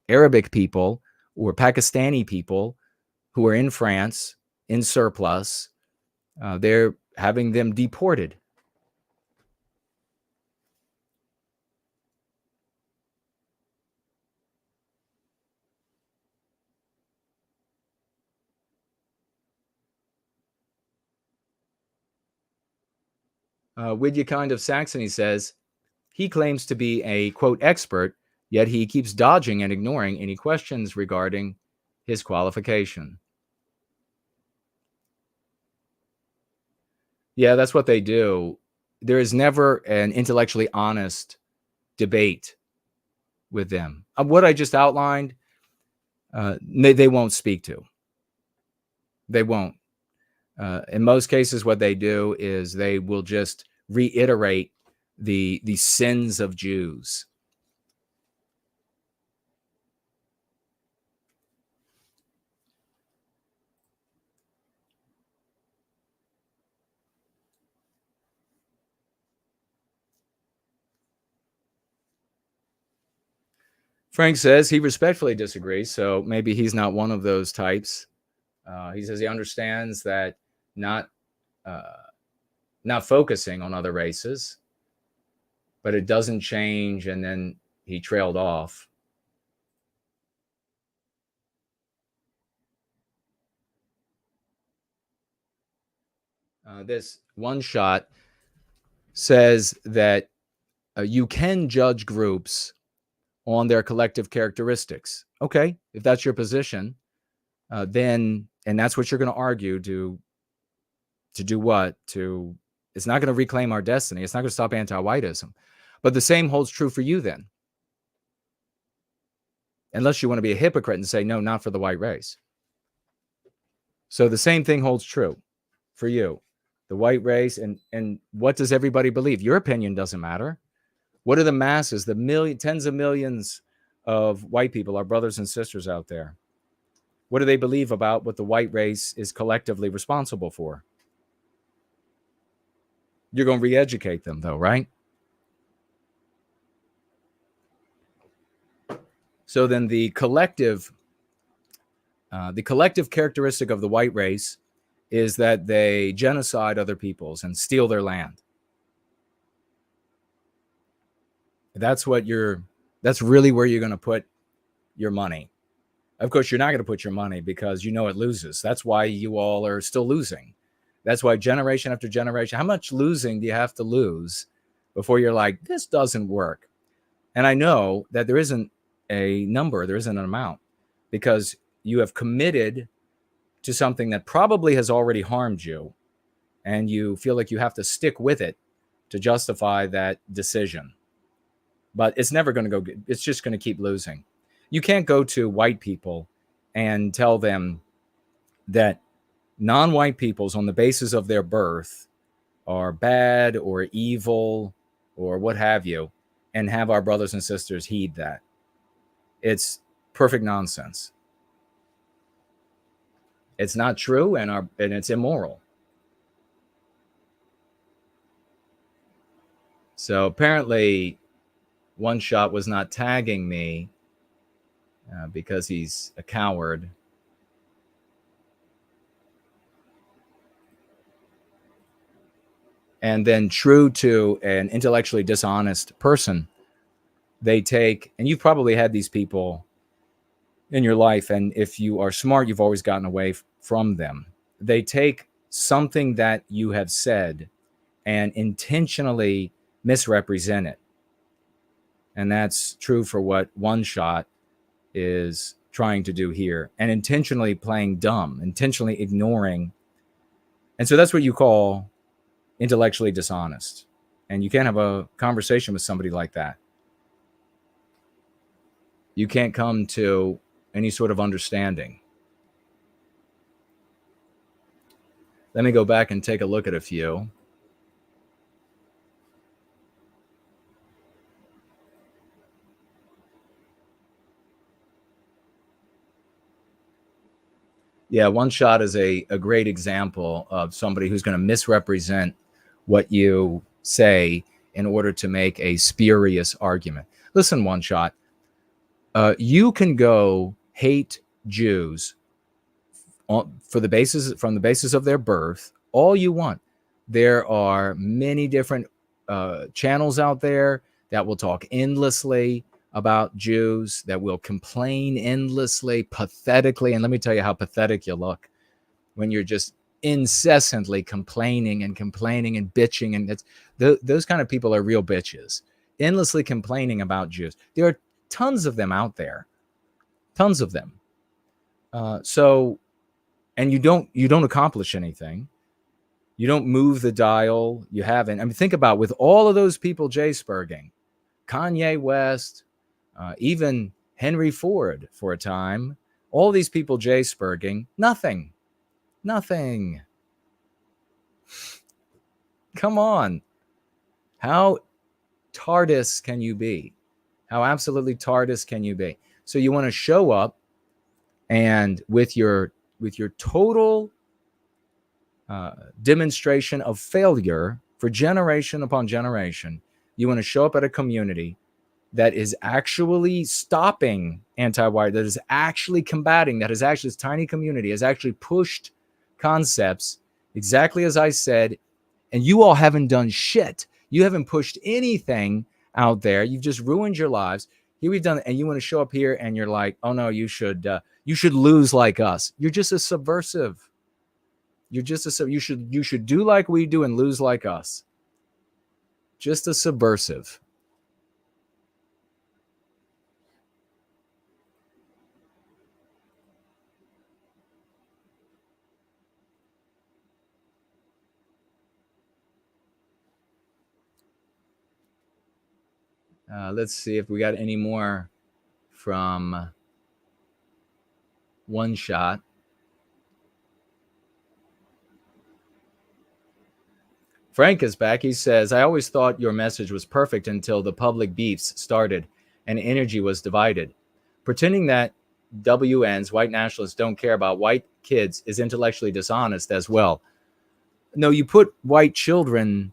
Speaker 4: Arabic people or Pakistani people who are in France in surplus, they're having them deported. Widya Kind of Saxony says, he claims to be a, quote, expert, yet he keeps dodging and ignoring any questions regarding his qualification. Yeah, that's what they do. There is never an intellectually honest debate with them. What I just outlined, they won't speak to. They won't. In most cases, what they do is they will just reiterate the sins of Jews. Frank says he respectfully disagrees, so maybe he's not one of those types. He says he understands that not focusing on other races, but it doesn't change, and then he trailed off. This one shot says that you can judge groups on their collective characteristics. Okay, if that's your position, then, and that's what you're going to argue, to do what? It's not going to reclaim our destiny. It's not going to stop anti-whiteism. But the same holds true for you then. Unless you want to be a hypocrite and say, no, not for the white race. So the same thing holds true for you. The white race, and what does everybody believe? Your opinion doesn't matter. What are the masses, the tens of millions of white people, our brothers and sisters out there? What do they believe about what the white race is collectively responsible for? You're going to re-educate them, though, right? So then the collective characteristic of the white race is that they genocide other peoples and steal their land. That's really where you're going to put your money. Of course, you're not going to put your money because you know it loses. That's why you all are still losing. That's why generation after generation, how much losing do you have to lose before you're like, this doesn't work? And I know that there isn't a number, there isn't an amount, because you have committed to something that probably has already harmed you, and you feel like you have to stick with it to justify that decision. But it's never going to go, it's just going to keep losing. You can't go to white people and tell them that non-white peoples on the basis of their birth are bad or evil or what have you, and have our brothers and sisters heed that. It's perfect nonsense. It's not true, and it's immoral. So apparently One Shot was not tagging me because he's a coward. And then, true to an intellectually dishonest person, they take, and you've probably had these people in your life, and if you are smart, you've always gotten away from them. They take something that you have said and intentionally misrepresent it. And that's true for what One Shot is trying to do here, and intentionally playing dumb, intentionally ignoring. And so that's what you call intellectually dishonest. And you can't have a conversation with somebody like that. You can't come to any sort of understanding. Let me go back and take a look at a few. Yeah, One Shot is a great example of somebody who's going to misrepresent what you say in order to make a spurious argument. Listen, One Shot, you can go hate Jews from the basis of their birth all you want. There are many different channels out there that will talk endlessly about Jews, that will complain endlessly, pathetically. And let me tell you how pathetic you look when you're just incessantly complaining and bitching. And those kind of people are real bitches, endlessly complaining about Jews. There are tons of them out there, tons of them. And you don't accomplish anything. You don't move the dial. You haven't. I mean, think about, with all of those people J-spurging, Kanye West, even Henry Ford for a time, all these people J-spurging, nothing. Come on. How TARDIS can you be? How absolutely TARDIS can you be? So you want to show up, and with your total demonstration of failure for generation upon generation, you want to show up at a community that is actually stopping anti-white, that is actually combating, that is actually, this tiny community has actually pushed concepts exactly as I said, and you all haven't done shit. You haven't pushed anything out there. You've just ruined your lives. Here we've done, and you want to show up here and you're like, oh no, you should lose like us. You're just a subversive. You should do like we do and lose like us. Just a subversive. Let's see if we got any more from One Shot. Frank is back. He says, I always thought your message was perfect until the public beefs started and energy was divided. Pretending that WNs, white nationalists, don't care about white kids is intellectually dishonest as well. No, you put white children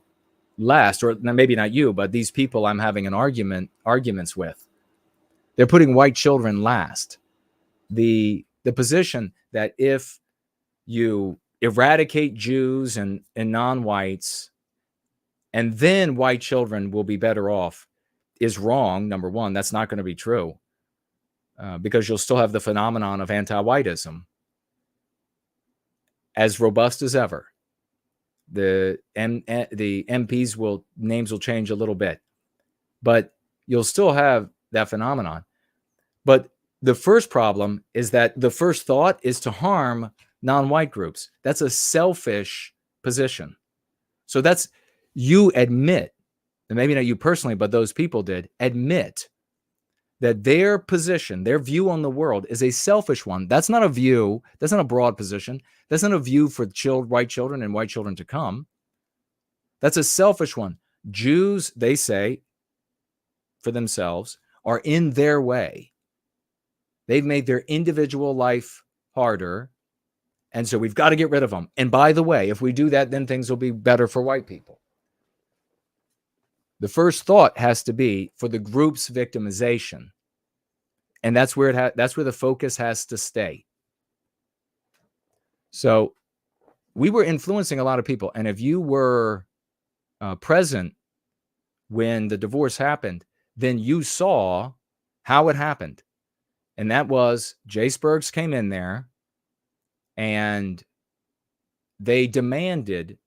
Speaker 4: last, or maybe not you, but these people I'm having arguments with. They're putting white children last. The position that if you eradicate Jews and non-whites, and then white children will be better off, is wrong. Number one, that's not going to be true, because you'll still have the phenomenon of anti-whiteism as robust as ever. The MPs names will change a little bit, but you'll still have that phenomenon. But the first problem is that the first thought is to harm non-white groups. That's a selfish position. So that's, you admit, and maybe not you personally, but those people did admit that their position, their view on the world is a selfish one. That's not a view. That's not a broad position. That's not a view for white children and white children to come. That's a selfish one. Jews, they say, for themselves, are in their way. They've made their individual life harder, and so we've got to get rid of them. And by the way, if we do that, then things will be better for white people. The first thought has to be for the group's victimization, and that's where that's where the focus has to stay. So we were influencing a lot of people, and if you were present when the divorce happened, then you saw how it happened. And that was Jay Spergs came in there and they demanded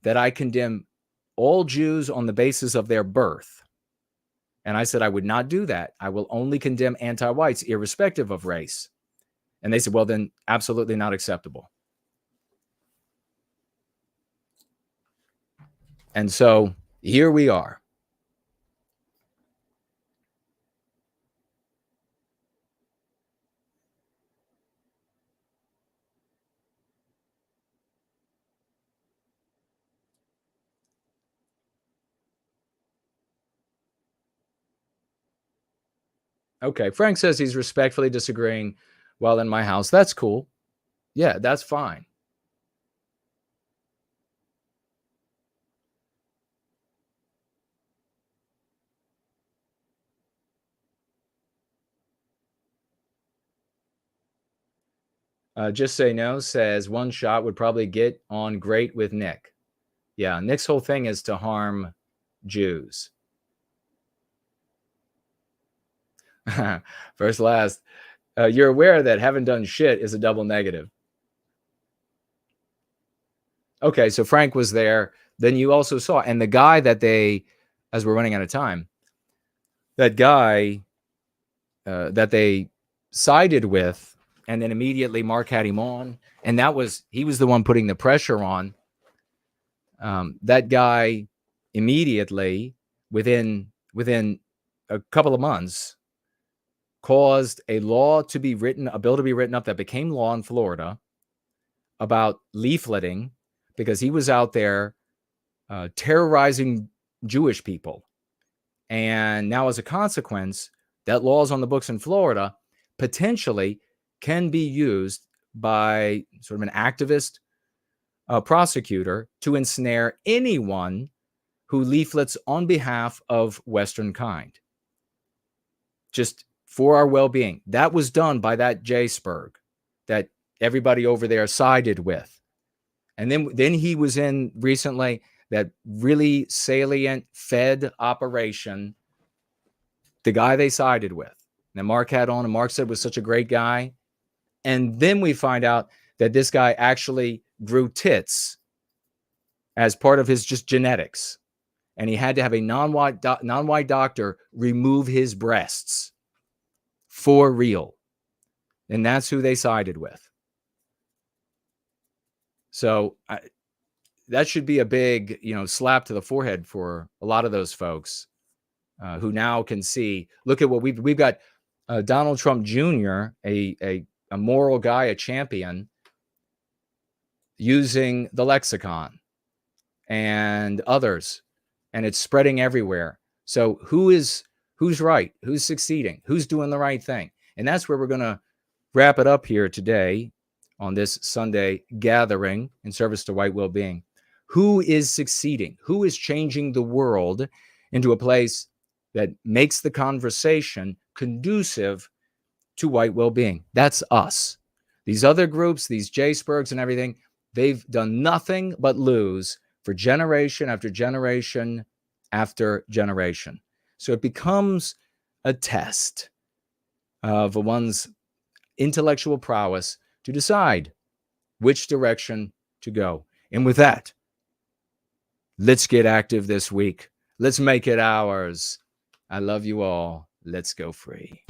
Speaker 4: that I condemn all Jews on the basis of their birth. And I said, I would not do that. I will only condemn anti-whites irrespective of race. And they said, well, then absolutely not acceptable. And so here we are. Okay, Frank says he's respectfully disagreeing while in my house. That's cool. Yeah, that's fine. Just Say No says one shot would probably get on great with Nick. Yeah, Nick's whole thing is to harm Jews. First, last, you're aware that haven't done shit is a double negative. Okay, so Frank was there. Then you also saw, and the guy that they, as we're running out of time, that guy that they sided with, and then immediately Mark had him on, and he was the one putting the pressure on. That guy immediately, within a couple of months, caused a bill to be written up that became law in Florida about leafleting, because he was out there terrorizing Jewish people. And now, as a consequence, that law is on the books in Florida, potentially can be used by sort of an activist prosecutor to ensnare anyone who leaflets on behalf of Western kind. Just for our well-being. That was done by that Jay Sperg that everybody over there sided with. And then he was in recently that really salient Fed operation, the guy they sided with. And Mark had on, and Mark said was such a great guy. And then we find out that this guy actually grew tits as part of his just genetics. And he had to have a non-white doctor remove his breasts for real. And that's who they sided with. So that should be a big, slap to the forehead for a lot of those folks who now can see, look at what we've got. Donald Trump Jr., a moral guy, a champion, using the lexicon and others, and it's spreading everywhere. So who's right? Who's succeeding? Who's doing the right thing? And that's where we're going to wrap it up here today on this Sunday gathering in service to white well-being. Who is succeeding? Who is changing the world into a place that makes the conversation conducive to white well-being? That's us. These other groups, these J-Spurgs and everything, they've done nothing but lose for generation after generation after generation. So it becomes a test of one's intellectual prowess to decide which direction to go. And with that, let's get active this week. Let's make it ours. I love you all. Let's go free.